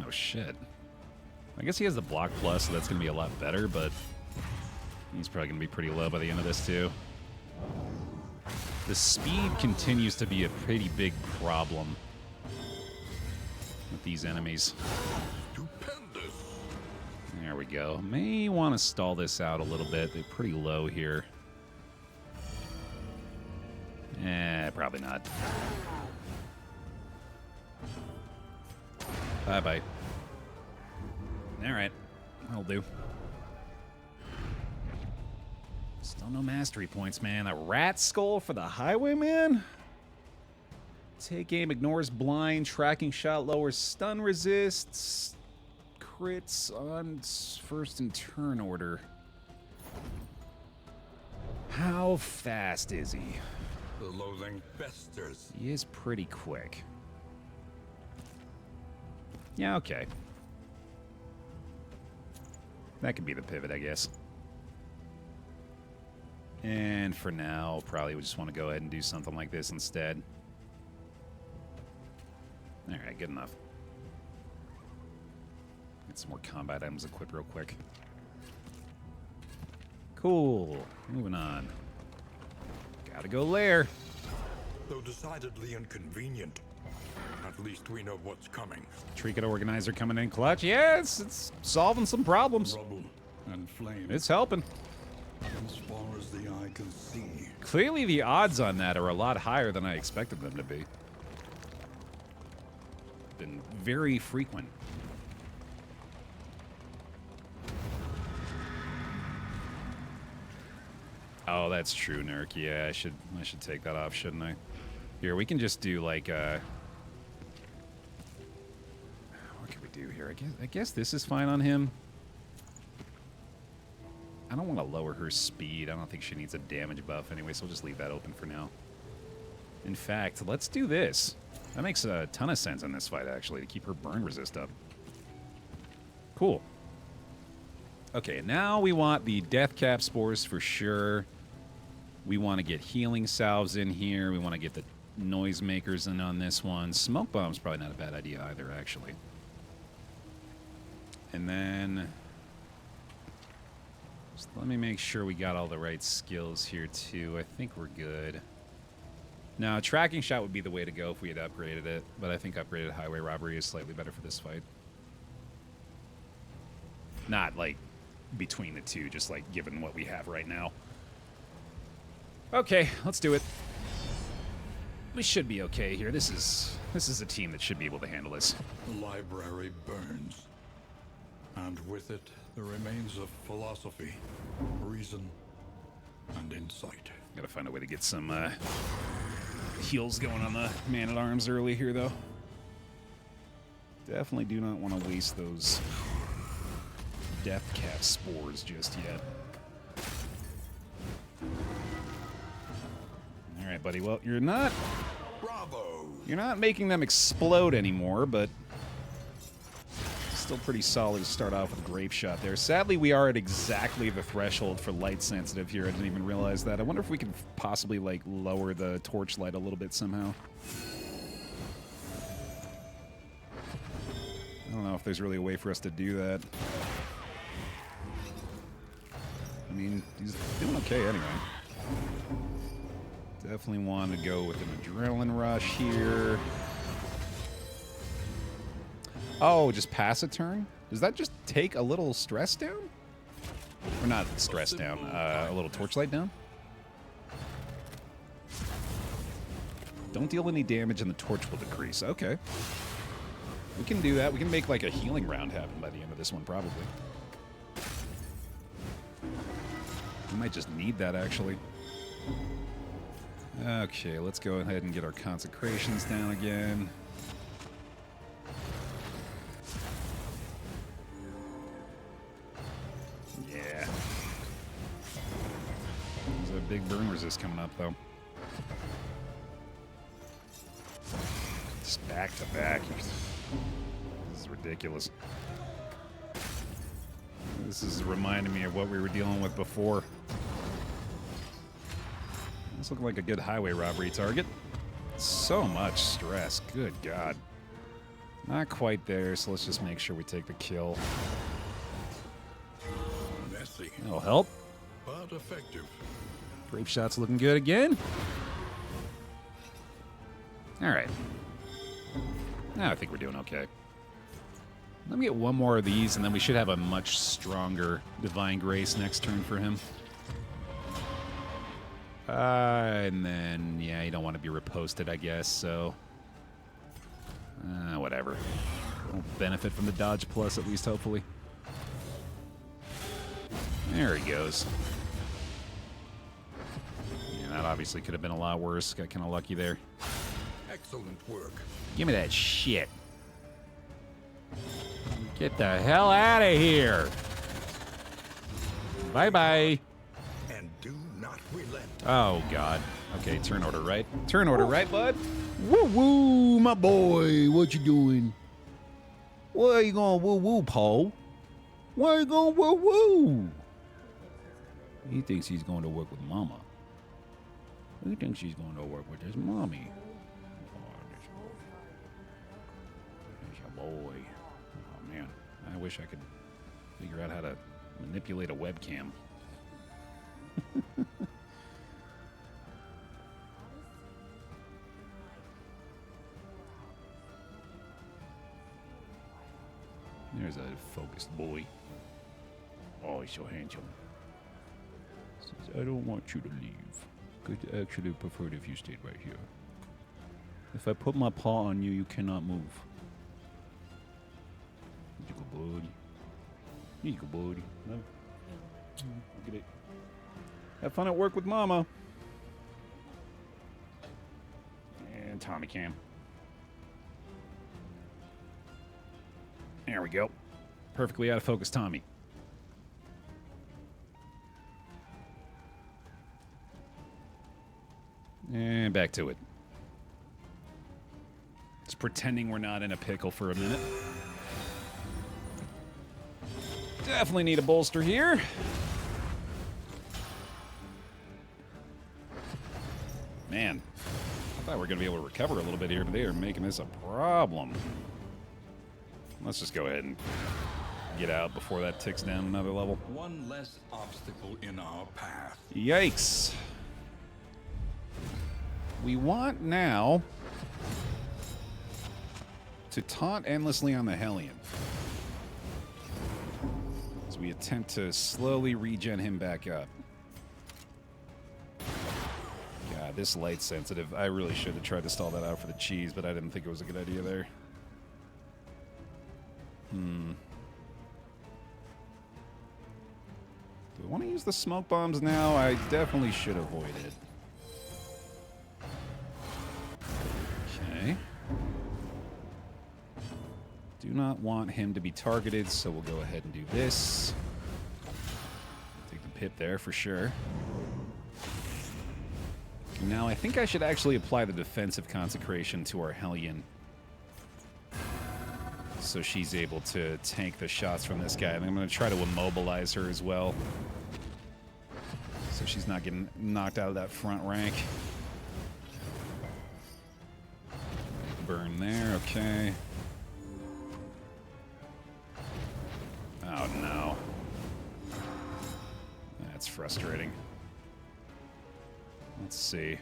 [SPEAKER 1] Oh, shit. I guess he has the block plus, so that's going to be a lot better, but he's probably going to be pretty low by the end of this, too. The speed continues to be a pretty big problem with these enemies.
[SPEAKER 2] Stupendous.
[SPEAKER 1] There we go. May want to stall this out a little bit. They're pretty low here. Probably not. Bye-bye. All right. That'll do. Still no mastery points, man. A rat skull for the Highwayman? Take aim, ignores blind, tracking shot, lowers stun resists, crits on first and turn order. How fast is he?
[SPEAKER 2] The loathing festers.
[SPEAKER 1] He is pretty quick. Yeah, okay. That could be the pivot, I guess. And for now, probably we just want to go ahead and do something like this instead. Alright, good enough. Get some more combat items equipped real quick. Cool. Moving on. Gotta go lair.
[SPEAKER 2] Though decidedly inconvenient, at least we know what's coming.
[SPEAKER 1] Trinket Organizer coming in clutch. Yeah, it's solving some problems.
[SPEAKER 2] Rubble and flame.
[SPEAKER 1] It's helping.
[SPEAKER 2] As far as the eye can see.
[SPEAKER 1] Clearly the odds on that are a lot higher than I expected them to be. Been very frequent. Oh, that's true, Nurk. Yeah, I should take that off, shouldn't I? Here, we can just do like what can we do here? I guess this is fine on him. I don't want to lower her speed. I don't think she needs a damage buff anyway, so we'll just leave that open for now. In fact, let's do this. That makes a ton of sense in this fight, actually, to keep her burn resist up. Cool. Okay, now we want the death cap spores for sure. We want to get healing salves in here. We want to get the noisemakers in on this one. Smoke bomb's probably not a bad idea either, actually. And then... just let me make sure we got all the right skills here, too. I think we're good. Now, tracking shot would be the way to go if we had upgraded it, but I think upgraded highway robbery is slightly better for this fight. Not, like, between the two, just, like, given what we have right now. Okay, let's do it. We should be okay here. This is a team that should be able to handle this.
[SPEAKER 2] The library burns, and with it, the remains of philosophy, reason, and insight.
[SPEAKER 1] Gotta find a way to get some heals going on the man-at-arms early here, though. Definitely do not want to waste those death cap spores just yet. All right, buddy. Well, you're not making them explode anymore, but still pretty solid to start off with a grape shot there. Sadly, we are at exactly the threshold for light sensitive here. I didn't even realize that. I wonder if we could possibly, like, lower the torchlight a little bit somehow. I don't know if there's really a way for us to do that. I mean, he's doing okay anyway. Definitely want to go with an adrenaline rush here. Oh, just pass a turn? Does that just take a little stress down? Or not stress down, a little torchlight down? Don't deal any damage and the torch will decrease. Okay. We can do that. We can make like a healing round happen by the end of this one, probably. We might just need that, actually. Okay, let's go ahead and get our consecrations down again. Yeah. There's a big burn resist coming up, though. Just back to back. This is ridiculous. This is reminding me of what we were dealing with before. This looking like a good highway robbery target. So much stress. Good God. Not quite there, so let's just make sure we take the kill.
[SPEAKER 2] Messy.
[SPEAKER 1] That'll help.
[SPEAKER 2] But effective.
[SPEAKER 1] Grape shot's looking good again. All right. Now I think we're doing okay. Let me get one more of these, and then we should have a much stronger Divine Grace next turn for him. And then, yeah, you don't want to be reposted, I guess, so... whatever. We'll benefit from the dodge plus, at least, hopefully. There he goes. Yeah, that obviously could have been a lot worse. Got kind of lucky there.
[SPEAKER 2] Excellent work.
[SPEAKER 1] Give me that shit. Get the hell out of here. Bye-bye.
[SPEAKER 2] And do not relent.
[SPEAKER 1] Oh, God. Okay, turn order, right? Turn order, right, bud? Woo-woo, my boy. What you doing? Why are you going woo-woo, Paul? Why are you going woo-woo? He thinks he's going to work with Mama. He thinks he's going to work with his mommy. There's your boy. Oh, man. I wish I could figure out how to manipulate a webcam. There's a focused boy. Oh, he's so handsome. Says, I don't want you to leave. Could actually prefer it if you stayed right here. If I put my paw on you, you cannot move. You go, buddy. You go, buddy. No. Look at it. Have fun at work with Mama. Tommy cam. There we go. Perfectly out of focus, Tommy. And back to it. Just pretending we're not in a pickle for a minute. Definitely need a bolster here. Man, I thought we were going to be able to recover a little bit here, but they are making this a problem. Let's just go ahead and get out before that ticks down another level.
[SPEAKER 2] One less obstacle in our path.
[SPEAKER 1] Yikes. We want now to taunt endlessly on the Hellion as we attempt to slowly regen him back up. God, this light sensitive. I really should have tried to stall that out for the cheese, but I didn't think it was a good idea there. Do we want to use the smoke bombs now? I definitely should avoid it. Okay. Do not want him to be targeted, so we'll go ahead and do this. Take the pip there for sure. Now, I think I should actually apply the defensive consecration to our Hellion, so she's able to tank the shots from this guy. And I'm going to try to immobilize her as well, so she's not getting knocked out of that front rank. Burn there, okay. Oh no. That's frustrating. Let's see.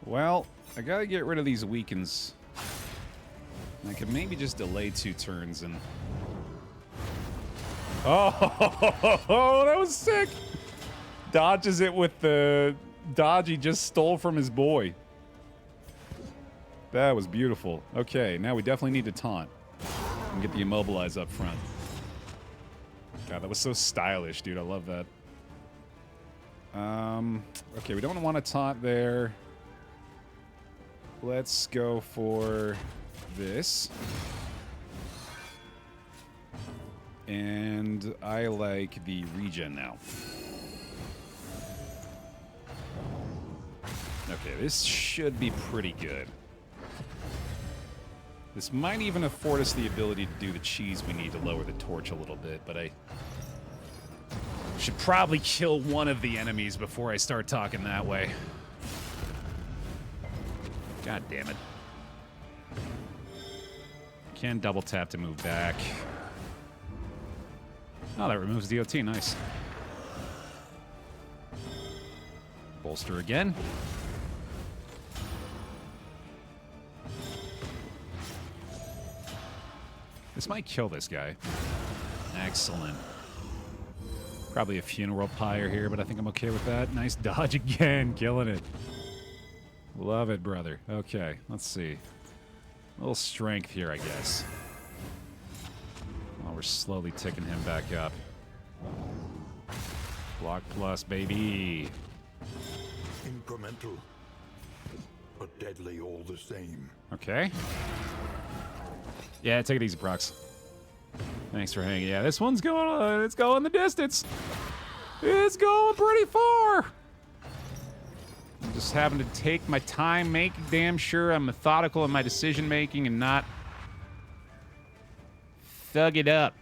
[SPEAKER 1] Well, I gotta get rid of these weakens. I could maybe just delay 2 turns and... Oh, that was sick! Dodges it with the dodge he just stole from his boy. That was beautiful. Okay, now we definitely need to taunt and get the immobilize up front. God, that was so stylish, dude. I love that. Okay, we don't want to taunt there. Let's go for this. And I like the regen now. Okay, this should be pretty good. This might even afford us the ability to do the cheese we need to lower the torch a little bit, but I should probably kill one of the enemies before I start talking that way. God damn it. Can double tap to move back. Oh, that removes DOT. Nice. Bolster again. This might kill this guy. Excellent. Probably a funeral pyre here, but I think I'm okay with that. Nice dodge again. Killing it. Love it, brother. Okay, let's see. A little strength here, I guess. While we're slowly ticking him back up. Block plus, baby.
[SPEAKER 2] Incremental, but deadly all the same.
[SPEAKER 1] Okay. Yeah, take it easy, Prox. Thanks for hanging. Yeah, this one's going, it's going the distance. It's going pretty far. I'm just having to take my time, make damn sure I'm methodical in my decision making and not thug it up.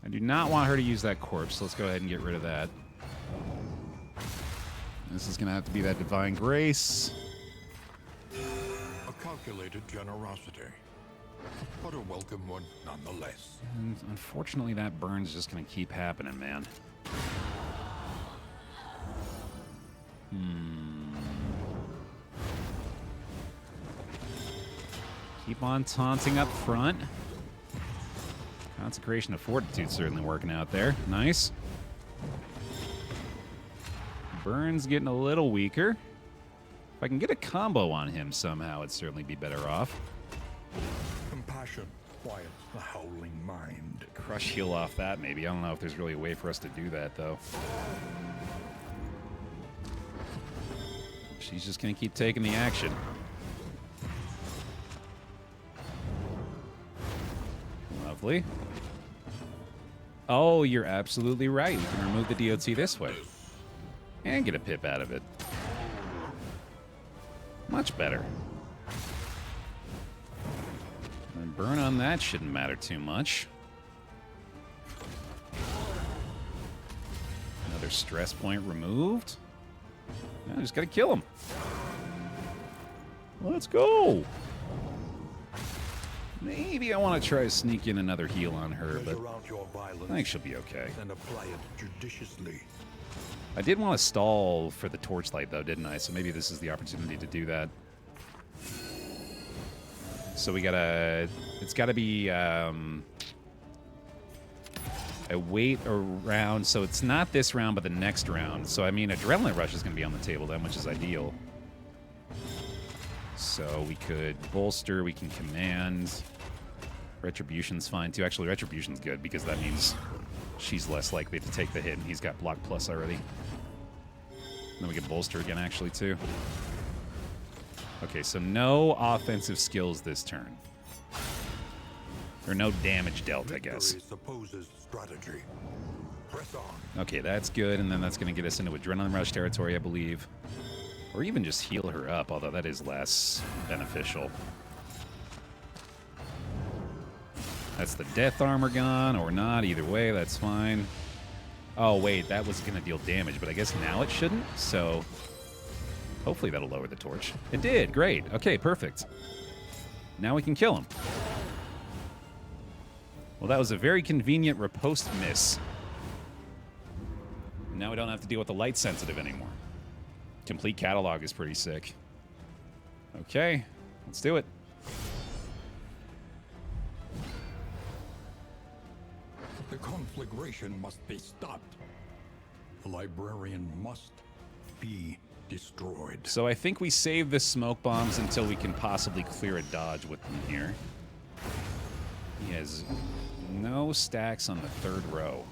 [SPEAKER 1] I do not want her to use that corpse, so let's go ahead and get rid of that. This is going to have to be that divine grace.
[SPEAKER 2] A calculated generosity, but a welcome one nonetheless.
[SPEAKER 1] And unfortunately, that burn's just going to keep happening, man. Keep on taunting up front. Consecration of Fortitude certainly working out there. Nice. Burn's getting a little weaker. If I can get a combo on him somehow, it'd certainly be better off.
[SPEAKER 2] Compassion quiets the howling mind.
[SPEAKER 1] Crush heal off that, maybe. I don't know if there's really a way for us to do that, though. She's just going to keep taking the action. Lovely. Oh, you're absolutely right. We can remove the DOT this way. And get a pip out of it. Much better. And burn on that shouldn't matter too much. Another stress point removed. Now I just gotta kill him. Let's go. Maybe I want to try to sneak in another heal on her, but I think she'll be okay.
[SPEAKER 2] And apply it judiciously.
[SPEAKER 1] I did want to stall for the torchlight, though, didn't I? So maybe this is the opportunity to do that. So we gotta... It's gotta be a wait around. So it's not this round, but the next round. So, I mean, Adrenaline Rush is going to be on the table then, which is ideal. So we could bolster, we can command. Retribution's fine, too. Actually, Retribution's good, because that means she's less likely to take the hit, and he's got block plus already. And then we can bolster again, actually, too. Okay, so no offensive skills this turn. Or no damage dealt, I guess.
[SPEAKER 2] Strategy. Press on.
[SPEAKER 1] Okay, that's good, and then that's going to get us into Adrenaline Rush territory, I believe. Or even just heal her up, although that is less beneficial. That's the death armor gone, or not. Either way, that's fine. Oh, wait, that was going to deal damage, but I guess now it shouldn't, so hopefully that'll lower the torch. It did. Great. Okay, perfect. Now we can kill him. Well, that was a very convenient riposte miss. Now we don't have to deal with the light sensitive anymore. Complete catalog is pretty sick. Okay, let's do it.
[SPEAKER 2] The conflagration must be stopped. The librarian must be destroyed.
[SPEAKER 1] So I think we save the smoke bombs until we can possibly clear a dodge with them here. He has no stacks on the third row.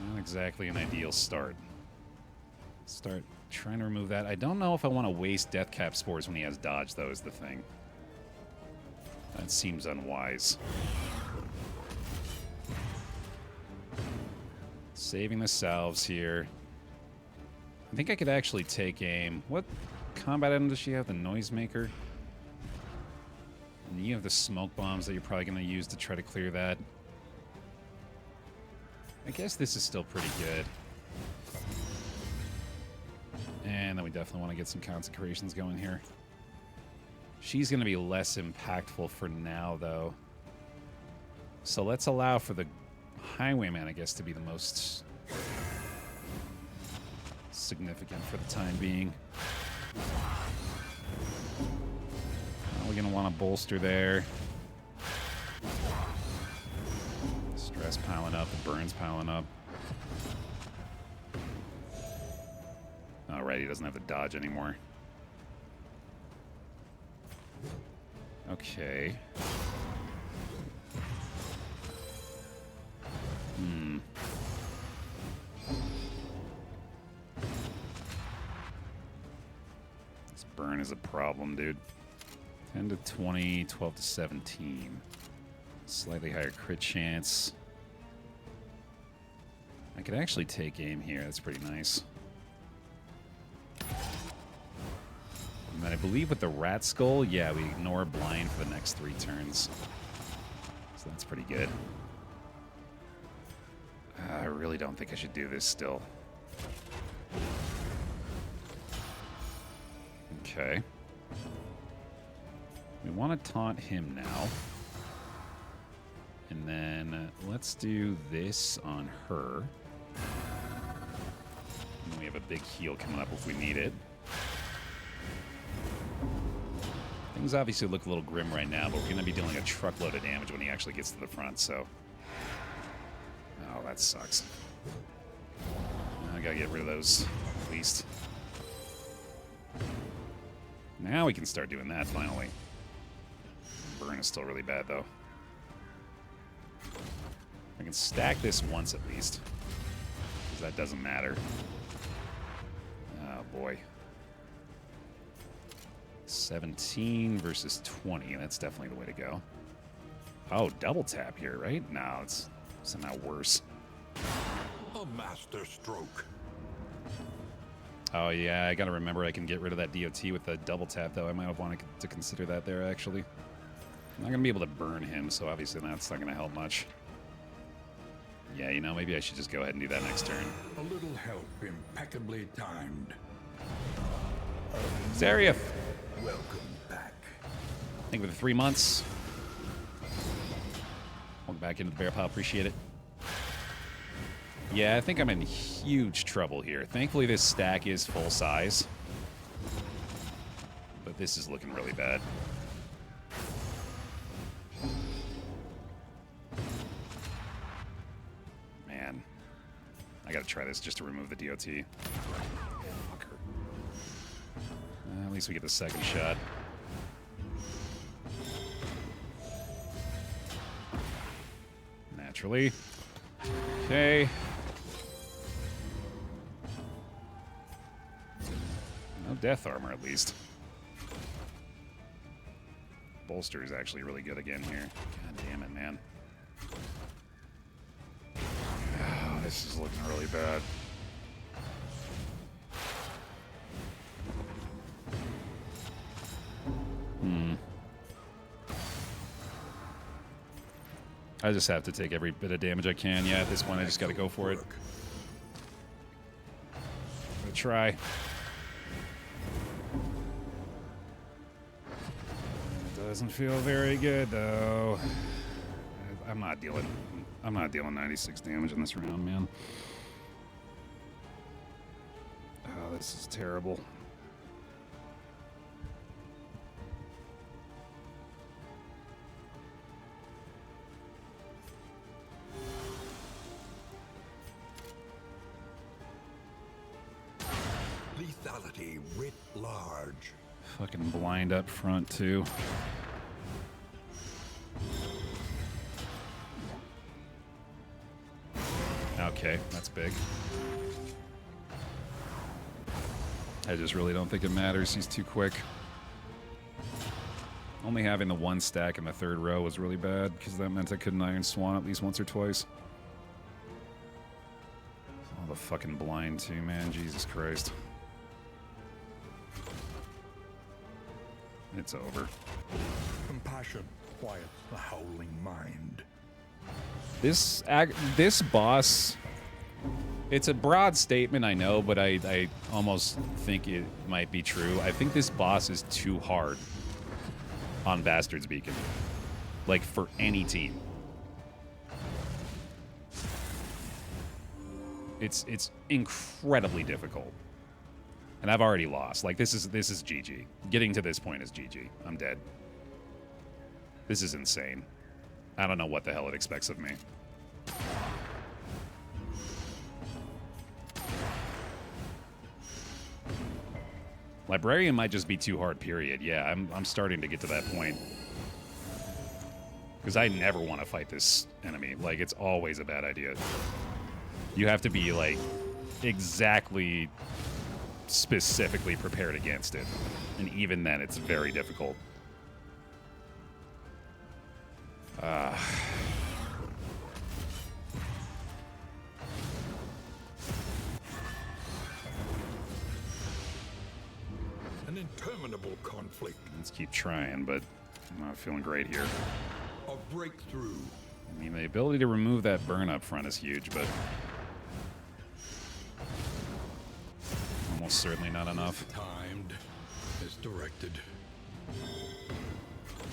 [SPEAKER 1] Not exactly an ideal start. Start trying to remove that. I don't know if I want to waste Death Cap Spores when he has dodge, though, is the thing. That seems unwise. Saving the salves here. I think I could actually take aim. What combat item does she have? The Noisemaker? And you have the smoke bombs that you're probably going to use to try to clear that. I guess this is still pretty good. And then we definitely want to get some consecrations going here. She's going to be less impactful for now, though. So let's allow for the Highwayman, I guess, to be the most significant for the time being. We're going to want to bolster there. Stress piling up, the burns piling up. Alright, he doesn't have the dodge anymore. Okay. This burn is a problem, dude. 10 to 20, 12 to 17. Slightly higher crit chance. I could actually take aim here. That's pretty nice. And then I believe with the Rat Skull, yeah, we ignore blind for the next 3 turns. So that's pretty good. I really don't think I should do this still. Okay. We want to taunt him now. And then let's do this on her. And then we have a big heal coming up if we need it. Things obviously look a little grim right now, but we're going to be dealing a truckload of damage when he actually gets to the front, so... Oh, that sucks. I gotta get rid of those, at least. Now we can start doing that, finally. Burn is still really bad, though. I can stack this once, at least. Because that doesn't matter. Oh, boy. 17 versus 20. That's definitely the way to go. Oh, double tap here, right? No, it's somehow worse.
[SPEAKER 2] A master stroke.
[SPEAKER 1] Oh, yeah, I gotta remember I can get rid of that DOT with the double tap, though. I might have wanted to consider that there, actually. I'm not gonna be able to burn him, so obviously that's not gonna help much. Yeah, you know, maybe I should just go ahead and do that next turn.
[SPEAKER 2] A little help impeccably timed.
[SPEAKER 1] Zarya!
[SPEAKER 2] Welcome back.
[SPEAKER 1] Thank you for the 3 months. Welcome back into the Baer Pile. Appreciate it. Yeah, I think I'm in huge trouble here. Thankfully, this stack is full size. But this is looking really bad. Man. I gotta try this just to remove the DOT. Fucker. At least we get the second shot. Naturally. Okay. No death armor, at least. Bolster is actually really good again here. God damn it, man. Oh, this is looking really bad. I just have to take every bit of damage I can. Yeah, at this point, I just gotta go for it. I'm gonna try. Doesn't feel very good, though. I'm not dealing 96 damage in this round, man. Oh, this is terrible.
[SPEAKER 2] Lethality writ large.
[SPEAKER 1] Fucking blind up front, too. Okay, that's big. I just really don't think it matters. He's too quick. Only having the one stack in the third row was really bad, because that meant I couldn't Iron Swan at least once or twice. Oh, the fucking blind, too, man. Jesus Christ. It's over.
[SPEAKER 2] Compassion quiets the howling mind.
[SPEAKER 1] This boss, it's a broad statement, I know, but I almost think it might be true. I think this boss is too hard on Bastard's Beacon. Like, for any team. It's incredibly difficult. And I've already lost. Like, this is GG. Getting to this point is GG. I'm dead. This is insane. I don't know what the hell it expects of me. Librarian might just be too hard, period. Yeah, I'm starting to get to that point. Because I never want to fight this enemy. Like, it's always a bad idea. You have to be, like, exactly specifically prepared against it. And even then, it's very difficult.
[SPEAKER 2] An interminable conflict.
[SPEAKER 1] Let's keep trying, but I'm not feeling great here.
[SPEAKER 2] A breakthrough.
[SPEAKER 1] I mean, the ability to remove that burn up front is huge, but almost certainly not enough.
[SPEAKER 2] Timed. Is directed.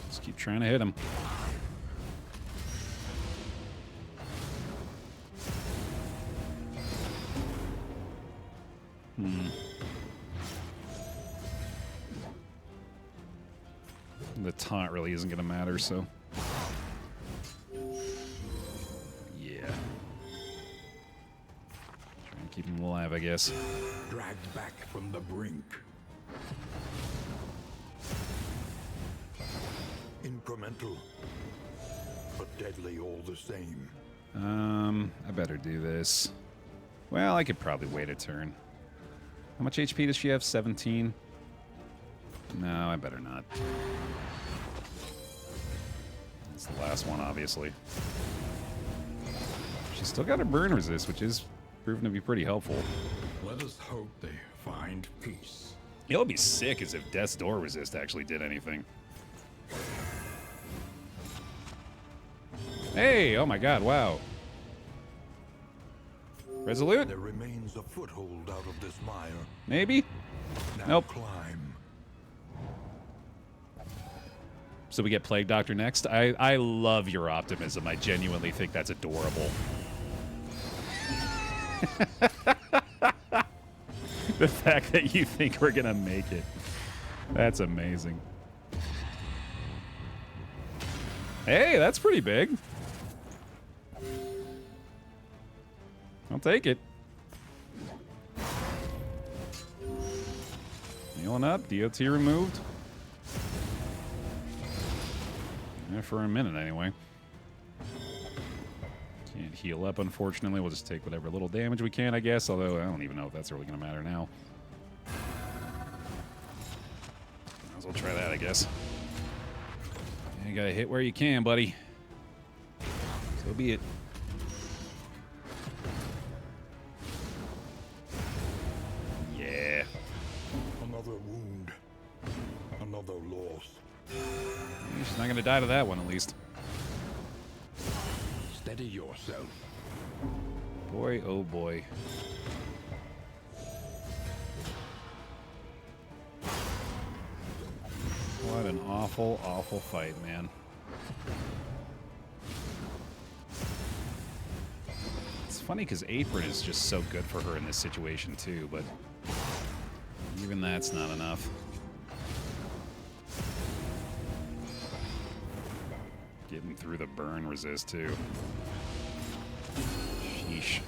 [SPEAKER 1] Just keep trying to hit him. The taunt really isn't going to matter, so. Yeah. Try and keep him alive, I guess.
[SPEAKER 2] Dragged back from the brink. Incremental, but deadly all the same.
[SPEAKER 1] I better do this. Well, I could probably wait a turn. How much HP does she have? 17? No, I better not. It's the last one, obviously. She's still got her burn resist, which is proven to be pretty helpful.
[SPEAKER 2] Let us hope they find peace.
[SPEAKER 1] It would be sick as if Death's Door resist actually did anything. Hey, oh my god, wow. Resolute?
[SPEAKER 2] There remains a foothold out of this mire.
[SPEAKER 1] Maybe?
[SPEAKER 2] Now
[SPEAKER 1] Nope.
[SPEAKER 2] climb.
[SPEAKER 1] So we get Plague Doctor next? I love your optimism. I genuinely think that's adorable. The fact that you think we're gonna make it. That's amazing. Hey, that's pretty big. I'll take it. Healing up, DOT removed. Yeah, for a minute anyway. Can't heal up, unfortunately. We'll just take whatever little damage we can, I guess. Although I don't even know if that's really going to matter now. Might as well try that, I guess. You gotta hit where you can, buddy. So be it. Yeah.
[SPEAKER 2] Another wound. Another loss.
[SPEAKER 1] She's not gonna die to that one, at least.
[SPEAKER 2] Steady yourself.
[SPEAKER 1] Boy, oh boy. What an awful, awful fight, man. It's funny because Apron is just so good for her in this situation, too, but even that's not enough. Getting through the burn resist, too. Sheesh.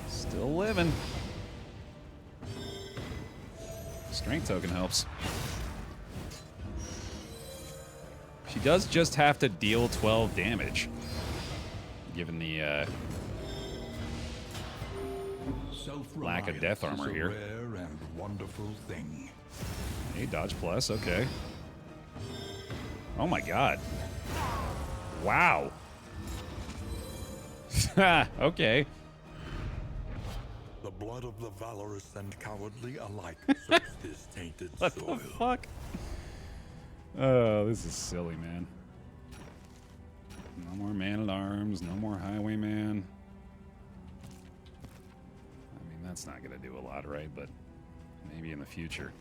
[SPEAKER 1] Still living. Strength token helps. She does just have to deal 12 damage, given the lack of death armor here.
[SPEAKER 2] Rare and wonderful thing.
[SPEAKER 1] Hey, dodge plus, okay. Oh my god. Wow. Okay.
[SPEAKER 2] The blood of the valorous and cowardly alike soaks this tainted
[SPEAKER 1] What
[SPEAKER 2] soil.
[SPEAKER 1] the fuck? Oh, this is silly, man. No more man-at-arms, no more highwayman. I mean, that's not gonna do a lot, right? But maybe in the future.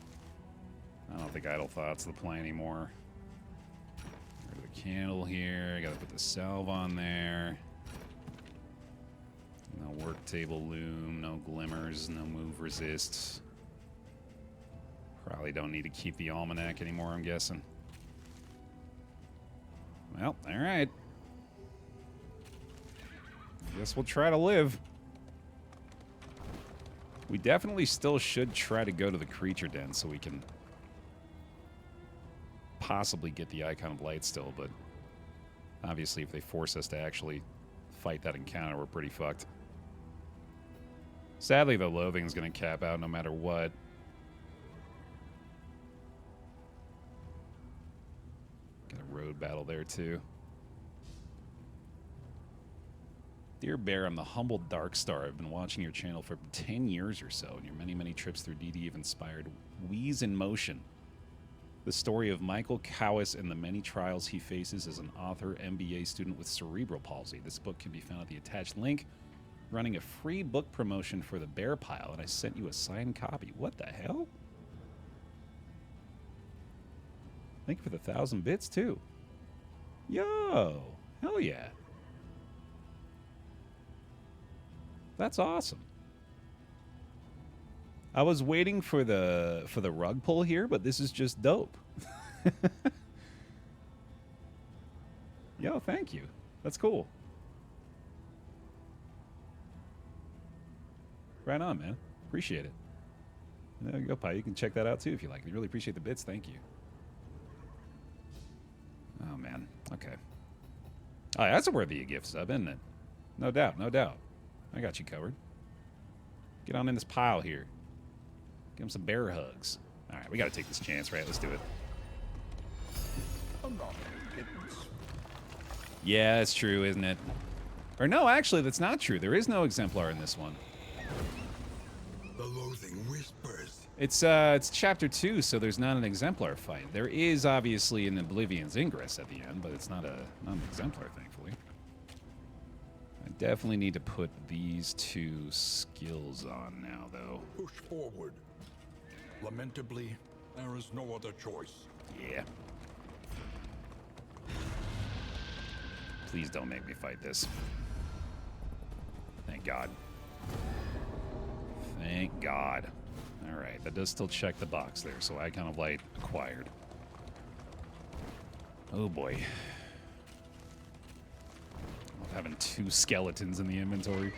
[SPEAKER 1] I don't think Idle Thought's the play anymore. Rid of the candle here. I gotta put the salve on there. No work table loom, no glimmers, no move resists. Probably don't need to keep the almanac anymore, I'm guessing. Well, alright. Guess we'll try to live. We definitely still should try to go to the creature den so we can possibly get the Icon of Light still, but obviously if they force us to actually fight that encounter, we're pretty fucked. Sadly, the loathing's going to cap out no matter what. Got a road battle there, too. Dear Bear, I'm the humble Dark Star. I've been watching your channel for 10 years or so, and your many, many trips through DD have inspired Wheeze in Motion. The story of Michael Cowis and the many trials he faces as an author, MBA student with cerebral palsy. This book can be found at the attached link. Running a free book promotion for the Baer Pile, and I sent you a signed copy. What the hell? Thank you for the 1,000 bits, too. Yo! Hell yeah. That's awesome. I was waiting for the rug pull here, but this is just dope. Yo, thank you. That's cool. Right on, man. Appreciate it. There you go, Pi. You can check that out, too, if you like. We really appreciate the bits. Thank you. Oh, man. Okay. Oh, that's a worthy gift sub, isn't it? No doubt, no doubt. I got you covered. Get on in this pile here. Give him some bear hugs. All right, we got to take this chance, right? Let's do it. Yeah, it's true, isn't it? Or no, actually, that's not true. There is no exemplar in this one.
[SPEAKER 2] The loathing whispers.
[SPEAKER 1] It's chapter 2, so there's not an exemplar fight. There is obviously an Oblivion's Ingress at the end, but it's not an exemplar, thankfully. I definitely need to put these 2 skills on now, though.
[SPEAKER 2] Push forward. Lamentably, there is no other choice.
[SPEAKER 1] Yeah. Please don't make me fight this. Thank God. Thank God. All right, that does still check the box there, so I kind of like acquired. Oh boy. Love having 2 skeletons in the inventory.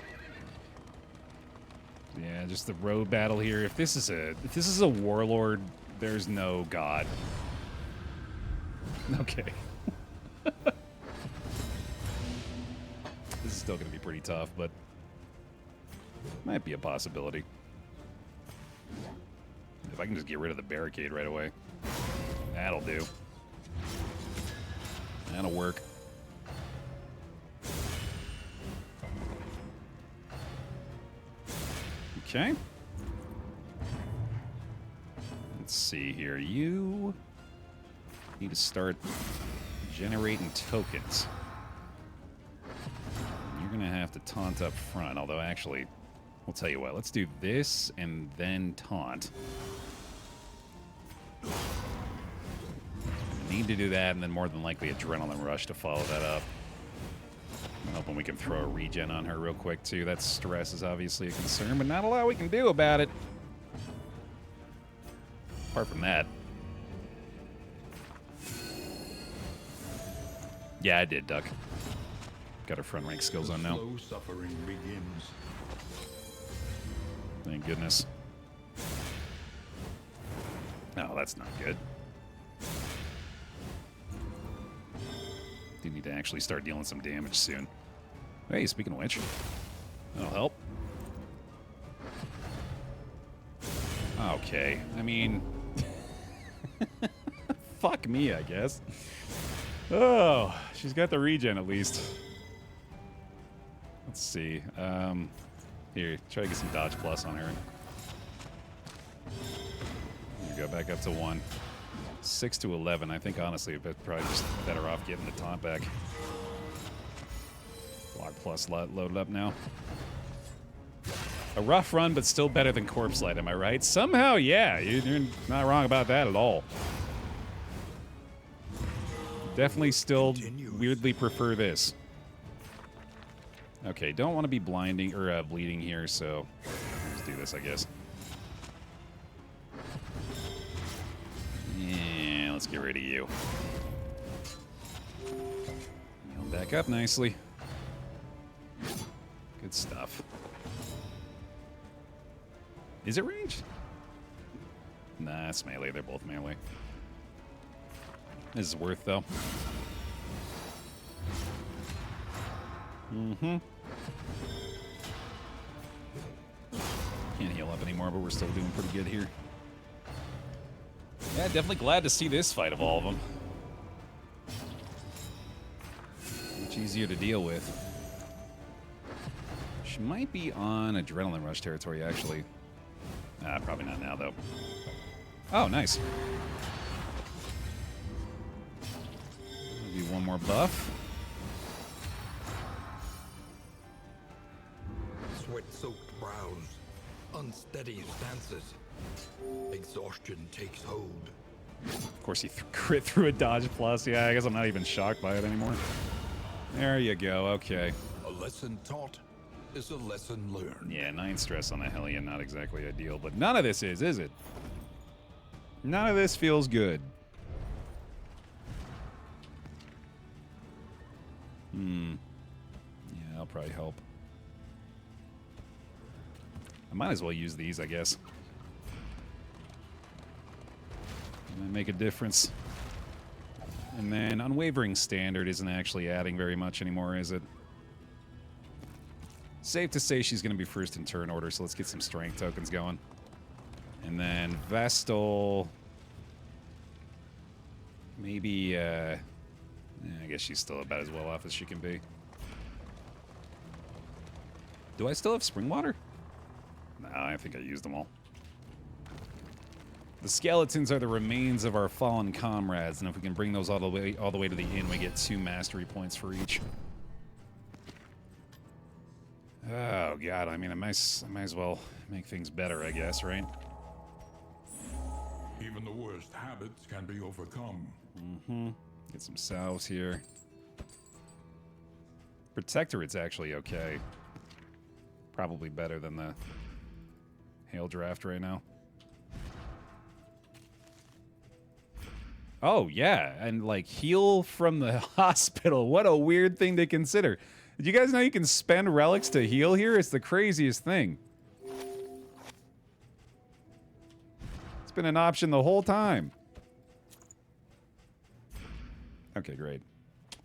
[SPEAKER 1] Yeah, just the road battle here. If this is a warlord, there's no God. Okay. This is still going to be pretty tough, but might be a possibility. If I can just get rid of the barricade right away. That'll do. That'll work. Okay. Let's see here. You need to start generating tokens. You're going to have to taunt up front, although actually, we'll tell you what. Let's do this and then taunt. Need to do that, and then more than likely Adrenaline Rush to follow that up. I'm hoping we can throw a regen on her real quick, too. That stress is obviously a concern, but not a lot we can do about it. Apart from that. Yeah, I did, Duck. Got her front rank skills on now.
[SPEAKER 2] Slow suffering begins.
[SPEAKER 1] Thank goodness. No, that's not good. Do need to actually start dealing some damage soon. Hey, speaking of which, that'll help. Okay, I mean, fuck me, I guess. Oh, she's got the regen at least. Let's see. Here, try to get some dodge plus on her. There you go, back up to 1. 6 to 11. I think honestly, but probably just better off getting the taunt back. Block plus loaded up now. A rough run, but still better than Corpse Light, am I right? Somehow, yeah, you're not wrong about that at all. Definitely still weirdly prefer this. Okay, don't want to be blinding or bleeding here, so let's do this, I guess. Yeah, let's get rid of you. Heal back up nicely. Good stuff. Is it ranged? Nah, it's melee. They're both melee. This is worth, though. Mm-hmm. Can't heal up anymore, but we're still doing pretty good here. Yeah, definitely glad to see this fight of all of them. Much easier to deal with. She might be on Adrenaline Rush territory, actually. Probably not now, though. Oh, nice. Maybe one more buff.
[SPEAKER 2] Sweat-soaked brows, unsteady stances. Exhaustion takes hold.
[SPEAKER 1] Of course, he crit through a dodge plus. Yeah, I guess I'm not even shocked by it anymore. There you go. Okay.
[SPEAKER 2] A lesson taught is a lesson learned.
[SPEAKER 1] Yeah, 9 stress on a Hellion, not exactly ideal, but none of this is it? None of this feels good. Yeah, that'll probably help. I might as well use these, I guess. Might make a difference. And then Unwavering Standard isn't actually adding very much anymore, is it? Safe to say she's going to be first in turn order, so let's get some strength tokens going. And then Vestal... Maybe, I guess she's still about as well off as she can be. Do I still have spring water? No, I think I used them all. The skeletons are the remains of our fallen comrades, and if we can bring those all the way to the inn, we get 2 mastery points for each. Oh god, I mean, I might as well make things better, I guess, right?
[SPEAKER 2] Even the worst habits can be overcome.
[SPEAKER 1] Mm-hmm. Get some salves here. Protectorate's actually okay. Probably better than the Hail Draft right now. Oh, yeah, and like heal from the hospital. What a weird thing to consider. Did you guys know you can spend relics to heal here? It's the craziest thing. It's been an option the whole time. Okay, great.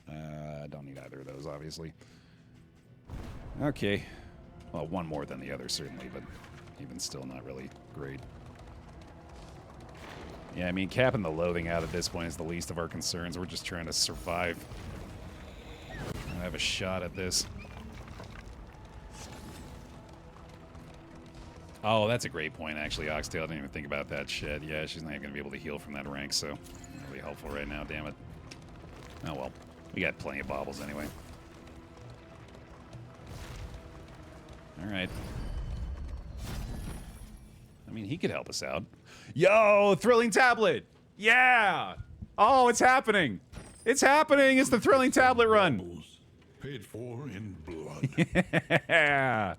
[SPEAKER 1] I don't need either of those, obviously. Okay. Well, one more than the other, certainly, but even still not really great. Yeah, I mean, capping the loathing out at this point is the least of our concerns. We're just trying to survive. I have a shot at this. Oh, that's a great point, actually, Oxtail. I didn't even think about that shit. Yeah, she's not even going to be able to heal from that rank, so not really helpful right now, damn it. Oh, well. We got plenty of baubles anyway. Alright. I mean, he could help us out. Yo, thrilling tablet! Yeah! Oh, it's happening! It's happening! It's the thrilling tablet run!
[SPEAKER 2] Paid for in blood.
[SPEAKER 1] Yeah!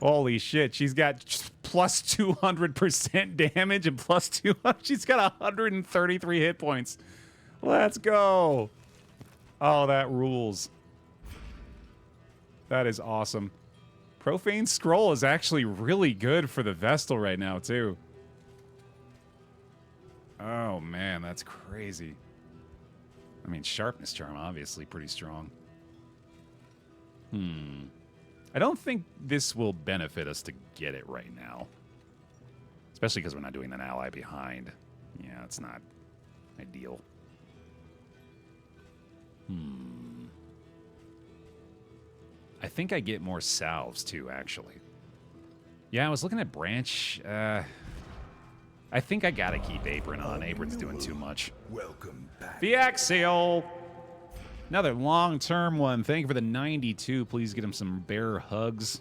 [SPEAKER 1] Holy shit, she's got plus 200% damage and plus 200. She's got 133 hit points. Let's go! Oh, that rules. That is awesome. Profane Scroll is actually really good for the Vestal right now, too. Oh, man, that's crazy. I mean, Sharpness Charm, obviously, pretty strong. I don't think this will benefit us to get it right now. Especially because we're not doing an ally behind. Yeah, it's not ideal. I think I get more salves, too, actually. Yeah, I was looking at Branch. I think I gotta keep Apron on. Apron's doing too much.
[SPEAKER 2] Welcome back.
[SPEAKER 1] The Axial! Another long-term one. Thank you for the 92. Please get him some bear hugs.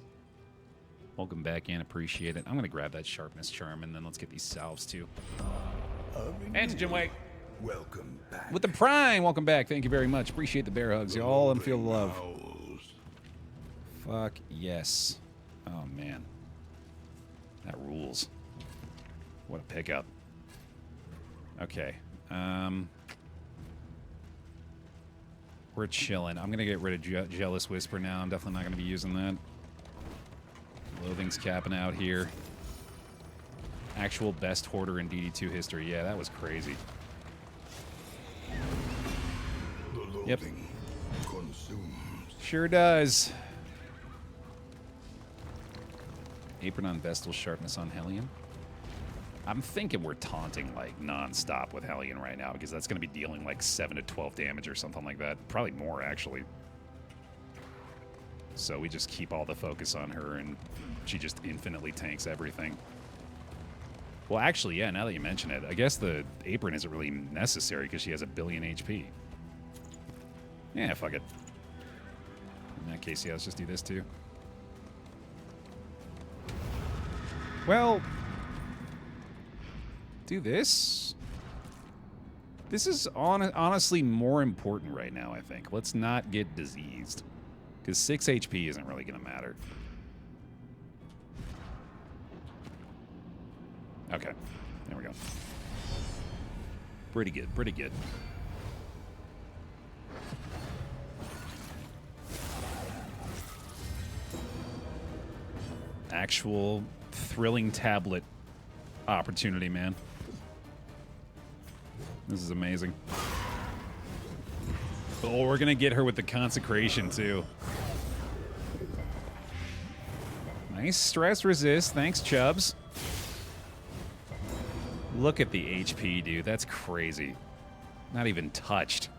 [SPEAKER 1] Welcome back in. Appreciate it. I'm going to grab that Sharpness Charm, and then let's get these salves, too. Antigen Wake.
[SPEAKER 2] Welcome back.
[SPEAKER 1] With the Prime. Welcome back. Thank you very much. Appreciate the bear hugs, y'all, and feel the love. Fuck yes. Oh, man. That rules. What a pickup. Okay. We're chilling. I'm going to get rid of Jealous Whisper now. I'm definitely not going to be using that. Loathing's capping out here. Actual best hoarder in DD2 history. Yeah, that was crazy. Yep. Sure does. Apron on Vestal, Sharpness on Hellion. I'm thinking we're taunting, like, non-stop with Hellion right now, because that's going to be dealing, like, 7 to 12 damage or something like that. Probably more, actually. So we just keep all the focus on her, and she just infinitely tanks everything. Well, actually, yeah, now that you mention it, I guess the Apron isn't really necessary, because she has 1 billion HP. Yeah, fuck it. In that case, yeah, let's just do this, too. Well... do this. This is honestly more important right now, I think. Let's not get diseased. Because 6 HP isn't really going to matter. Okay. There we go. Pretty good. Pretty good. Actual thrilling tablet opportunity, man. This is amazing. Oh, we're gonna get her with the consecration too. Nice stress resist. Thanks, Chubbs. Look at the HP, dude. That's crazy. Not even touched.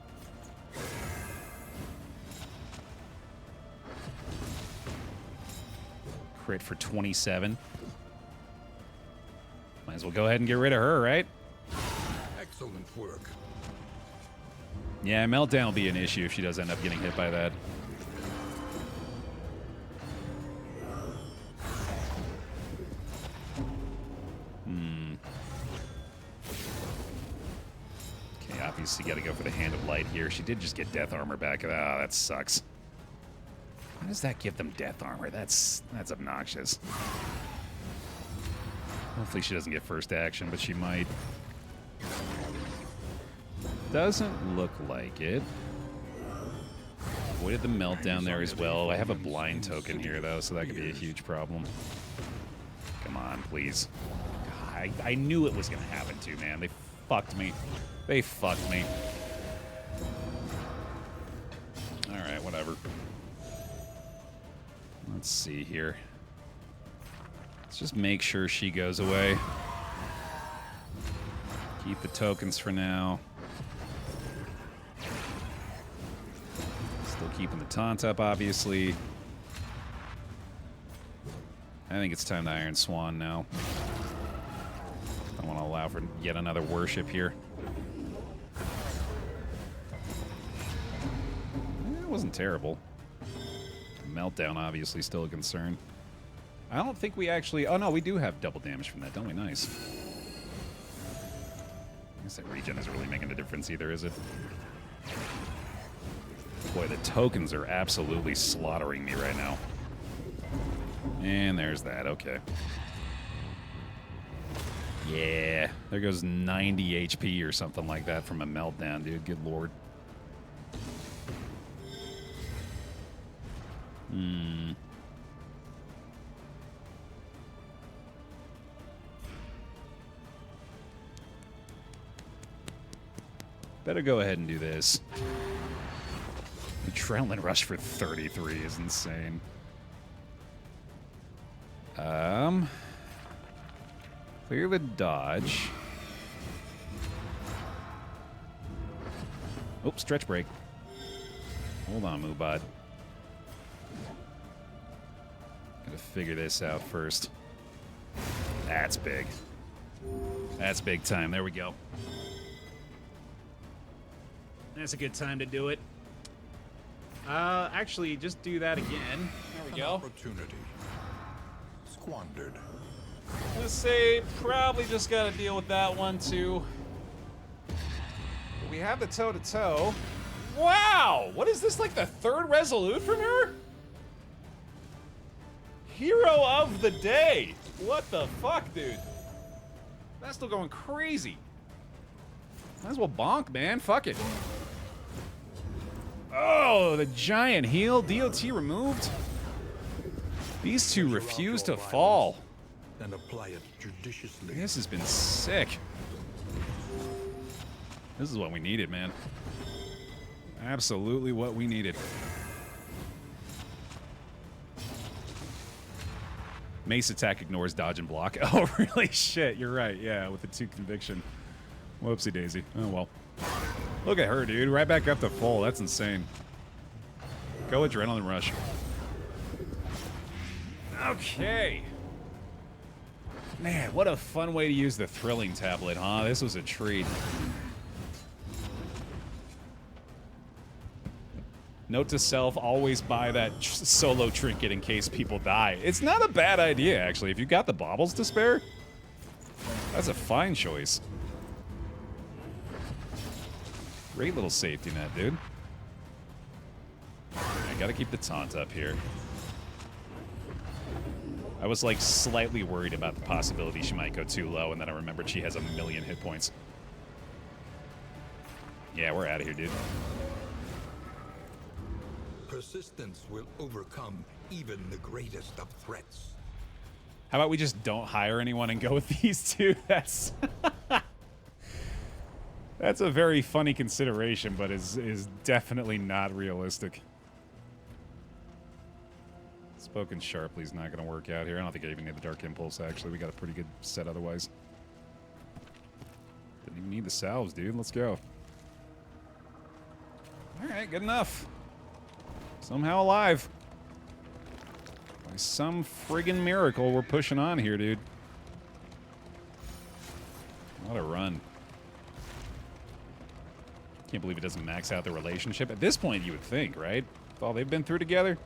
[SPEAKER 1] Crit for 27. Might as well go ahead and get rid of her, right?
[SPEAKER 2] Excellent work.
[SPEAKER 1] Yeah, meltdown will be an issue if she does end up getting hit by that. Okay, obviously got to go for the Hand of Light here. She did just get death armor back. Ah, that sucks. Why does that give them death armor? That's obnoxious. Hopefully she doesn't get first action, but she might. Doesn't look like it. Avoided the meltdown there as well. I have a blind token here, though, so that could be a huge problem. Come on, please. God, I knew it was going to happen, too, man. They fucked me. They fucked me. All right, whatever. Let's see here. Let's just make sure she goes away. Keep the tokens for now. Still keeping the taunt up, obviously. I think it's time to Iron Swan now. I want to allow for yet another worship here. It wasn't terrible. Meltdown, obviously, still a concern. I don't think we actually... Oh, no, we do have double damage from that, don't we? Nice. I guess that regen isn't really making a difference either, is it? Boy, the tokens are absolutely slaughtering me right now. And there's that, okay. Yeah, there goes 90 HP or something like that from a meltdown, dude. Good lord. Better go ahead and do this. Adrenaline rush for 33 is insane. Clear the dodge. Oh, stretch break. Hold on, Moobot. Gotta figure this out first. That's big. That's big time. There we go. That's a good time to do it. Actually, just do that again. There we go.
[SPEAKER 2] Opportunity squandered.
[SPEAKER 1] I'm gonna say probably just gotta deal with that one too. We have the toe-to-toe. Wow! What is this, like the third Resolute from her? Hero of the day! What the fuck, dude? That's still going crazy. Might as well bonk, man. Fuck it. Oh, the giant heal. DOT removed. These two refuse to fall.
[SPEAKER 2] And apply it judiciously.
[SPEAKER 1] This has been sick. This is what we needed, man. Absolutely what we needed. Mace attack ignores dodge and block. Oh, really? Shit, you're right. Yeah, with the 2 conviction. Whoopsie daisy. Oh, well. Look at her, dude. Right back up to full. That's insane. Go Adrenaline Rush. Okay. Man, what a fun way to use the thrilling tablet, huh? This was a treat. Note to self, always buy that solo trinket in case people die. It's not a bad idea, actually. If you got the baubles to spare, that's a fine choice. Great little safety net, dude. I gotta keep the taunt up here. I was, like, slightly worried about the possibility she might go too low, and then I remembered she has 1,000,000 hit points. Yeah, we're out of here, dude.
[SPEAKER 2] Persistence will overcome even the greatest of threats.
[SPEAKER 1] How about we just don't hire anyone and go with these two? That's that's a very funny consideration, but is definitely not realistic. Spoken Sharply is not going to work out here. I don't think I even need the Dark Impulse, actually. We got a pretty good set otherwise. Didn't even need the salves, dude. Let's go. Alright, good enough. Somehow alive. By some friggin' miracle, we're pushing on here, dude. What a run. Can't believe it doesn't max out the relationship. At this point, you would think, right? With all they've been through together.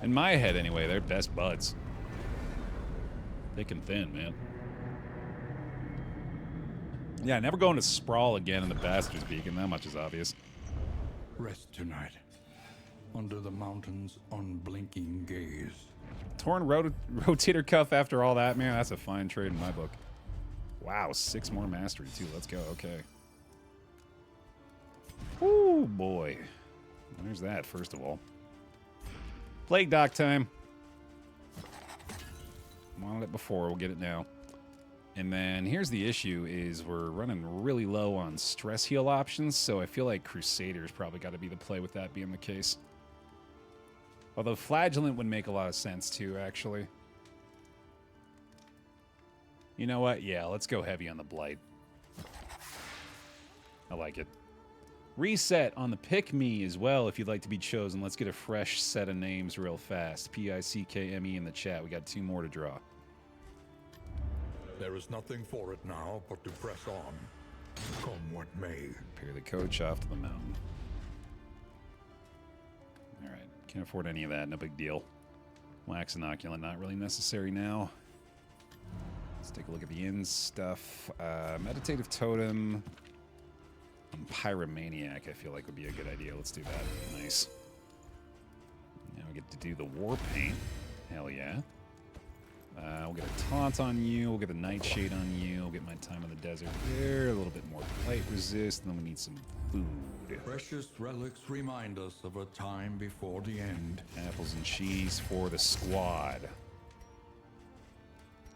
[SPEAKER 1] In my head, anyway, they're best buds. Thick and thin, man. Yeah, never going to sprawl again in the Bastard's Beacon. That much is obvious.
[SPEAKER 2] Rest tonight, under the mountain's unblinking gaze.
[SPEAKER 1] Torn rotator cuff after all that, man. That's a fine trade in my book. Wow, 6 more mastery, too. Let's go. Okay. Ooh, boy. There's that, first of all. Plague Dock time. Wanted it before. We'll get it now. And then here's the issue is we're running really low on stress heal options, so I feel like Crusader's probably got to be the play with that being the case. Although Flagellant would make a lot of sense too, actually. You know what? Yeah, let's go heavy on the Blight. I like it. Reset on the Pick Me as well if you'd like to be chosen. Let's get a fresh set of names real fast. P-I-C-K-M-E in the chat. We got 2 more to draw.
[SPEAKER 2] There is nothing for it now but to press on, come what may.
[SPEAKER 1] Pair the coach off to the mountain. Alright, can't afford any of that, no big deal. Wax Inoculant, not really necessary now. Let's take a look at the inn stuff. Meditative Totem and Pyromaniac I feel like would be a good idea. Let's do that. Nice. Now we get to do the War Paint. Hell yeah. We'll get a Taunt on you. We'll get a Nightshade on you. We'll get my Time in the Desert there. A little bit more Blight Resist. And then we need some food.
[SPEAKER 2] Precious relics remind us of a time before the end.
[SPEAKER 1] Apples and cheese for the squad.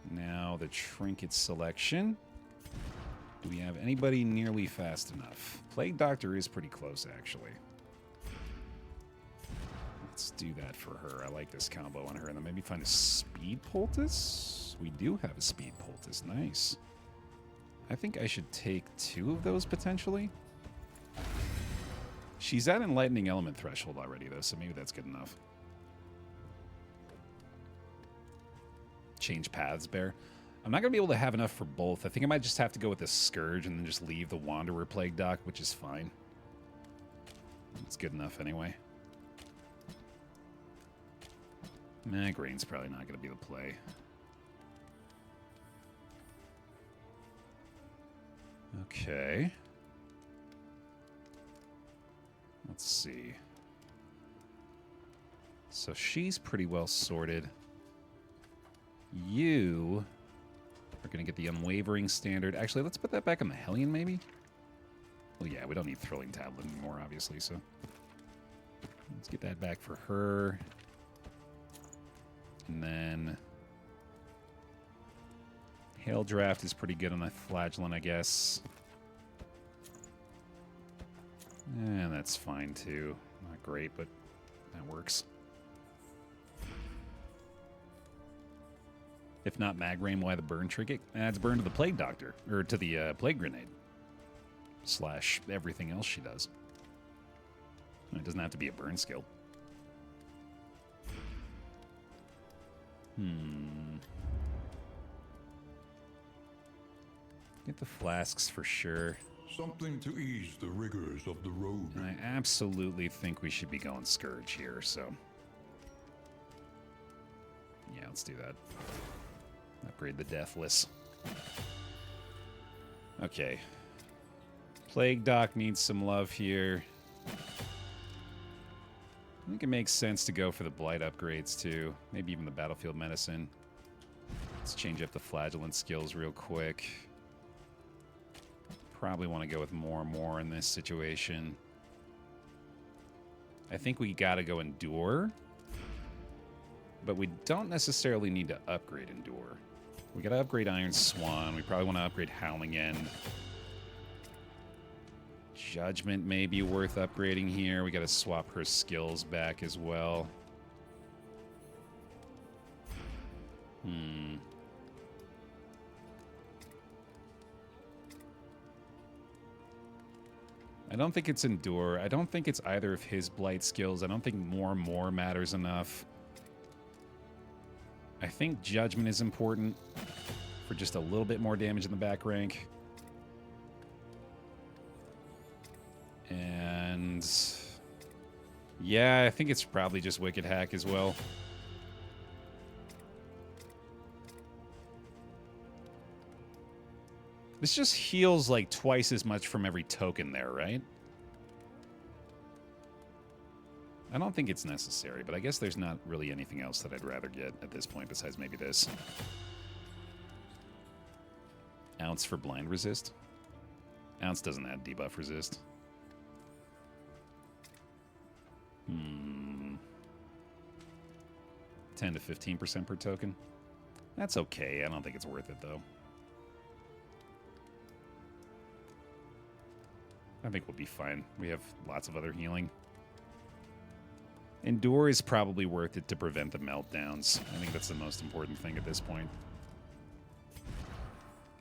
[SPEAKER 1] Now the trinket selection. Do we have anybody nearly fast enough? Plague Doctor is pretty close, actually. Let's do that for her. I like this combo on her. And then maybe find a Speed Poultice? We do have a Speed Poultice. Nice. I think I should take 2 of those, potentially. She's at Enlightening Element threshold already, though, so maybe that's good enough. Change paths, Bear. I'm not going to be able to have enough for both. I think I might just have to go with the Scourge and then just leave the Wanderer Plague Dock, which is fine. It's good enough anyway. Migraine's probably not going to be the play. Okay. Let's see. So she's pretty well sorted. You are going to get the Unwavering Standard. Actually, let's put that back on the Hellion, maybe? Well, yeah, we don't need Thrilling Tablet anymore, obviously, so... Let's get that back for her. And then... Hail Draft is pretty good on the Flagellant, I guess. And that's fine, too. Not great, but that works. If not Magrain, why the Burn Trinket? It's Burn to the Plague Doctor. Or to the Plague Grenade. Slash everything else she does. It doesn't have to be a burn skill. Get the flasks for sure.
[SPEAKER 2] Something to ease the rigors of the road.
[SPEAKER 1] I absolutely think we should be going Scourge here, so... Yeah, let's do that. Upgrade the Deathless. Okay. Plague Dock needs some love here. I think it makes sense to go for the Blight upgrades, too. Maybe even the Battlefield Medicine. Let's change up the Flagellant skills real quick. Probably want to go with more in this situation. I think we gotta go Endure. But we don't necessarily need to upgrade Endure. We gotta upgrade Iron Swan. We probably want to upgrade Howling End. Judgment may be worth upgrading here. We gotta swap her skills back as well. I don't think it's Endure. I don't think it's either of his Blight skills. I don't think more matters enough. I think Judgment is important for just a little bit more damage in the back rank. And yeah, I think it's probably just Wicked Hack as well. This just heals like twice as much from every token there, right? I don't think it's necessary, but I guess there's not really anything else that I'd rather get at this point besides maybe this. Ounce for blind resist. Ounce doesn't add debuff resist. 10 to 15% per token. That's okay. I don't think it's worth it, though. I think we'll be fine. We have lots of other healing. Endure is probably worth it to prevent the meltdowns. I think that's the most important thing at this point.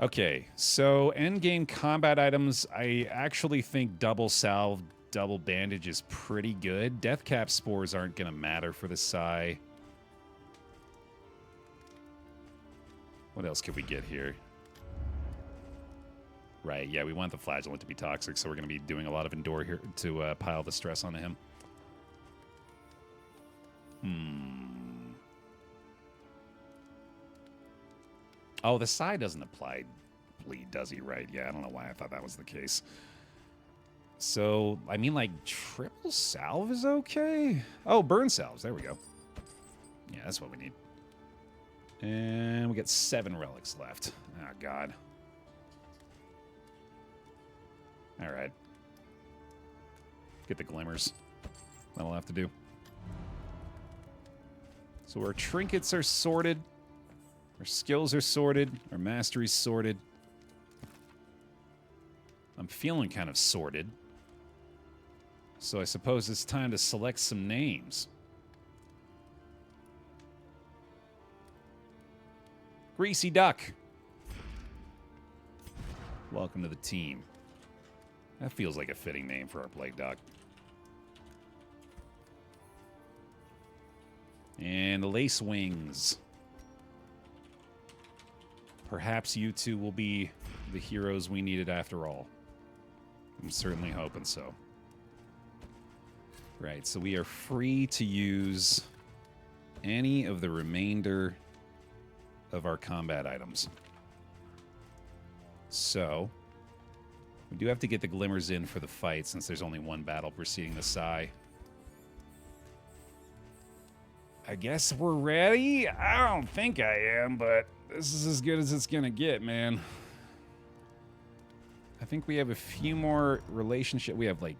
[SPEAKER 1] Okay, so endgame combat items, I actually think double salve, double bandage is pretty good. Death cap spores aren't going to matter for the Psy. What else could we get here? Right, yeah, we want the flagellant to be toxic, so we're going to be doing a lot of Endure here to pile the stress onto him. Oh, the Psy doesn't apply bleed, does he? Right, yeah, I don't know why I thought that was the case. So, I mean, like, triple salve is okay? Oh, burn salves, there we go. Yeah, that's what we need. And we got 7 relics left. Oh, God. All right. Get the glimmers. That'll have to do. So our trinkets are sorted. Our skills are sorted. Our mastery's sorted. I'm feeling kind of sorted. So I suppose it's time to select some names. Greasy Duck. Welcome to the team. That feels like a fitting name for our Plague Duck. And the Lace Wings. Perhaps you two will be the heroes we needed after all. I'm certainly hoping so. Right, so we are free to use any of the remainder of our combat items. So, we do have to get the glimmers in for the fight since there's only one battle preceding the Psy. I guess we're ready? I don't think I am, but this is as good as it's gonna get, man. I think we have a few more relationship. We have, like,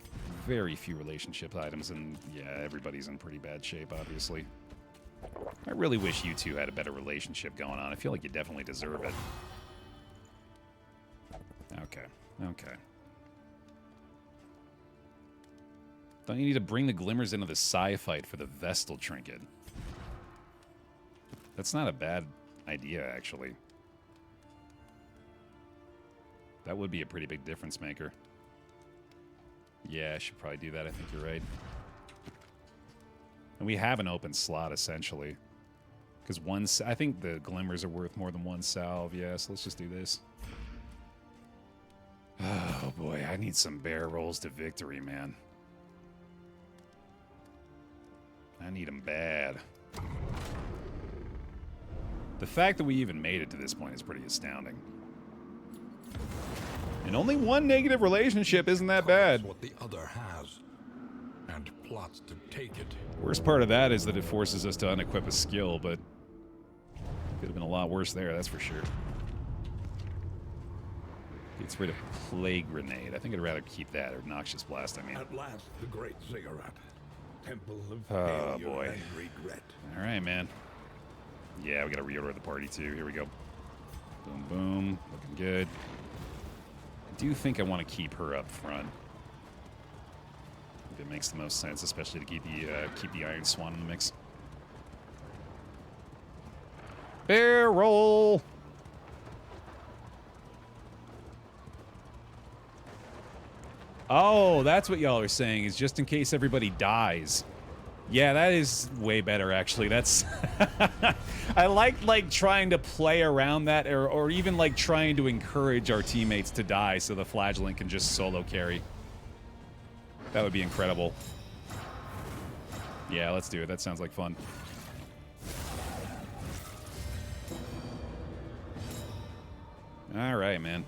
[SPEAKER 1] very few relationship items, and yeah, everybody's in pretty bad shape, obviously. I really wish you two had a better relationship going on. I feel like you definitely deserve it. Okay, okay. Don't you need to bring the glimmers into the Psy fight for the Vestal trinket? That's not a bad idea, actually. That would be a pretty big difference maker. Yeah, I should probably do that. I think you're right. And we have an open slot, essentially. Because I think the glimmers are worth more than one salve. Yeah, so let's just do this. Oh, boy. I need some bear rolls to victory, man. I need them bad. The fact that we even made it to this point is pretty astounding. And only one negative relationship isn't that bad.
[SPEAKER 2] What the other has, and plots to take it.
[SPEAKER 1] Worst part of that is that it forces us to unequip a skill, but could have been a lot worse there, that's for sure. Gets rid of Plague Grenade. I think I'd rather keep that, or Noxious Blast, I mean.
[SPEAKER 2] At last, the great ziggurat. Temple of
[SPEAKER 1] Oh,
[SPEAKER 2] failure
[SPEAKER 1] boy.
[SPEAKER 2] and regret.
[SPEAKER 1] All right, man. Yeah, we got to reorder the party, too. Here we go. Boom, boom. Looking good. I do think I want to keep her up front. It makes the most sense, especially to keep the Iron Swan in the mix. Barrel. Oh, that's what y'all are saying, is just in case everybody dies. Yeah, that is way better, actually. That's... I like trying to play around that, or even, like, trying to encourage our teammates to die so the Flagellant can just solo carry. That would be incredible. Yeah, let's do it. That sounds like fun. All right, man.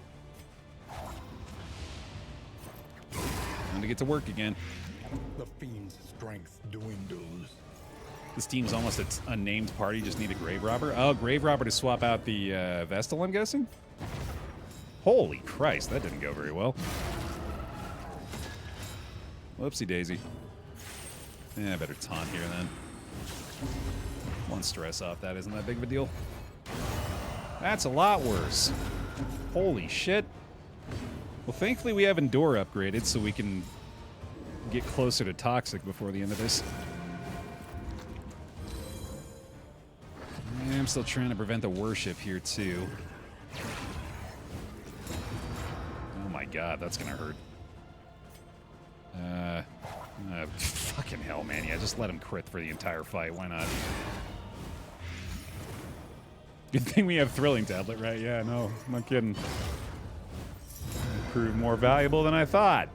[SPEAKER 1] Time to get to work again.
[SPEAKER 2] The fiend's strength dwindles.
[SPEAKER 1] This team's almost an unnamed party. Just need a grave robber. Oh, grave robber to swap out the Vestal, I'm guessing. Holy Christ, that didn't go very well. Whoopsie daisy. I better taunt here then. One stress off that isn't that big of a deal. That's a lot worse. Holy shit. Well, thankfully we have Endure upgraded so we can get closer to Toxic before the end of this. I'm still trying to prevent the worship here, too. Oh my god, that's gonna hurt. Fucking hell, man. Yeah, just let him crit for the entire fight. Why not? Good thing we have Thrilling Tablet, right? Yeah, no, I'm not kidding. Proved more valuable than I thought.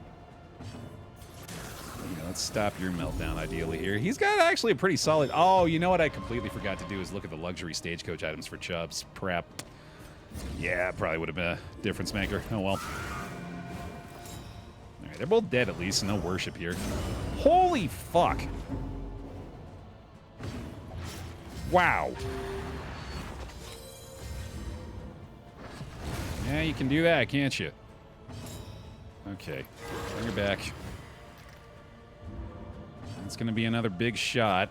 [SPEAKER 1] Yeah, let's stop your meltdown, ideally, here. He's got actually a pretty solid... Oh, you know what I completely forgot to do is look at the luxury stagecoach items for Chubbs. Crap. Yeah, probably would have been a difference maker. Oh, well. Alright, they're both dead at least, so no worship here. Holy fuck! Wow. Yeah, you can do that, can't you? Okay, bring her back. It's gonna be another big shot.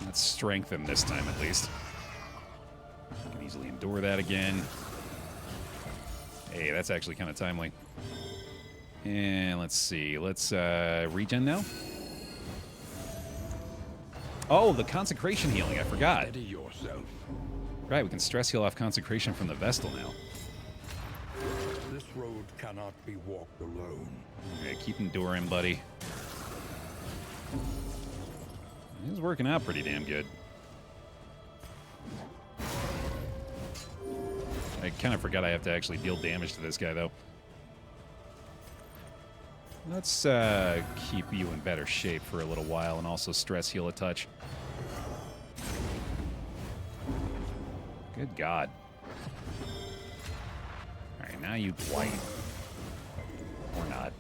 [SPEAKER 1] Let's strengthen this time, at least. I can easily endure that again. Hey, that's actually kind of timely. And let's see. Let's regen now. Oh, the consecration healing. I forgot.
[SPEAKER 2] Ready yourself.
[SPEAKER 1] Right, we can stress heal off consecration from the Vestal now.
[SPEAKER 2] This road cannot be walked alone.
[SPEAKER 1] Okay, keep enduring, buddy. He's working out pretty damn good. I kind of forgot I have to actually deal damage to this guy, though. Let's keep you in better shape for a little while and also stress heal a touch. Good God. Alright, now you blight. Or not.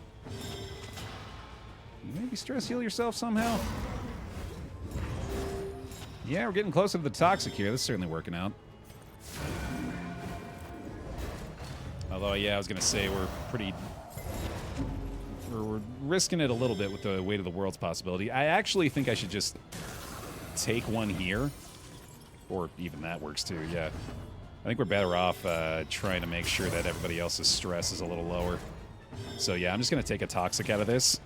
[SPEAKER 1] Maybe stress heal yourself somehow? Yeah, we're getting closer to the Toxic here. This is certainly working out. Although, yeah, I was going to say we're pretty... We're risking it a little bit with the weight of the world's possibility. I actually think I should just take one here. Or even that works too, yeah. I think we're better off trying to make sure that everybody else's stress is a little lower. So yeah, I'm just going to take a Toxic out of this.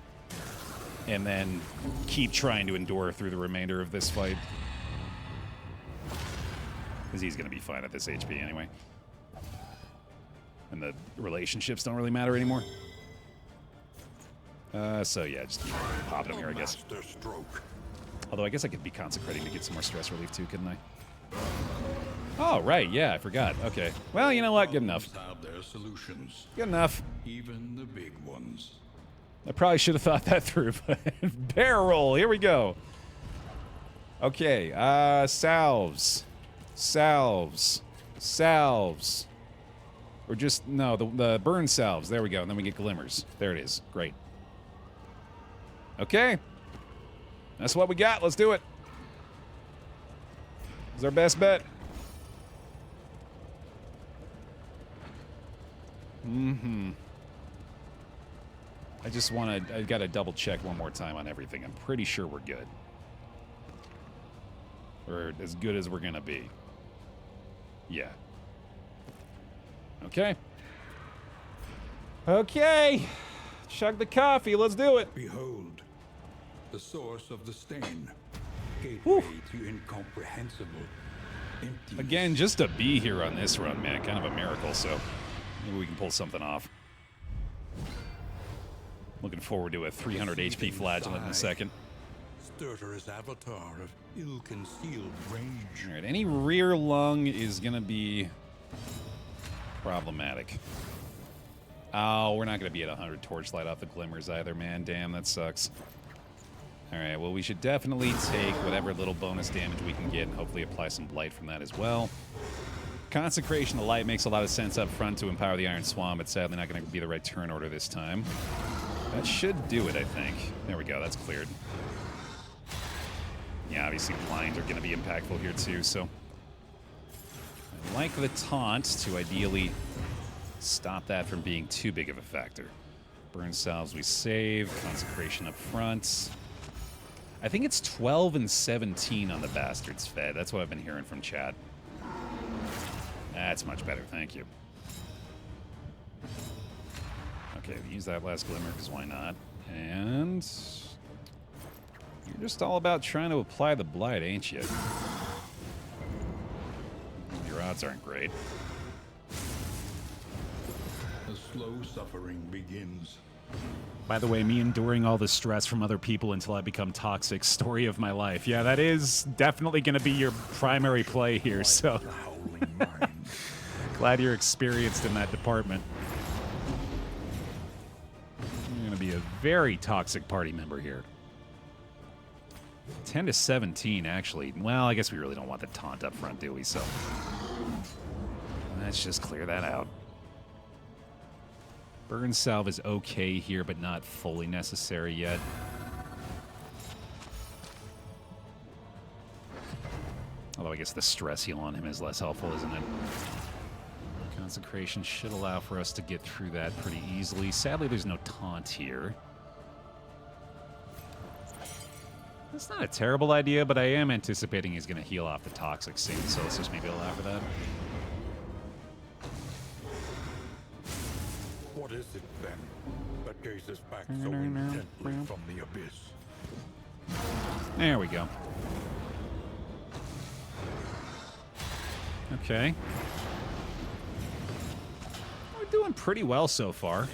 [SPEAKER 1] And then keep trying to endure through the remainder of this fight. Because he's going to be fine at this HP anyway. And the relationships don't really matter anymore. So yeah, just keep popping him here, I guess. Although I guess I could be consecrating to get some more stress relief too, couldn't I? Oh, right, yeah, I forgot. Okay. Well, you know what? Good enough.
[SPEAKER 2] Have their solutions.
[SPEAKER 1] Good enough.
[SPEAKER 2] Even the big ones.
[SPEAKER 1] I probably should have thought that through, but barrel, here we go. Okay, salves. Salves. Salves. Or just, no, the burn salves. There we go, and then we get glimmers. There it is. Great. Okay. That's what we got. Let's do it. It's our best bet. Mm-hmm. I gotta double check one more time on everything. I'm pretty sure we're good. Or as good as we're gonna be. Yeah. Okay. Okay. Chug the coffee. Let's do it.
[SPEAKER 2] Behold, the source of the stain. gateway to incomprehensible emptiness.
[SPEAKER 1] Again, just to be here on this run, man, kind of a miracle, so maybe we can pull something off. Looking forward to a 300 HP flagellant in a second.
[SPEAKER 2] Stertorous avatar of ill-concealed rage.
[SPEAKER 1] All right, any rear lung is going to be problematic. Oh, we're not going to be at 100 torchlight off the glimmers either, man. Damn, that sucks. All right, well, we should definitely take whatever little bonus damage we can get and hopefully apply some blight from that as well. Consecration of Light makes a lot of sense up front to empower the Iron Swan, but sadly not going to be the right turn order this time. That should do it, I think. There we go, that's cleared. Yeah, obviously blinds are going to be impactful here too, so I like the taunt to ideally stop that from being too big of a factor. Burn salves we save, consecration up front. I think it's 12 and 17 on the Bastards Fed. That's what I've been hearing from chat. That's much better, thank you. Okay, use that last glimmer, because why not? And you're just all about trying to apply the blight, ain't you? Your odds aren't great.
[SPEAKER 2] The slow suffering begins.
[SPEAKER 1] By the way, me enduring all the stress from other people until I become toxic, story of my life. Yeah, that is definitely going to be your primary play here, so glad you're experienced in that department. You're going to be a very toxic party member here. 10 to 17, actually. Well, I guess we really don't want the taunt up front, do we? So let's just clear that out. Burn salve is okay here, but not fully necessary yet. Although I guess the stress heal on him is less helpful, isn't it? Consecration should allow for us to get through that pretty easily. Sadly, there's no taunt here. That's not a terrible idea, but I am anticipating he's going to heal off the toxic soon, so let's just maybe allow for that.
[SPEAKER 2] What is it, then, that gazes back so intently from the abyss?
[SPEAKER 1] There we go. Okay. We're doing pretty well so far.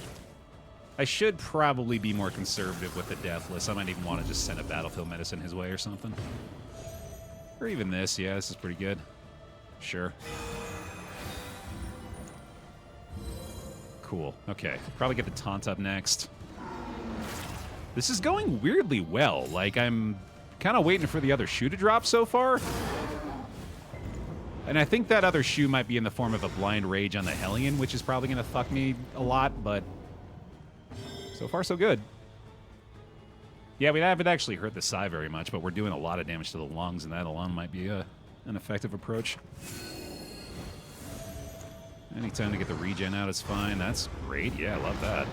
[SPEAKER 1] I should probably be more conservative with the Deathless. I might even want to just send a Battlefield Medicine his way or something. Or even this. Yeah, this is pretty good. Sure. Cool. Okay. Probably get the taunt up next. This is going weirdly well. Like, I'm kind of waiting for the other shoe to drop so far. And I think that other shoe might be in the form of a Blind Rage on the Hellion, which is probably going to fuck me a lot, but so far so good. Yeah, we haven't actually hurt the Psy very much, but we're doing a lot of damage to the lungs, and that alone might be an effective approach. Anytime to get the regen out is fine. That's great. Yeah, I love that.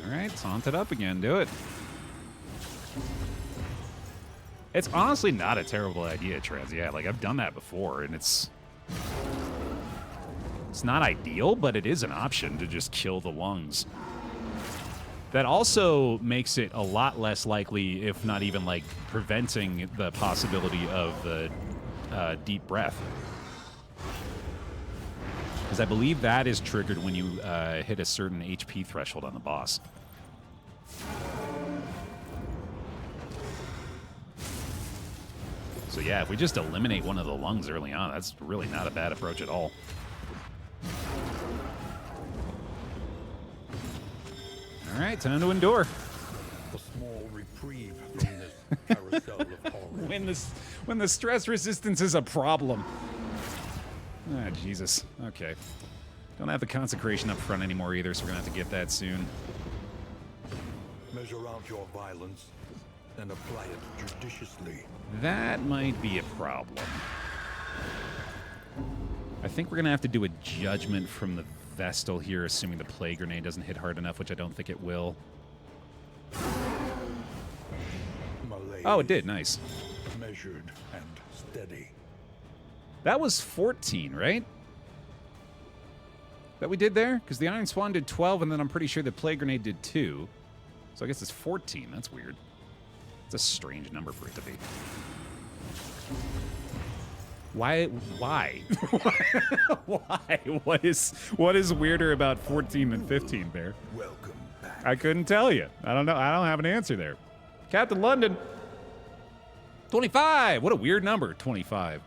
[SPEAKER 1] All right, taunt it up again. Do it. It's honestly not a terrible idea, Trez. Yeah, like, I've done that before, and it's not ideal, but it is an option to just kill the lungs. That also makes it a lot less likely, if not even, like, preventing the possibility of the deep breath. Because I believe that is triggered when you hit a certain HP threshold on the boss. So yeah, if we just eliminate one of the lungs early on, that's really not a bad approach at all. All right, time to endure.
[SPEAKER 2] A small reprieve from this carousel of horror.
[SPEAKER 1] When the stress resistance is a problem. Ah, Jesus. Okay. Don't have the consecration up front anymore either, so we're gonna have to get that soon.
[SPEAKER 2] Measure out your violence and apply it judiciously.
[SPEAKER 1] That might be a problem. I think we're gonna have to do a judgment from the Vestal here, assuming the Plague Grenade doesn't hit hard enough, which I don't think it will.
[SPEAKER 2] Malaise,
[SPEAKER 1] Oh, it did. Nice.
[SPEAKER 2] measured and steady.
[SPEAKER 1] That was 14, right? That we did there? Because the Iron Swan did 12, and then I'm pretty sure the Plague Grenade did 2. So I guess it's 14. That's weird. It's a strange number for it to be. Why? Why? Why? What is weirder about 14 than 15, Bear?
[SPEAKER 2] Welcome back.
[SPEAKER 1] I couldn't tell you. I don't know. I don't have an answer there. Captain London. 25. What a weird number. 25.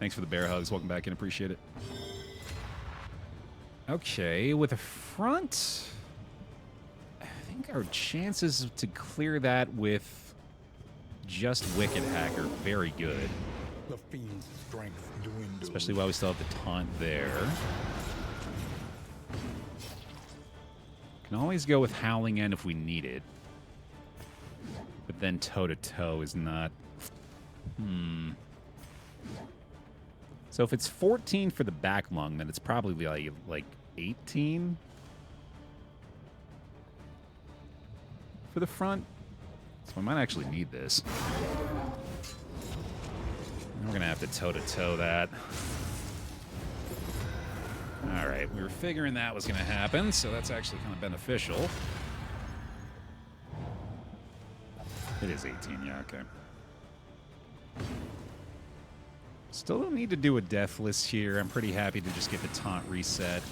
[SPEAKER 1] Thanks for the bear hugs. Welcome back in. Appreciate it. Okay, with a front, I think our chances to clear that with just Wicked Hacker very good.
[SPEAKER 2] The fiend's strength dwindles.
[SPEAKER 1] Especially while we still have the taunt there. Can always go with Howling End if we need it. But then toe-to-toe is not... So if it's 14 for the back lung, then it's probably like 18 for the front. So I might actually need this. We're going to have to toe-to-toe that. All right, we were figuring that was going to happen, so that's actually kind of beneficial. It is 18, yeah, okay. Still don't need to do a deathless here. I'm pretty happy to just get the taunt reset.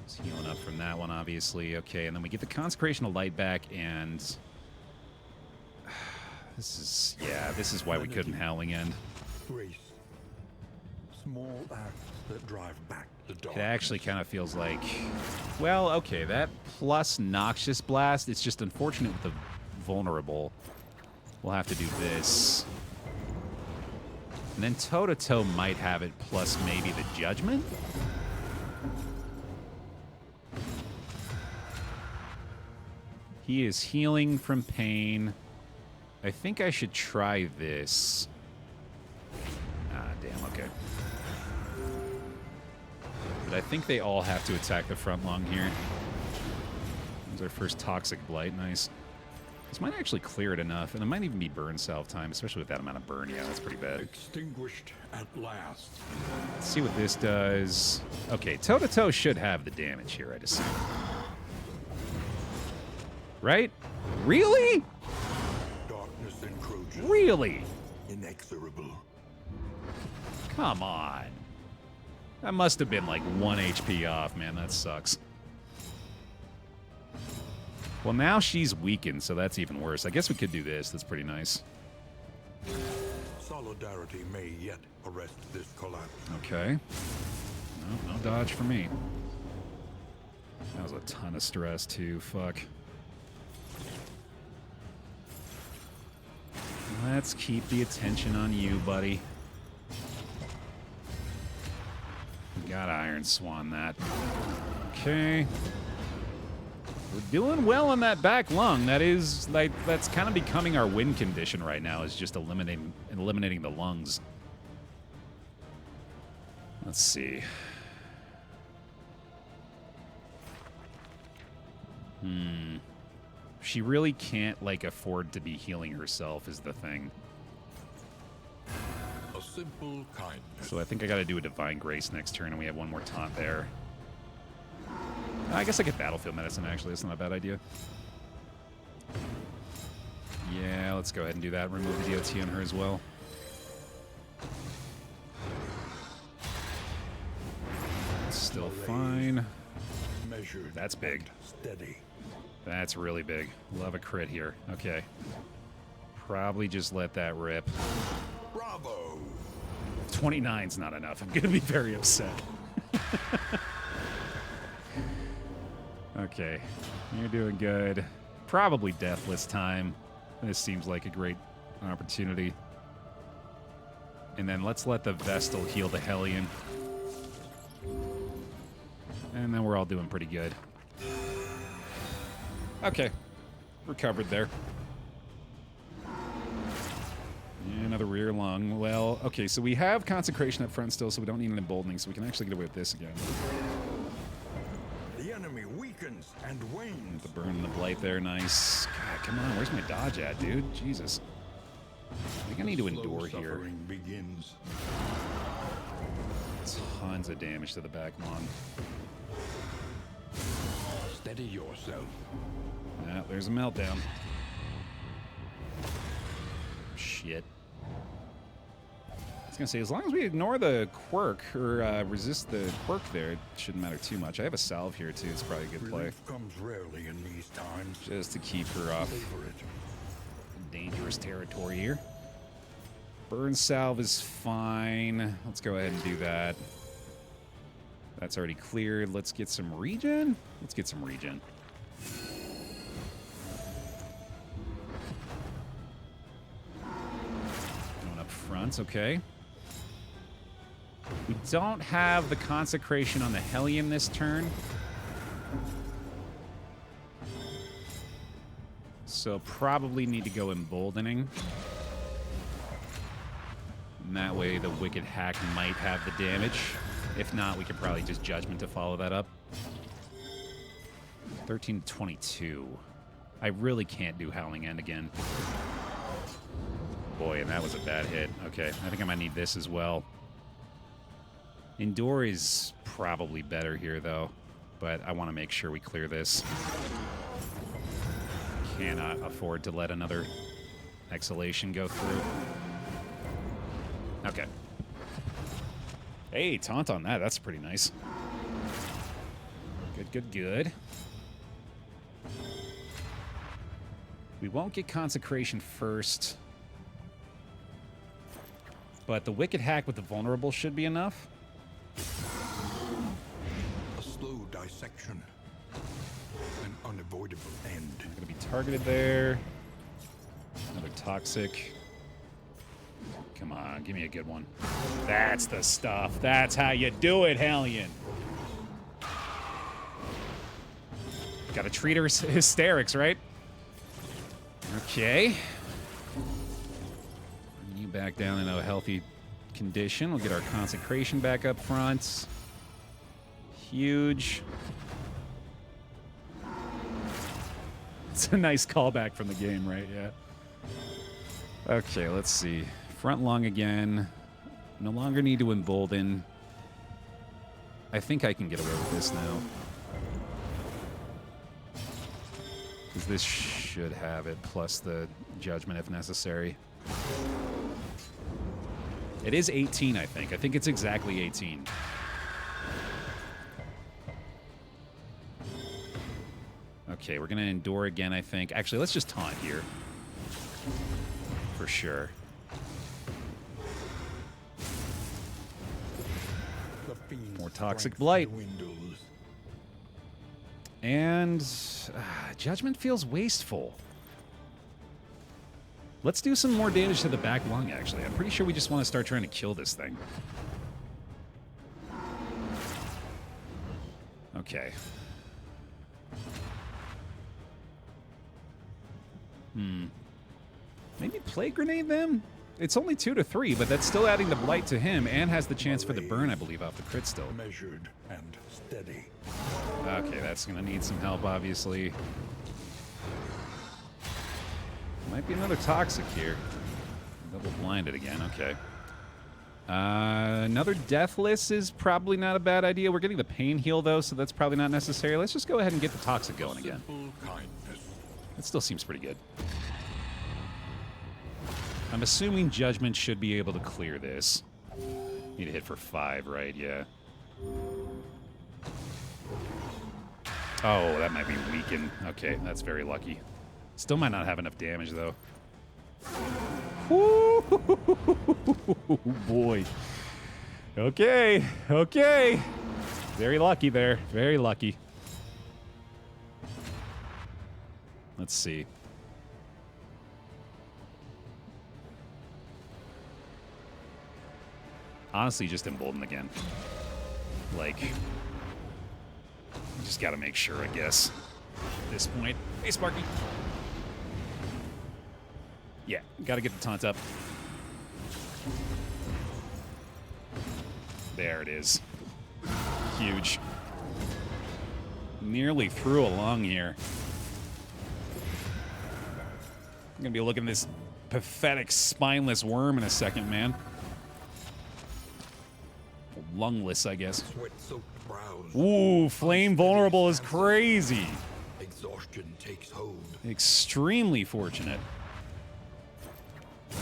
[SPEAKER 1] Just healing up from that one, obviously. Okay, and then we get the Consecration of Light back, and... This is why we couldn't Howling End.
[SPEAKER 2] Grace. Small acts that drive back the dark.
[SPEAKER 1] It actually kind of feels like... Well, okay, that plus Noxious Blast, it's just unfortunate with the Vulnerable. We'll have to do this. And then toe-to-toe might have it, plus maybe the Judgment? He is healing from pain. I think I should try this. Ah, damn, okay. But I think they all have to attack the front lung here. There's our first Toxic Blight, nice. This might actually clear it enough, and it might even be burn salve time, especially with that amount of burn. Yeah, that's pretty bad.
[SPEAKER 2] Extinguished at last.
[SPEAKER 1] Let's see what this does. Okay, toe-to-toe should have the damage here, I just... Right? Really?
[SPEAKER 2] Darkness encroaches.
[SPEAKER 1] Really?
[SPEAKER 2] Inexorable.
[SPEAKER 1] Come on. That must have been like 1 HP off, man. That sucks. Well, now she's weakened, so that's even worse. I guess we could do this. That's pretty nice.
[SPEAKER 2] Solidarity may yet arrest this collapse.
[SPEAKER 1] Okay. No dodge for me. That was a ton of stress, too. Fuck. Let's keep the attention on you, buddy. Got Iron Swan that. Okay. We're doing well on that back lung. That is, like, that's kind of becoming our win condition right now, is just eliminating the lungs. Let's see. She really can't, like, afford to be healing herself is the thing.
[SPEAKER 2] A simple kindness.
[SPEAKER 1] So I think I got to do a Divine Grace next turn, and we have one more taunt there. I guess I get Battlefield Medicine, actually. That's not a bad idea. Yeah, let's go ahead and do that. Remove the DOT on her as well. Still fine.
[SPEAKER 2] Measured.
[SPEAKER 1] That's big.
[SPEAKER 2] Steady.
[SPEAKER 1] That's really big. Love a crit here. Okay. Probably just let that rip.
[SPEAKER 2] Bravo.
[SPEAKER 1] 29's not enough. I'm going to be very upset. Okay. You're doing good. Probably deathless time. This seems like a great opportunity. And then let's let the Vestal heal the Hellion. And then we're all doing pretty good. Okay. Recovered there. And another rear lung. Well, okay, so we have Consecration up front still, so we don't need an Emboldening, so we can actually get away with this again.
[SPEAKER 2] The enemy weakens and wanes.
[SPEAKER 1] The burn and the blight there, nice. God, come on, where's my dodge at, dude? Jesus. I think I need to endure here.
[SPEAKER 2] Begins.
[SPEAKER 1] Tons of damage to the back lung.
[SPEAKER 2] Steady yourself.
[SPEAKER 1] Yeah, there's a meltdown. Shit. I was gonna say, as long as we ignore the quirk, or resist the quirk there, it shouldn't matter too much. I have a salve here, too. It's probably a good play.
[SPEAKER 2] Relief comes rarely in these times.
[SPEAKER 1] Just to keep her off
[SPEAKER 2] Savor it.
[SPEAKER 1] dangerous territory here. Burn salve is fine. Let's go ahead and do that. That's already cleared. Let's get some regen. Let's get some regen. Going up front, okay. We don't have the consecration on the Hellion this turn. So probably need to go emboldening. And that way the Wicked Hack might have the damage. If not, we could probably just Judgment to follow that up. 13 to 22. I really can't do Howling End again. Boy, and that was a bad hit. Okay, I think I might need this as well. Endure is probably better here, though. But I want to make sure we clear this. Cannot afford to let another exhalation go through. Okay. Hey, taunt on that. That's pretty nice. Good, good, good. We won't get Consecration first. But the Wicked Hack with the Vulnerable should be enough.
[SPEAKER 2] A slow dissection. An unavoidable end.
[SPEAKER 1] Going to be targeted there. Another Toxic. Come on, give me a good one. That's the stuff. That's how you do it, Hellion. Gotta treat her hysterics, right? Okay. Bring you back down in a healthy condition. We'll get our Consecration back up front. Huge. It's a nice callback from the game, right? Yeah. Okay, let's see. Front lung again. No longer need to embolden. I think I can get away with this now. Because this should have it, plus the Judgment if necessary. It is 18, I think. I think it's exactly 18. Okay, we're going to endure again, I think. Actually, let's just taunt here. For sure. More Toxic Blight. And Judgment feels wasteful. Let's do some more damage to the back lung, actually. I'm pretty sure we just want to start trying to kill this thing. Okay. Maybe Plague Grenade them? It's only 2 to 3, but that's still adding the Blight to him and has the chance for the burn, I believe, off the crit still.
[SPEAKER 2] Measured and steady.
[SPEAKER 1] Okay, that's going to need some help, obviously. Might be another Toxic here. Double blinded again, okay. Another Deathless is probably not a bad idea. We're getting the Pain Heal, though, so that's probably not necessary. Let's just go ahead and get the Toxic going again. That still seems pretty good. I'm assuming Judgment should be able to clear this. Need to hit for 5, right? Yeah. Oh, that might be weakened. Okay, that's very lucky. Still might not have enough damage, though. Woo! Boy. Okay, okay. Very lucky there. Very lucky. Let's see. Honestly, just embolden again. Like, just gotta make sure, I guess. At this point. Hey, Sparky. Yeah, gotta get the taunt up. There it is. Huge. Nearly through a lung here. I'm gonna be looking at this pathetic, spineless worm in a second, man. lungless, I guess.
[SPEAKER 2] Sweat-soaked brows.
[SPEAKER 1] Ooh, flame vulnerable is crazy.
[SPEAKER 2] Exhaustion takes hold.
[SPEAKER 1] Extremely fortunate. The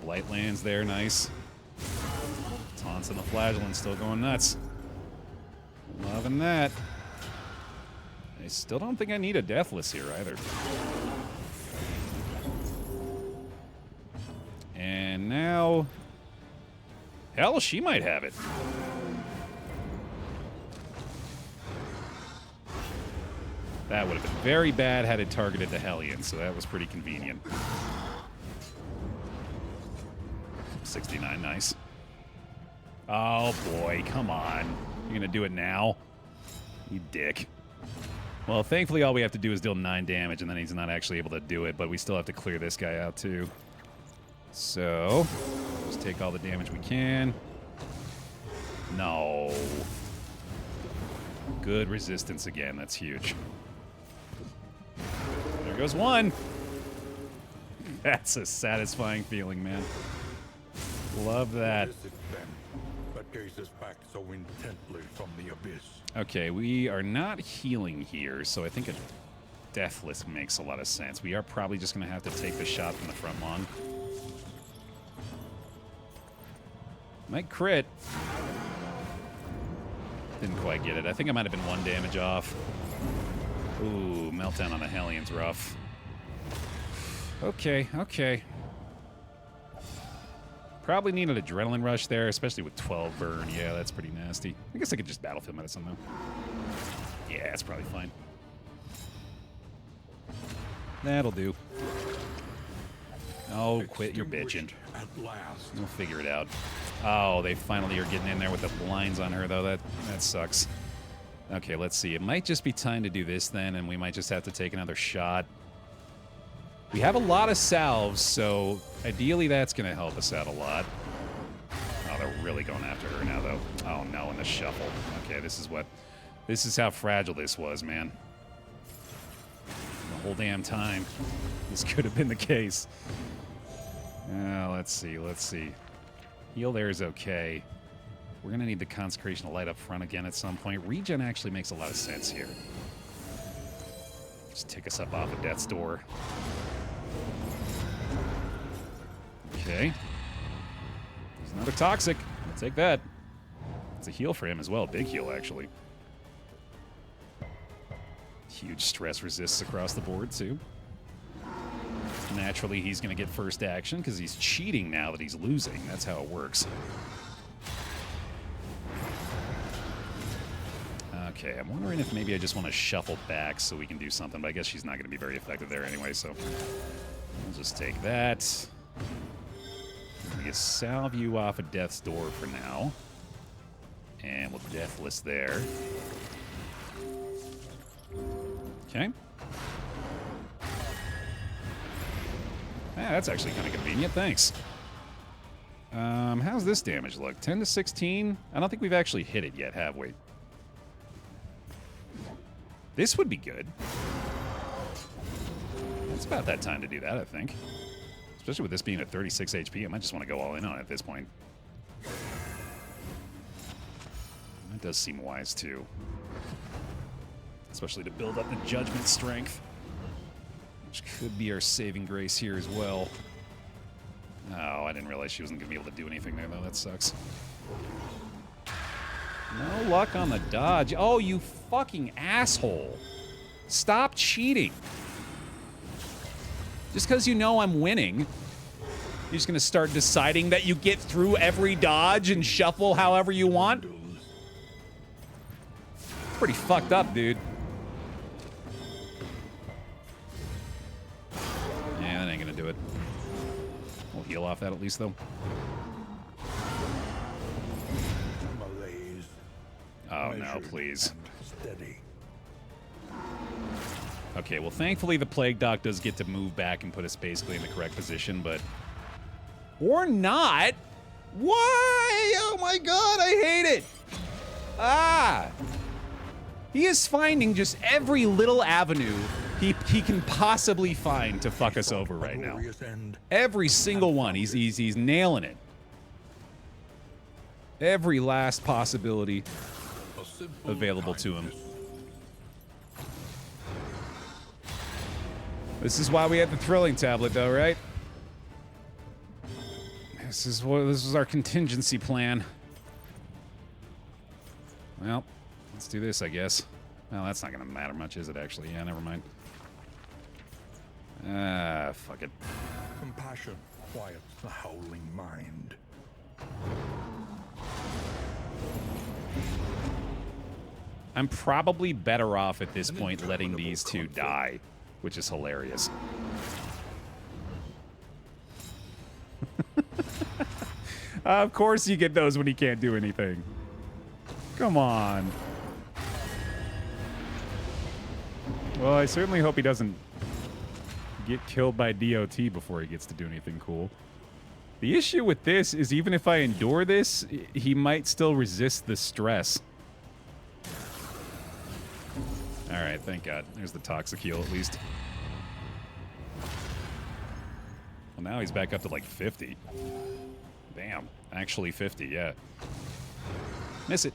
[SPEAKER 1] blight lands there, nice. Taunts and the flagellant's still going nuts. Loving that. I still don't think I need a deathless here either. And now... hell, she might have it. That would have been very bad had it targeted the Hellion, so that was pretty convenient. 69, nice. Oh boy, come on. You're gonna do it now? You dick. Well, thankfully all we have to do is deal 9 damage, and then he's not actually able to do it, but we still have to clear this guy out too. So, just take all the damage we can. No. Good resistance again, that's huge. There goes one. That's a satisfying feeling, man. Love that.
[SPEAKER 2] That gazes back so intently from the abyss.
[SPEAKER 1] Okay, we are not healing here, so I think a deathless makes a lot of sense. We are probably just going to have to take the shot from the front lawn. Might crit. Didn't quite get it. I think I might have been 1 damage off. Ooh, meltdown on the Hellion's rough. Okay, okay. Probably need an adrenaline rush there, especially with 12 burn. Yeah, that's pretty nasty. I guess I could just battlefield medicine, though. Yeah, that's probably fine. That'll do. Oh, quit your bitching.
[SPEAKER 2] At last.
[SPEAKER 1] We'll figure it out. Oh, they finally are getting in there with the blinds on her, though. That sucks. Okay, let's see. It might just be time to do this, then, and we might just have to take another shot. We have a lot of salves, so ideally that's going to help us out a lot. Oh, they're really going after her now, though. Oh, no, in the shuffle. Okay, this is how fragile this was, man. The whole damn time, this could have been the case. Let's see, let's see. Heal there is okay. We're going to need the Consecration of Light up front again at some point. Regen actually makes a lot of sense here. Just take us up off of Death's Door. Okay. There's another Toxic. I'll take that. It's a heal for him as well. Big heal, actually. Huge stress resists across the board, too. Naturally, he's going to get first action because he's cheating now that he's losing. That's how it works. Okay, I'm wondering if maybe I just want to shuffle back so we can do something, but I guess she's not going to be very effective there anyway, so we'll just take that. We can salve you off of Death's Door for now. And we'll Deathless there. Okay. That's actually kind of convenient, thanks. How's this damage look? 10 to 16? I don't think we've actually hit it yet, have we? This would be good. It's about that time to do that, I think. Especially with this being at 36 HP, I might just want to go all in on it at this point. That does seem wise, too. Especially to build up the Judgment strength. Which could be our saving grace here as well. Oh, I didn't realize she wasn't going to be able to do anything there, though. That sucks. No luck on the dodge. Oh, you fucking asshole. Stop cheating. Just because you know I'm winning, you're just going to start deciding that you get through every dodge and shuffle however you want? It's pretty fucked up, dude. Yeah, that ain't going to do it. We'll heal off that at least, though. Oh, no, please.
[SPEAKER 2] Steady.
[SPEAKER 1] Okay, well, thankfully the Plague Doc does get to move back and put us basically in the correct position, but... Or not! Why? Oh my god, I hate it! Ah! He is finding just every little avenue he can possibly find to fuck us over right now. Every single one. He's nailing it. Every last possibility
[SPEAKER 2] A simple
[SPEAKER 1] available to him.
[SPEAKER 2] kindness.
[SPEAKER 1] This is why we had the thrilling tablet, though, right? This is our contingency plan. Well, let's do this, I guess. Well, that's not gonna matter much, is it, actually? Yeah, never mind. Fuck it.
[SPEAKER 2] Compassion quiets the howling mind.
[SPEAKER 1] I'm probably better off at this point letting these two die, which is hilarious. Of course you get those when he can't do anything. Come on. Well, I certainly hope he doesn't get killed by DOT before he gets to do anything cool. The issue with this is even if I endure this, he might still resist the stress. Alright, thank God. There's the toxic heal at least. Well, now he's back up to like 50. Damn. Actually 50, yeah. Miss it.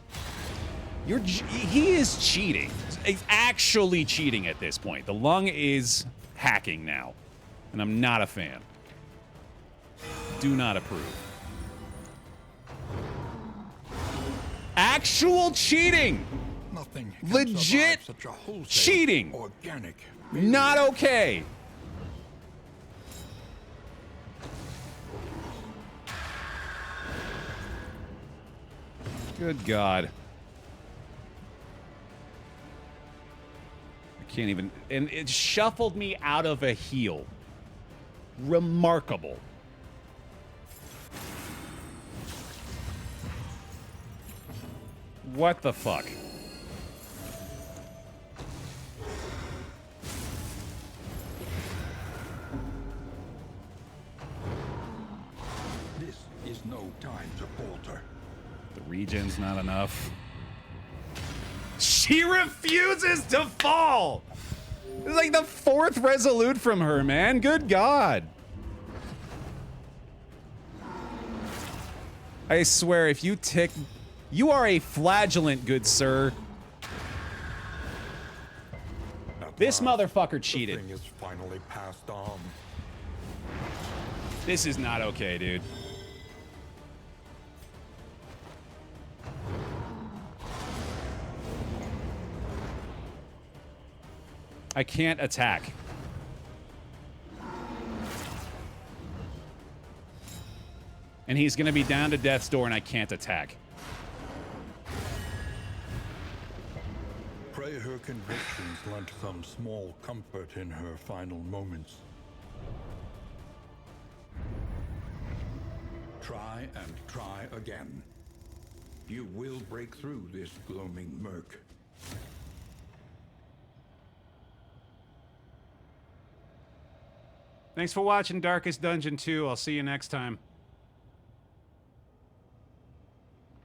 [SPEAKER 1] He is cheating. He's actually cheating at this point. The lung is hacking now. And I'm not a fan. Do not approve. Actual cheating!
[SPEAKER 2] Nothing can
[SPEAKER 1] Legit
[SPEAKER 2] survive such a wholesale,
[SPEAKER 1] cheating!
[SPEAKER 2] Organic.
[SPEAKER 1] Not okay! Good God. I can't even... And it shuffled me out of a heal. Remarkable. What the fuck?
[SPEAKER 2] This is no time to falter.
[SPEAKER 1] The regen's not enough. She refuses to fall! It's like the 4th resolute from her, man. Good God. I swear, if you tick... You are a flagellant, good sir. This motherfucker cheated.
[SPEAKER 2] The thing is finally passed on.
[SPEAKER 1] This is not okay, dude. I can't attack. And he's gonna be down to death's door and I can't attack.
[SPEAKER 2] Pray her convictions lent some small comfort in her final moments. Try and try again. You will break through this gloaming murk.
[SPEAKER 1] Thanks for watching Darkest Dungeon 2. I'll see you next time.